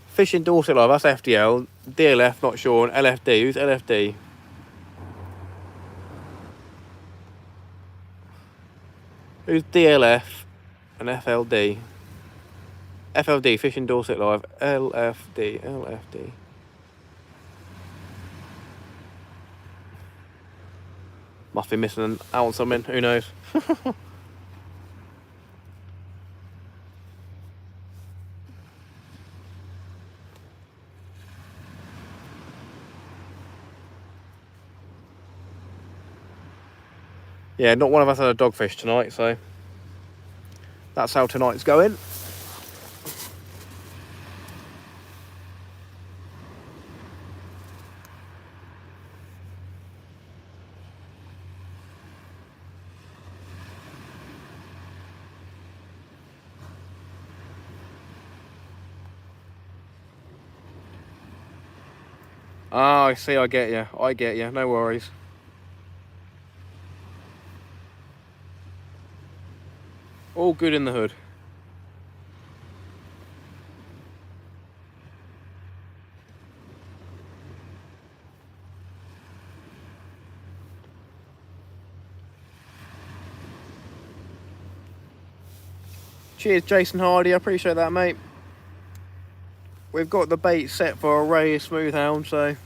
Fishing Dorset Live, that's FDL. DLF, not sure. And LFD, who's LFD? Who's DLF and FLD? FLD, Fishing Dorset Live. LFD. Must be missing out on something, who knows? Yeah, not one of us had a dogfish tonight, so that's how tonight's going. Ah, I see, I get you, no worries. All good in the hood. Cheers, Jason Hardy, I appreciate that, mate. We've got the bait set for a ray of Smoothound, so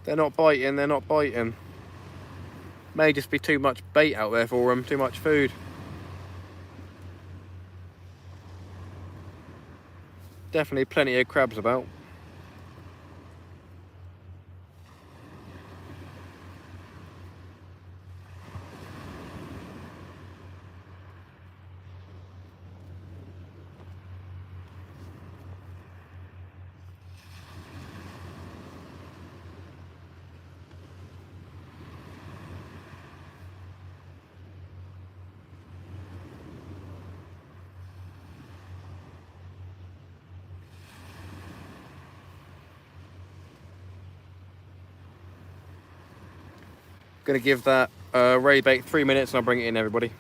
they're not biting. May just be too much bait out there for them, too much food. Definitely plenty of crabs about. Gonna give that ray bait 3 minutes and I'll bring it in, everybody.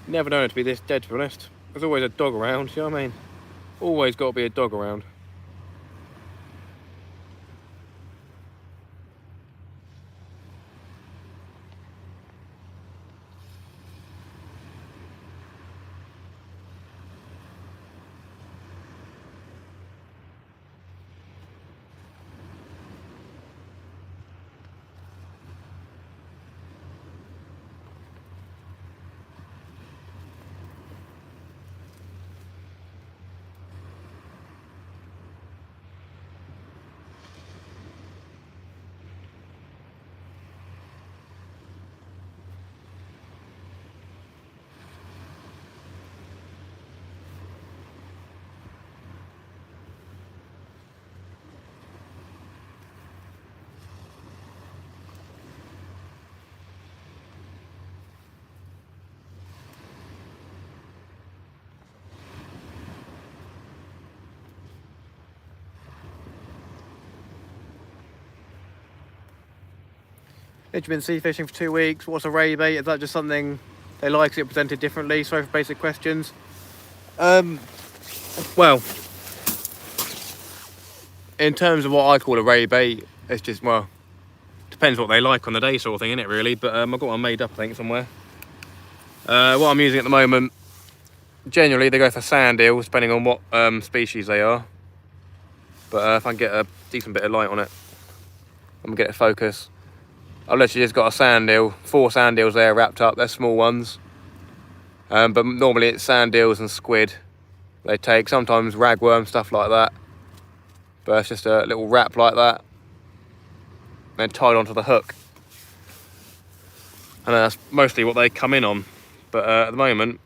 Never known it to be this dead, to be honest. There's always a dog around, you know what I mean? Always got to be a dog around. You've been sea fishing for 2 weeks. What's a ray bait? Is that just something they like it presented differently? Sorry for basic questions. Well, in terms of what I call a ray bait, it's just, well, depends what they like on the day sort of thing, innit, really? But I've got one made up, I think, somewhere. What I'm using at the moment, generally they go for sand eels, depending on what species they are. But if I can get a decent bit of light on it, I'm gonna get it focus. I've literally just got a sand eel, 4 sand eels there wrapped up. They're small ones, but normally it's sand eels and squid they take, sometimes ragworm, stuff like that. But it's just a little wrap like that, then tied onto the hook, and that's mostly what they come in on. But at the moment,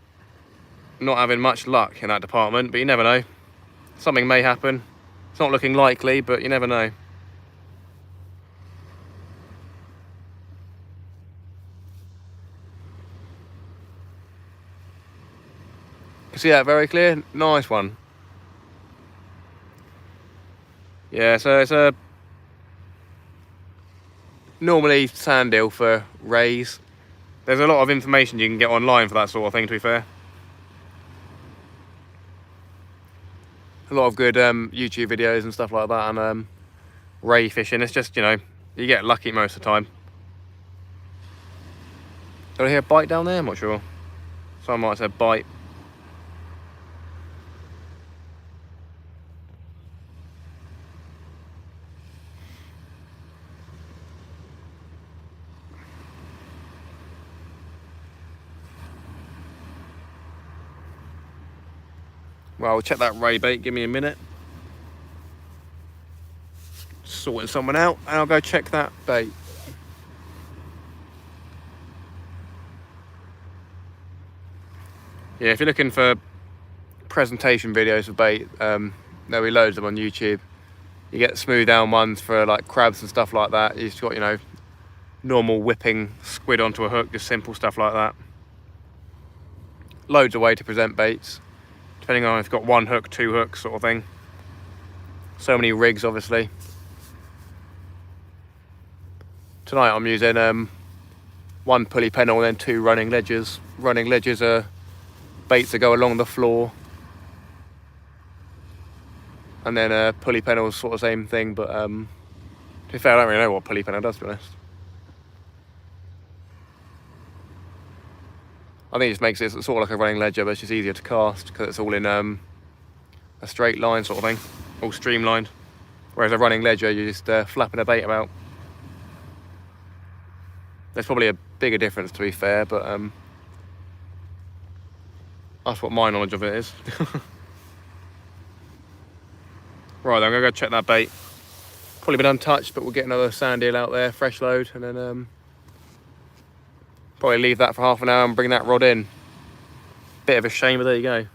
not having much luck in that department, but you never know. Something may happen. It's not looking likely, but you never know. You see that very clear? Nice one. Yeah, so it's a normally sand eel for rays. There's a lot of information you can get online for that sort of thing, to be fair. A lot of good YouTube videos and stuff like that, and ray fishing. It's just, you know, you get lucky most of the time. Did I hear a bite down there? I'm not sure. Someone might have said bite. Well, I'll check that ray bait, give me a minute. Sorting someone out, and I'll go check that bait. Yeah, if you're looking for presentation videos for bait, there'll be loads of them on YouTube. You get Smoothound ones for like crabs and stuff like that. You've just got, you know, normal whipping squid onto a hook, just simple stuff like that. Loads of way to present baits, depending on if you've got 1 hook, 2 hooks sort of thing. So many rigs, obviously. Tonight I'm using 1 pulley pennel and then 2 running ledgers. Running ledgers are baits that go along the floor, and then pulley pennels sort of same thing, but to be fair, I don't really know what pulley pennel does, to be honest. I think it just makes it sort of like a running ledger, but it's just easier to cast because it's all in a straight line sort of thing, all streamlined. Whereas a running ledger, you're just flapping a bait about. There's probably a bigger difference, to be fair, but that's what my knowledge of it is. Right, I'm gonna go check that bait. Probably been untouched, but we'll get another sand eel out there, fresh load, and then probably leave that for half an hour and bring that rod in. Bit of a shame, but there you go.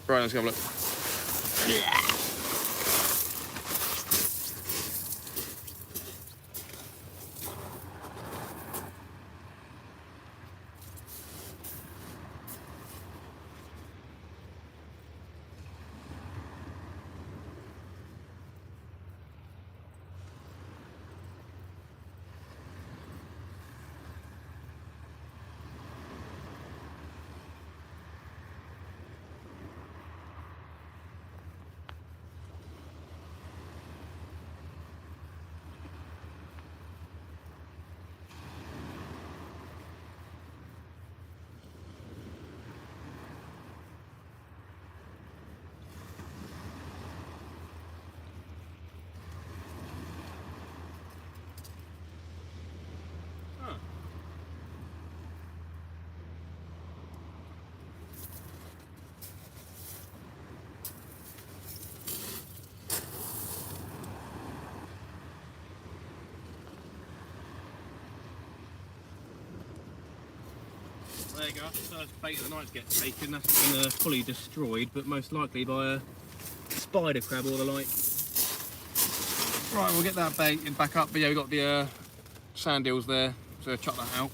Right, let's go have a look. There you go, that's the first bait of the night to get taken. That's been fully destroyed, but most likely by a spider crab or the like. Right, we'll get that bait back up, but yeah, we've got the sand eels there, so chuck that out.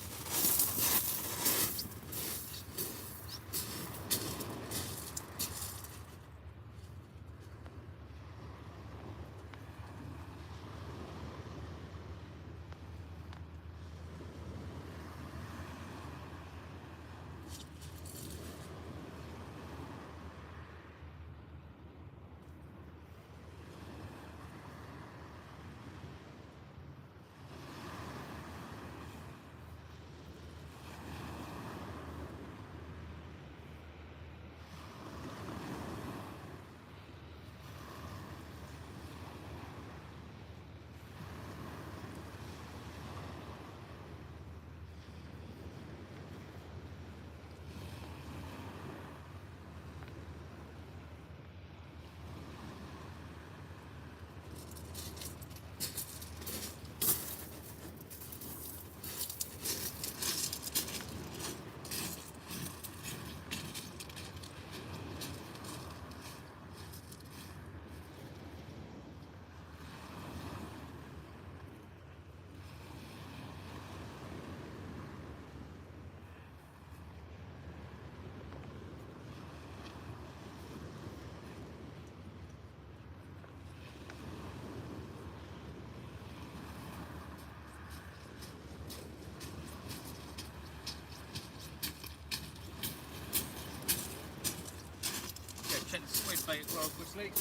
Check the squid bait as well quickly.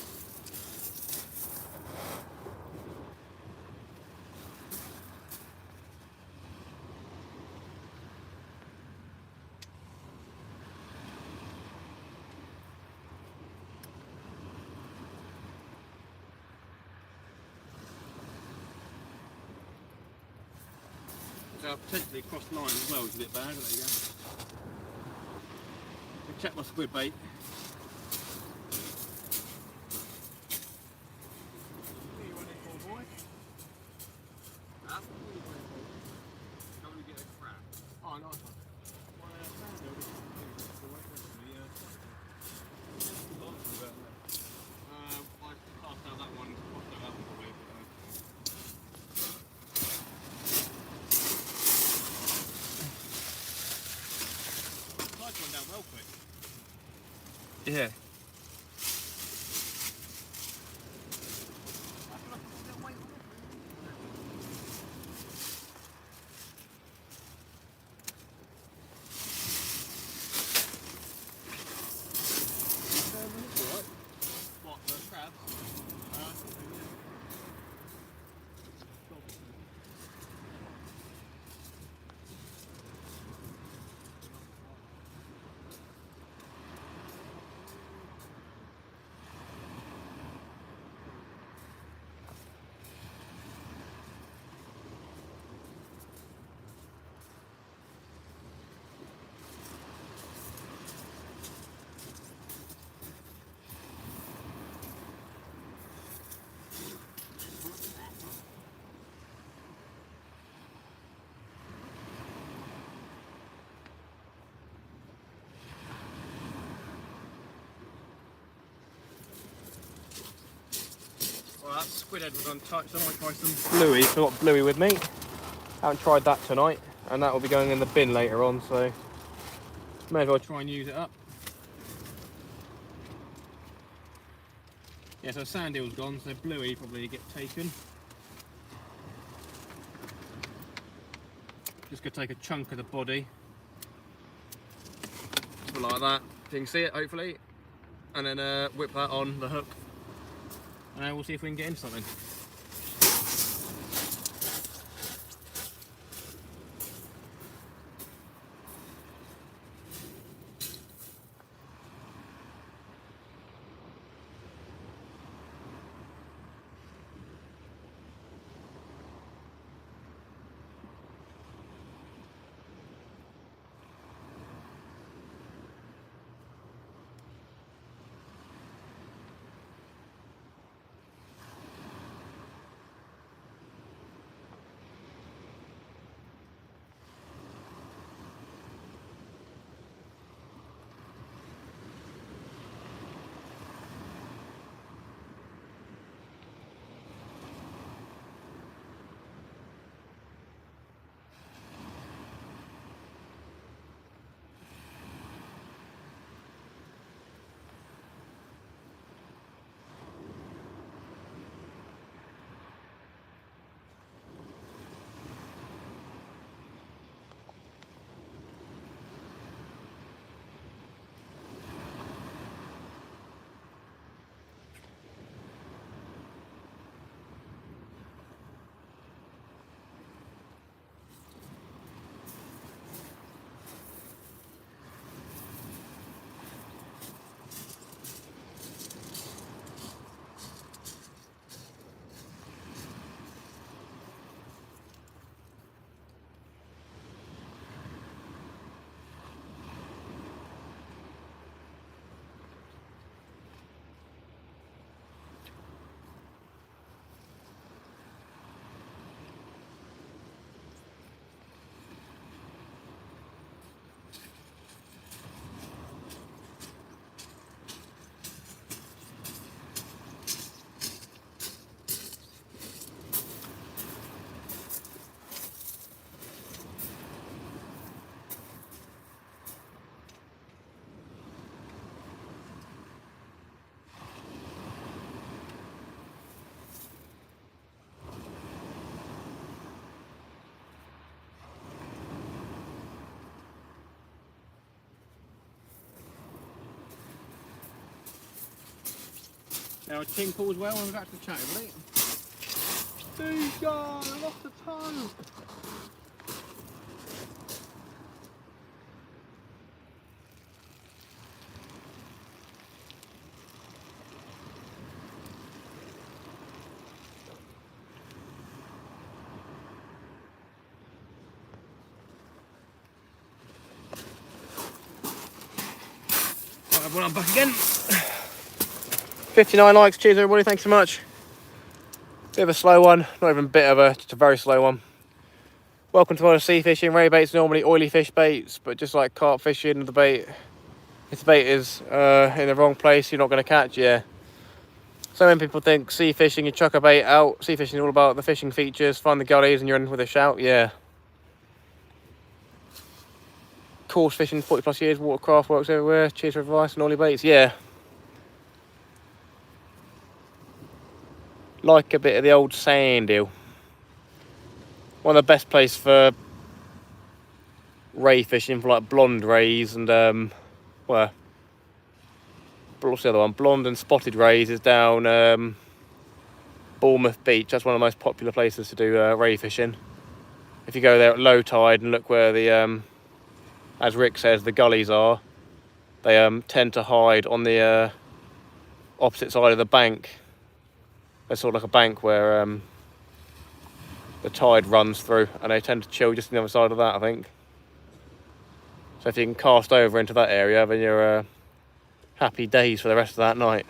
So I've potentially crossed the line as well, which is a bit bad, but there you go. I'll check my squid bait. Oh, nice one. I passed out that one, crossed out that one probably. Nice one down well quick. Yeah. What, the crabs? Well, that squid head was untouched, so I might try some bluey. So I've got bluey with me. Haven't tried that tonight, and that will be going in the bin later on, so may as well try and use it up. Yeah, so sand eel's gone, so bluey probably get taken. Just gonna take a chunk of the body, something like that. You can see it, hopefully, and then whip that on the hook. And we'll see if we can get into something. Now a tinkle as well when we're back to the chat, buddy. Dude, God, I lost a ton. Right, everyone, I'm back again. 59 likes, cheers everybody, thanks so much. Bit of a slow one, not even a bit of a, just a very slow one. Welcome to sea fishing. Ray bait's normally oily fish baits, but just like carp fishing, the bait, if the bait is in the wrong place, you're not going to catch, yeah. So many people think sea fishing, you chuck a bait out. Sea fishing is all about the fishing features, find the gullies and you're in with a shout, yeah. Course fishing, 40 plus years, watercraft works everywhere. Cheers for advice and oily baits, yeah. Like a bit of the old sand eel. One of the best places for ray fishing, for like blonde rays and well, what's the other one? Blonde and spotted rays is down Bournemouth Beach. That's one of the most popular places to do ray fishing. If you go there at low tide and look where the as Rick says, the gullies are, they tend to hide on the opposite side of the bank. There's sort of like a bank where the tide runs through, and they tend to chill just on the other side of that, I think. So if you can cast over into that area, then you're happy days for the rest of that night.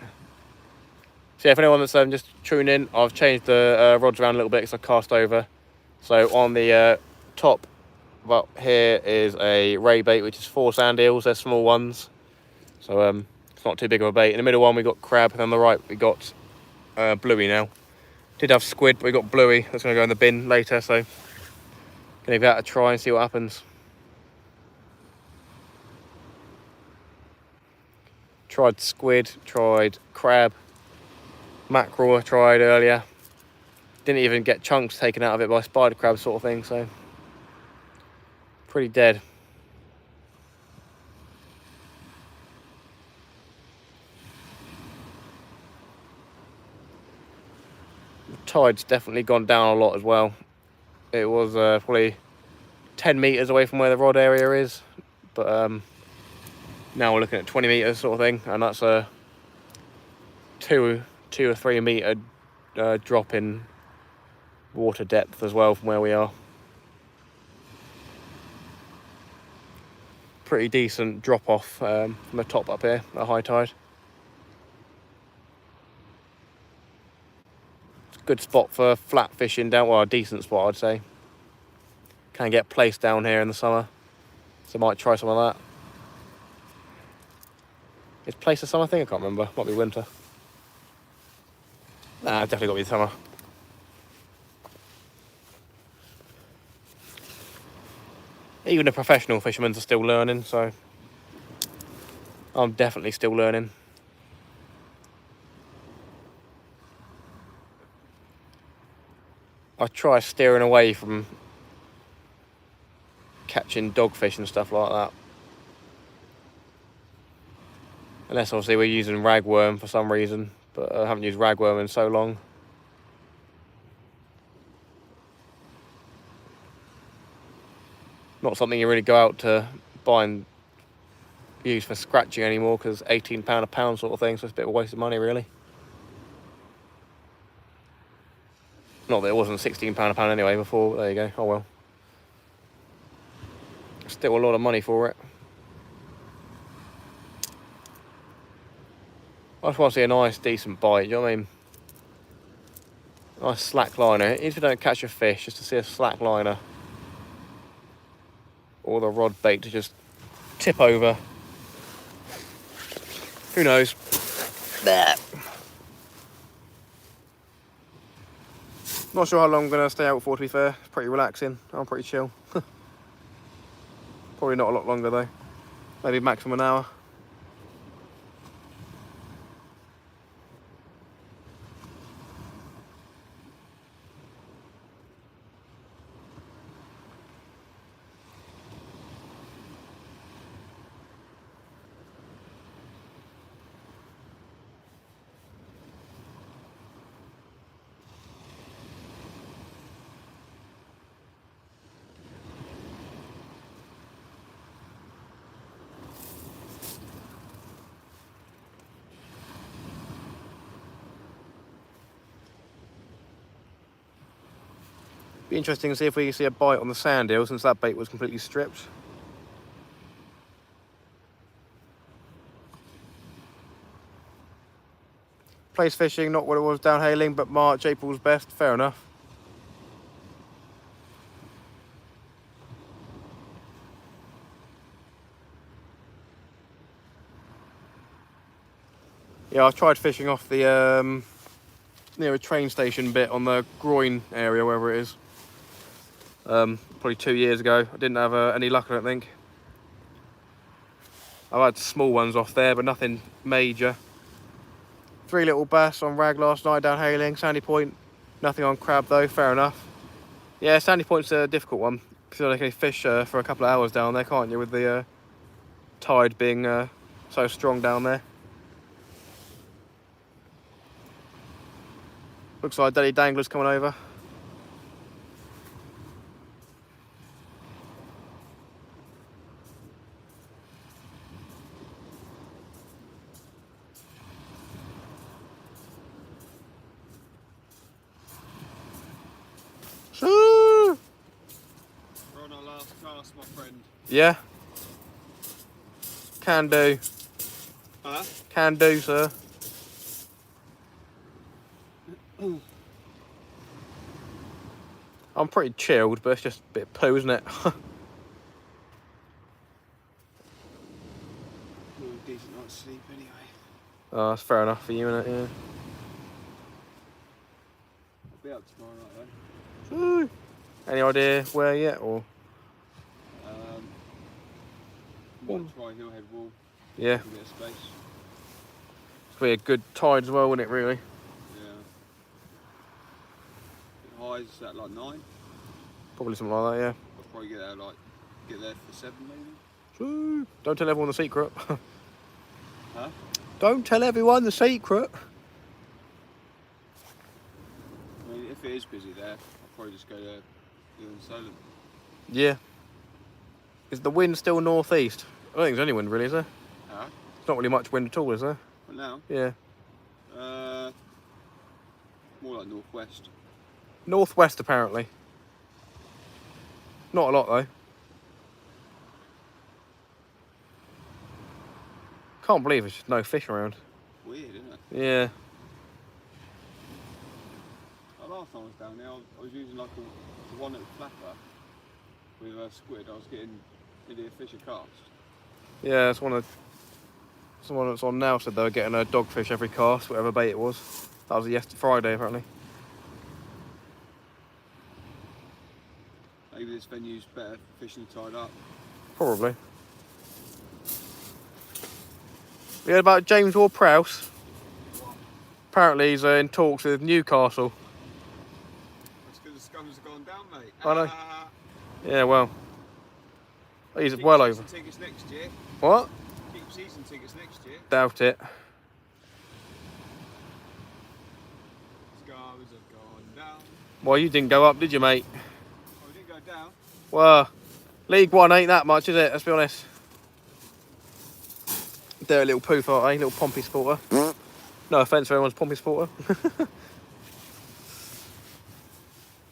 So yeah, for anyone that's just tuning in, I've changed the rods around a little bit because I cast over. So on the top about here is a ray bait, which is 4 sand eels. They're small ones, so it's not too big of a bait. In the middle one we got crab, and on the right we got bluey now. Did have squid, but we got bluey. That's going to go in the bin later, so gonna give that a try and see what happens. Tried squid, tried crab, mackerel I tried earlier. Didn't even get chunks taken out of it by spider crab sort of thing, so pretty dead. The tide's definitely gone down a lot as well. It was probably 10 metres away from where the rod area is, but now we're looking at 20 metres sort of thing, and that's a 2 or 3 metre drop in water depth as well from where we are. Pretty decent drop off from the top up here at high tide. It's a good spot for flat fishing down, well, a decent spot I'd say. Can get placed down here in the summer, so might try some of that. It's placed a summer thing? I can't remember. Might be winter. Nah, definitely got to be summer. Even the professional fishermen are still learning, so I'm definitely still learning. I try steering away from catching dogfish and stuff like that. Unless obviously we're using ragworm for some reason, but I haven't used ragworm in so long. Not something you really go out to buy and use for scratching anymore, because £18 a pound sort of thing, so it's a bit of a waste of money really. Not that it wasn't £16 a pound anyway before, there you go, oh well. Still a lot of money for it. I just want to see a nice decent bite, you know what I mean? Nice slack liner, even if you don't catch a fish, just to see a slack liner. Or the rod bait to just tip over. Who knows? Not sure how long I'm going to stay out for, to be fair. It's pretty relaxing. I'm pretty chill. Probably not a lot longer though. Maybe maximum an hour. Be interesting to see if we can see a bite on the sand eel since that bait was completely stripped. Place fishing, not what it was down Hayling, but March, April's best. Fair enough. Yeah, I've tried fishing off the near a train station bit on the groin area, wherever it is. Probably 2 years ago. I didn't have any luck, I don't think. I've had small ones off there, but nothing major. 3 little bass on rag last night down Hayling, Sandy Point. Nothing on crab though, fair enough. Yeah, Sandy Point's a difficult one. Because they can fish for a couple of hours down there, can't you, with the tide being so strong down there. Looks like Daddy Dangler's coming over. We're on our last cast, my friend. Yeah. Can do. Huh? Can do, sir. I'm pretty chilled, but it's just a bit of poo, isn't it? Decent night's sleep anyway. Oh, that's fair enough for you, innit? Yeah. I'll be up tomorrow night though. Woo. Any idea where yet, or? Might try Hillhead Wall. Yeah. A bit of space. It's gonna be a good tide as well, wouldn't it, really? Yeah. The highs at like 9. Probably something like that, yeah. I'll probably get there for 7 maybe. Woo. Don't tell everyone the secret. Huh? Don't tell everyone the secret. I mean, if it is busy there, I'll probably just go there in Solent. Yeah. Is the wind still northeast? I don't think there's any wind really, is there? Huh? There's not really much wind at all, is there? But now? Yeah. More like northwest. Northwest, apparently. Not a lot, though. Can't believe there's just no fish around. Weird, isn't it? Yeah. Last time I was down there, I was using like the one at the flapper with a squid. I was getting nearly a fish a cast. Yeah, it's someone that's on now said they were getting a dogfish every cast, whatever bait it was. That was yesterday, Friday, apparently. Maybe this venue's better fishing tied up. Probably. We heard about James Ward-Prowse. Apparently he's in talks with Newcastle. That's because the scums have gone down, mate. I know. Yeah, well. He's well over. Keep tickets next year. What? Keep season tickets next year. Doubt it. Scums have gone down. Well, you didn't go up, did you, mate? Oh, we didn't go down. Well, League One ain't that much, is it? Let's be honest. They're a little poof, aren't they? Little Pompey supporter. No offence for anyone's Pompey supporter.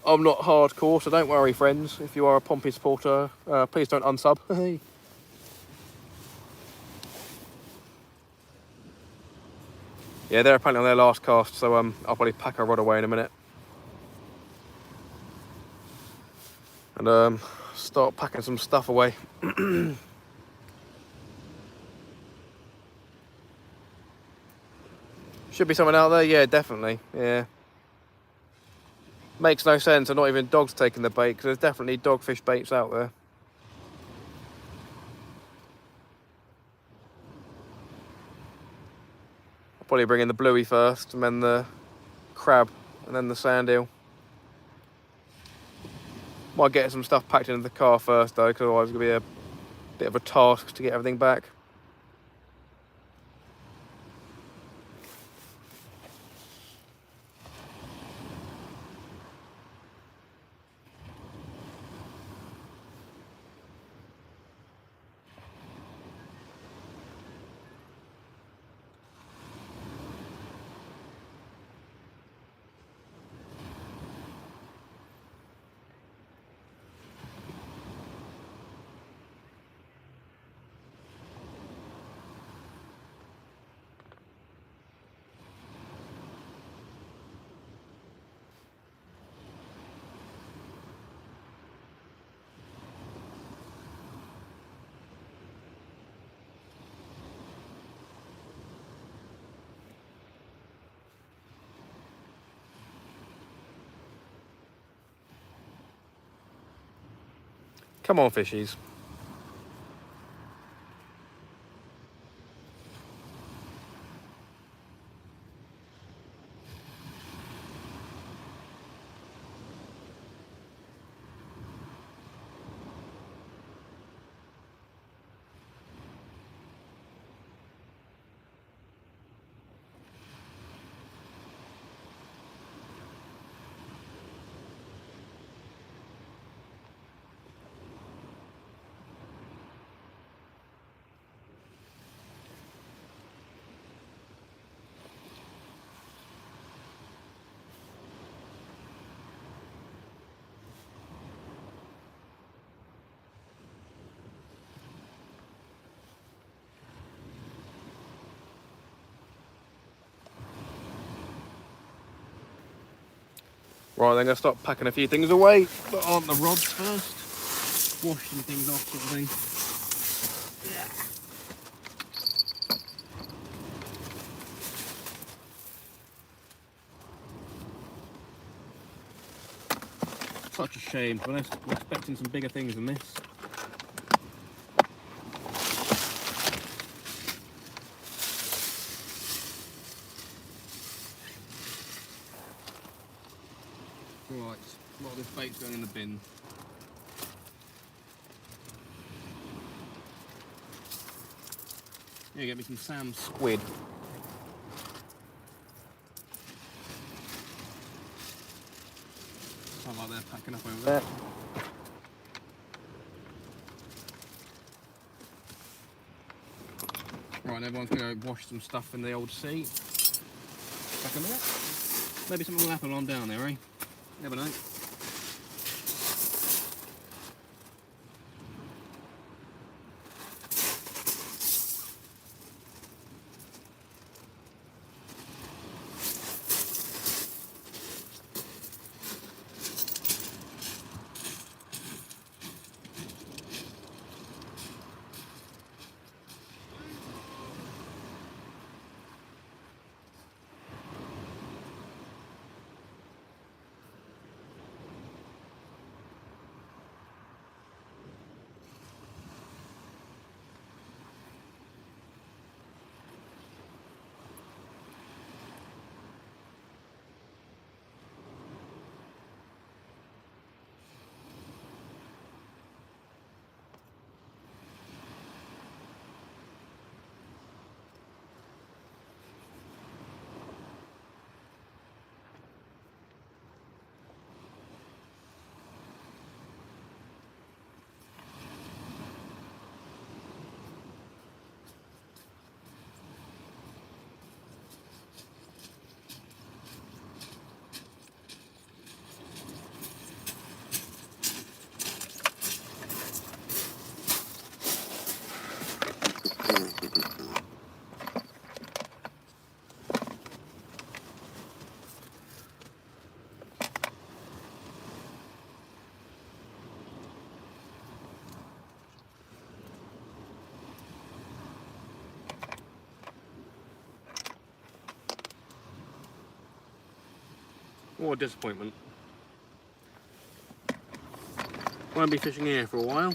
I'm not hardcore, so don't worry, friends. If you are a Pompey supporter, please don't unsub. Yeah, they're apparently on their last cast, so I'll probably pack a rod away in a minute. And start packing some stuff away. Should be someone out there, yeah, definitely, yeah. Makes no sense, and not even dogs taking the bait, because there's definitely dogfish baits out there. I'll probably bring in the bluey first, and then the crab, and then the sand eel. Might get some stuff packed into the car first though, because otherwise it's going to be a bit of a task to get everything back. Come on, fishies. Right, then gonna start packing a few things away that aren't the rods first. Wash some things off, sort of thing. Such a shame, to be honest. I'm expecting some bigger things than this. Right, a lot of this bait's going in the bin. Here, get me some Sam squid. Sound like they're packing up over there. Right, and everyone's going to go wash some stuff in the old sea. Back a minute. Maybe something will happen while I'm down there, eh? Never know. What a disappointment. Won't be fishing here for a while.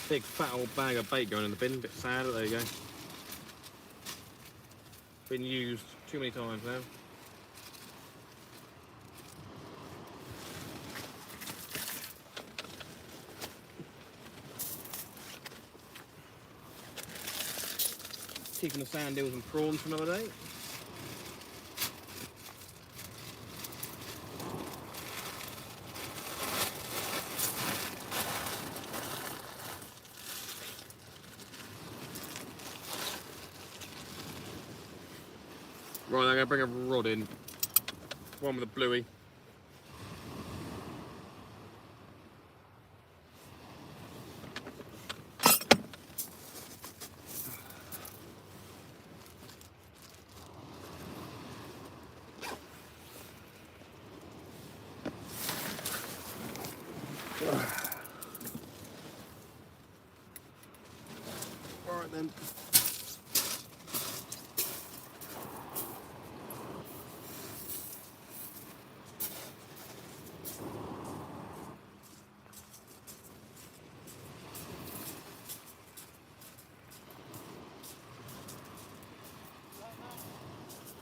Big fat old bag of bait going in the bin, bit sad, but there you go. Been used too many times now. Keeping the sand eels and prawns for another day. Right, I'm going to bring a rod in. One with a bluey. Alright then.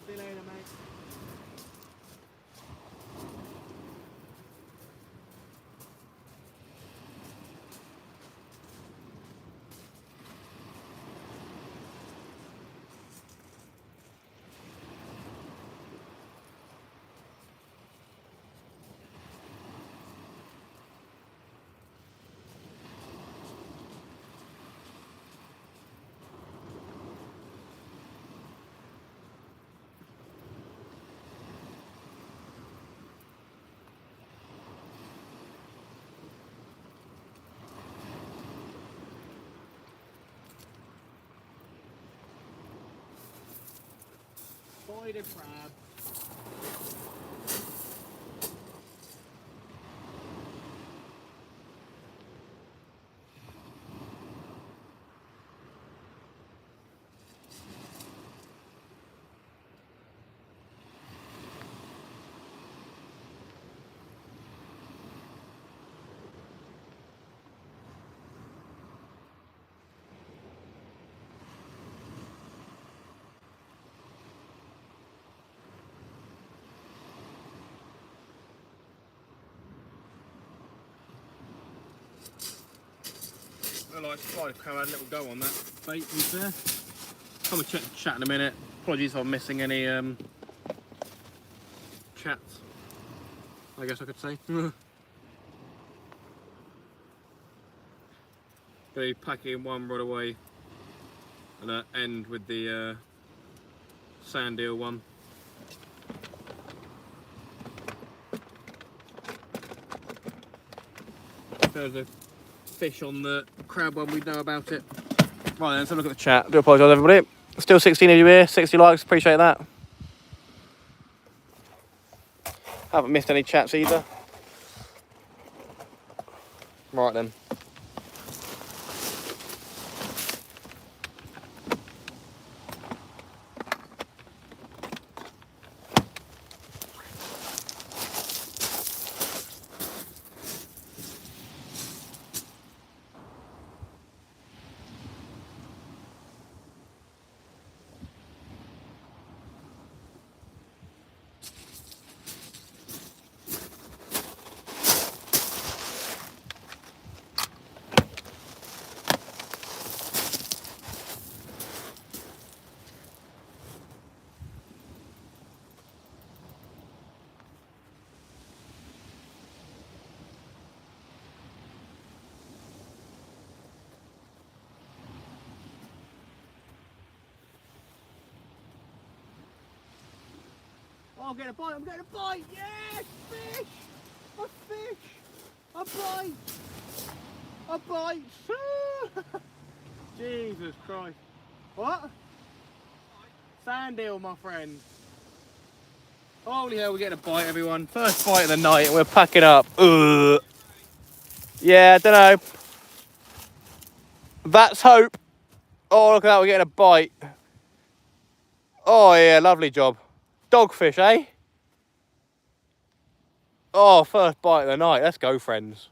See you later, mate. Spider crab. Well, I tried to have a little go on that bait piece there. Come and check the chat in a minute. Apologies if I'm missing any chats, I guess I could say. Gonna be packing one rod away and end with the sand eel one. There's a fish on the crab one, we know about it. Right then, let's have a look at the chat. Do apologise everybody. Still 16 of you here, 60 likes, appreciate that. Haven't missed any chats either. Right then. Oh, I'm getting a bite, I'm getting a bite! Yes! Fish! A fish! A bite! A bite! Jesus Christ. What? Sand eel, my friend. Holy hell, we're getting a bite, everyone. First bite of the night, and we're packing up. Ugh. Yeah, I don't know. That's hope. Oh, look at that, we're getting a bite. Oh, yeah, lovely job. Dogfish, eh? Oh, first bite of the night. Let's go, friends.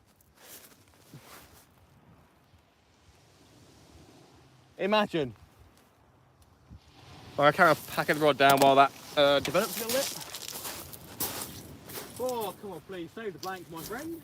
Imagine. Right, I carry a pack of the rod down while that develops a little bit. Oh, come on, please, save the blank, my friend.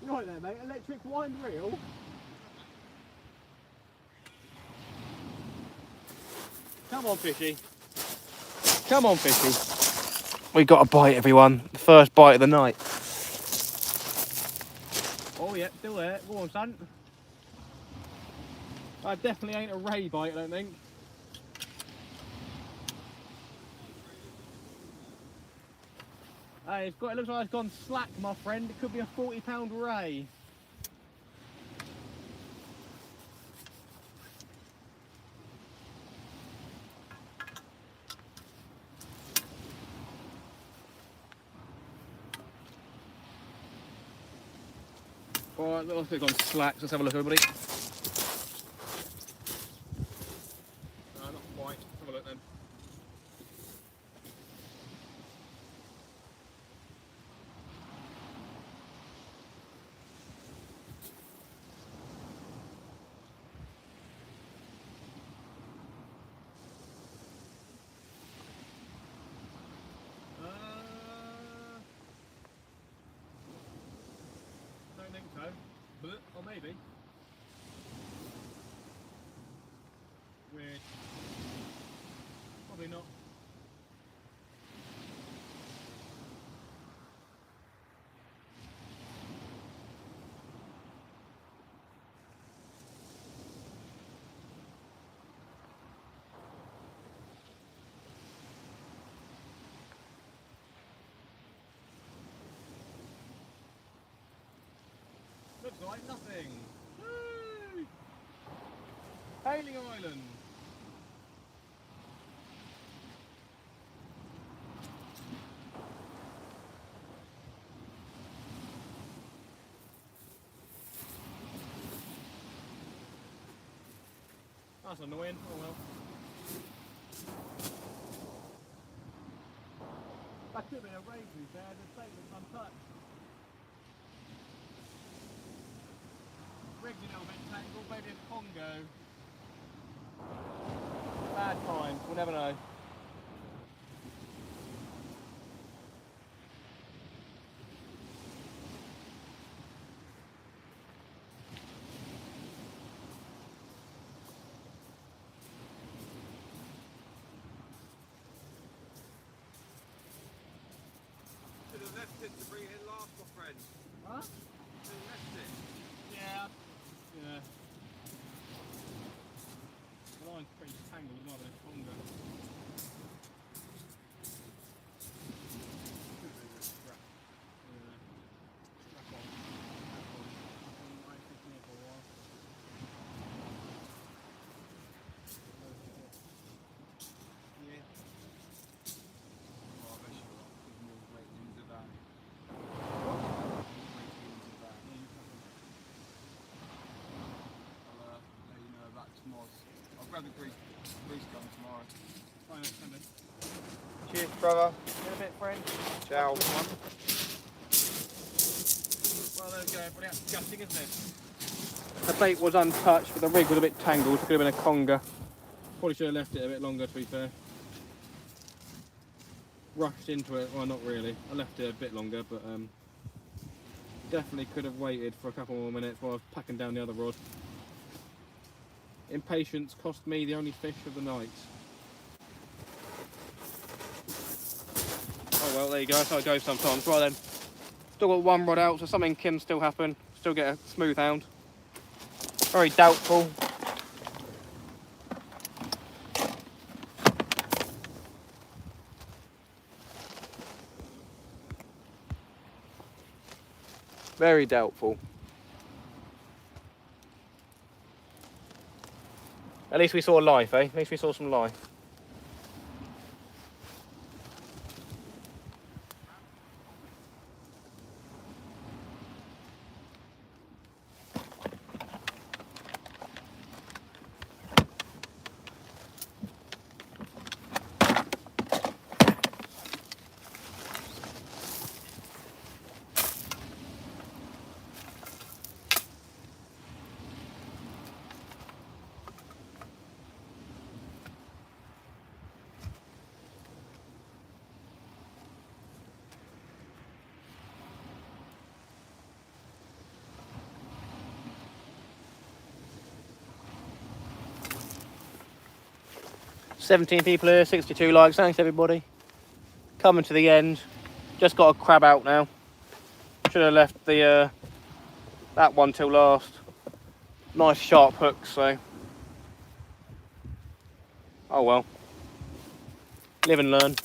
Right there, mate, electric wind reel. Come on, fishy. Come on, fishy. We got a bite, everyone. The first bite of the night. Oh, yeah, still there. Go on, son. That definitely ain't a ray bite, I don't think. Hey, it looks like it's gone slack, my friend. It could be a 40-pound ray. Alright, looks like it's gone slack. Let's have a look, everybody. No, not quite. Let's have a look then. Don't think so. But, or maybe. Weird. Probably not. Looks like nothing. Woo! Hayling Island. That's annoying. Oh well. That could have been a ray tooth there. The plate was untouched. Rigged a little bit tangled, maybe a Congo. Bad time, we'll never know. Should have left it to bring it in last, my friend. Huh? Should have left it. Yeah. Yeah. The line's pretty tangled, not a Congo. I'll grab the grease gun tomorrow. Fine, that's Sunday. Cheers, brother. In a bit, friend. Ciao. Well, there we go, everybody. That's gutting, isn't it? The bait was untouched, but the rig was a bit tangled. It could have been a conger. Probably should have left it a bit longer, to be fair. Rushed into it. Well, not really. I left it a bit longer, but definitely could have waited for a couple more minutes while I was packing down the other rod. Impatience cost me the only fish of the night. Oh well, there you go, that's how it goes sometimes. Right then, still got one rod out, so something can still happen. Still get a Smoothound. Very doubtful. Very doubtful. At least we saw life, eh? At least we saw some life. 17 people here, 62 likes. Thanks everybody. Coming to the end. Just got a crab out now. Should have left the that one till last. Nice sharp hook, so oh well. Live and learn.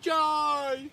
DJ!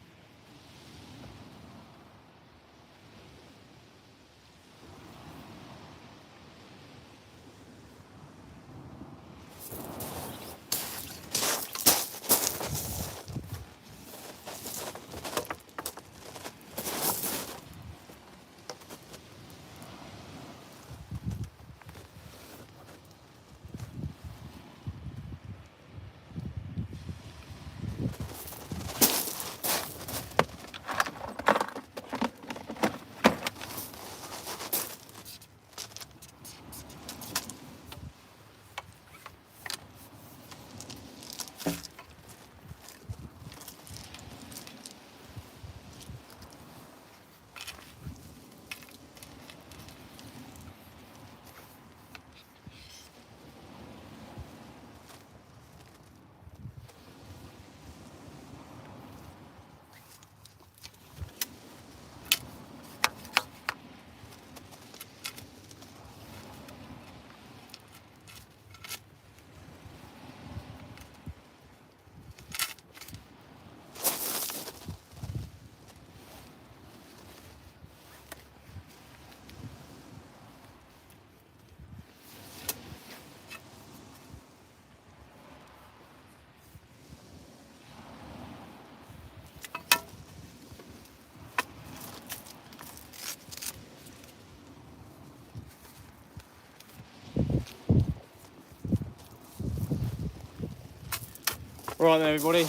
Right then everybody.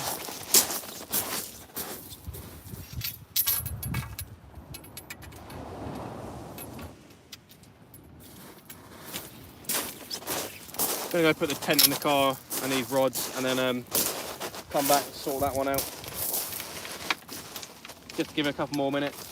Gonna go put the tent in the car and these rods and then come back, sort that one out. Just to give it a couple more minutes.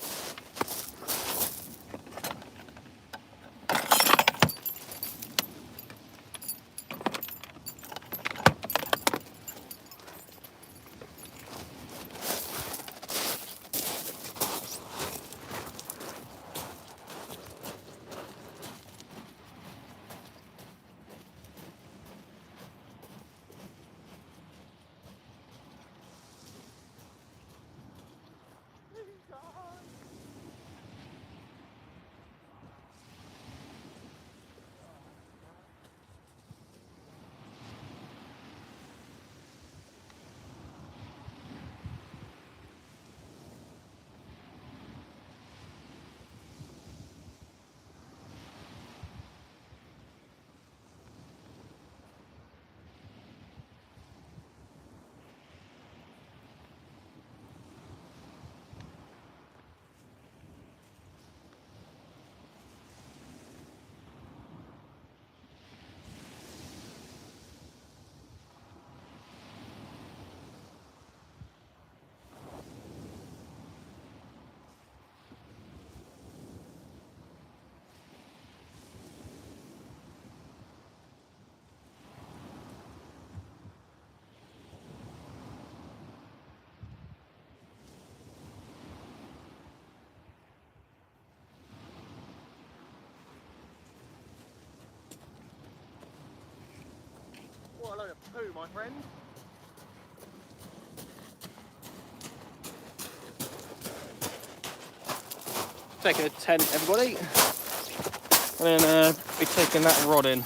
Who, my friend? Taking a tent, everybody, and then be taking that rod in.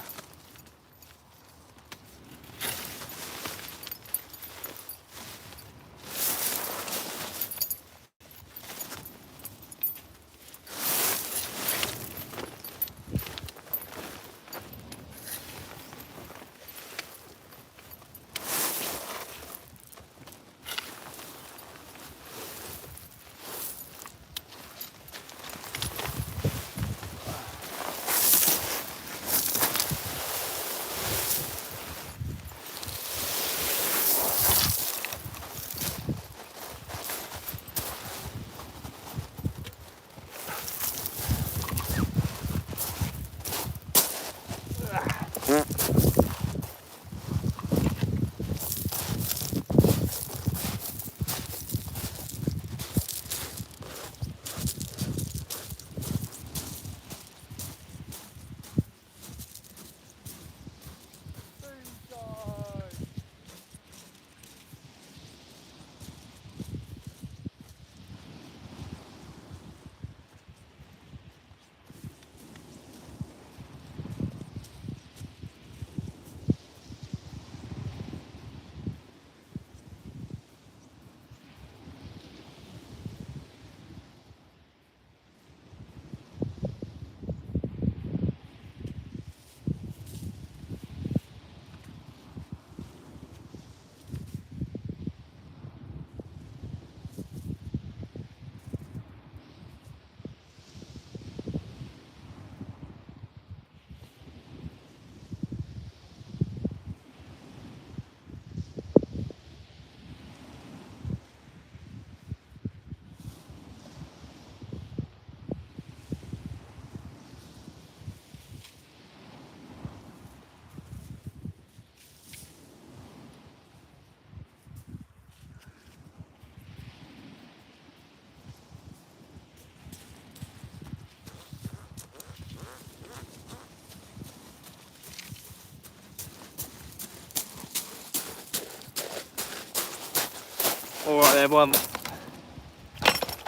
Alright there, everyone,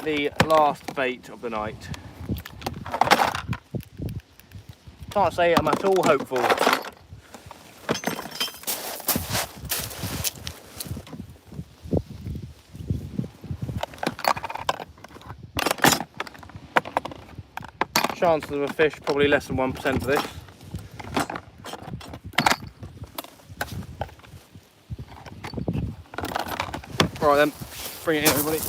the last bait of the night. Can't say I'm at all hopeful. Chances of a fish probably less than 1% for this. Right then, bring it in, everybody.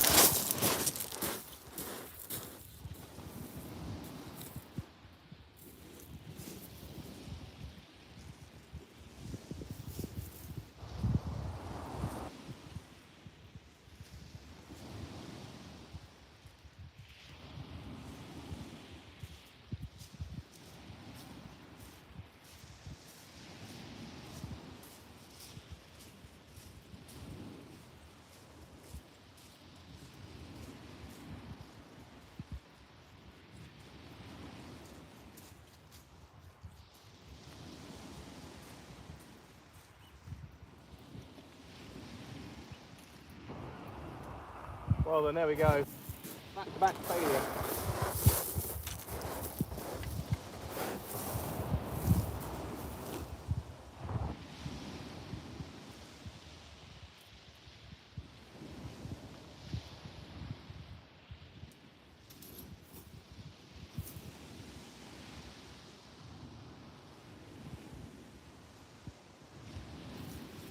Well then, there we go. Back-to-back failure.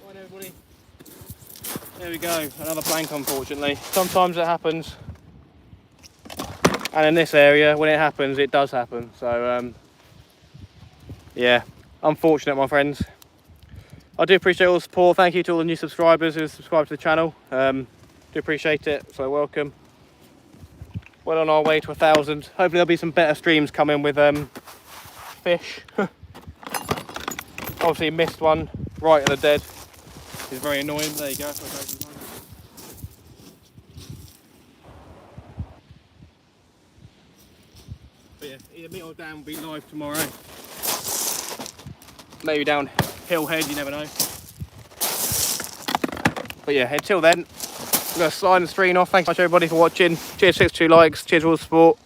Right everybody. There we go, another blank unfortunately. Sometimes it happens. And in this area, when it happens, it does happen. So, yeah, unfortunate, my friends. I do appreciate all the support. Thank you to all the new subscribers who have subscribed to the channel. Do appreciate it, so welcome. Well on our way to 1,000. Hopefully there'll be some better streams coming with fish. Obviously missed one right at the dead. It's very annoying. There you go. But yeah, either me or Dan will be live tomorrow. Maybe down Hill Head, you never know. But yeah, until then, I'm going to sign the stream off. Thanks so much everybody for watching. Cheers, 62 likes. Cheers for all the support.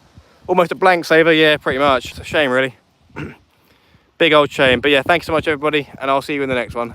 Almost a blank saver, yeah, pretty much. It's a shame, really. Big old shame. But yeah, thanks so much everybody, and I'll see you in the next one.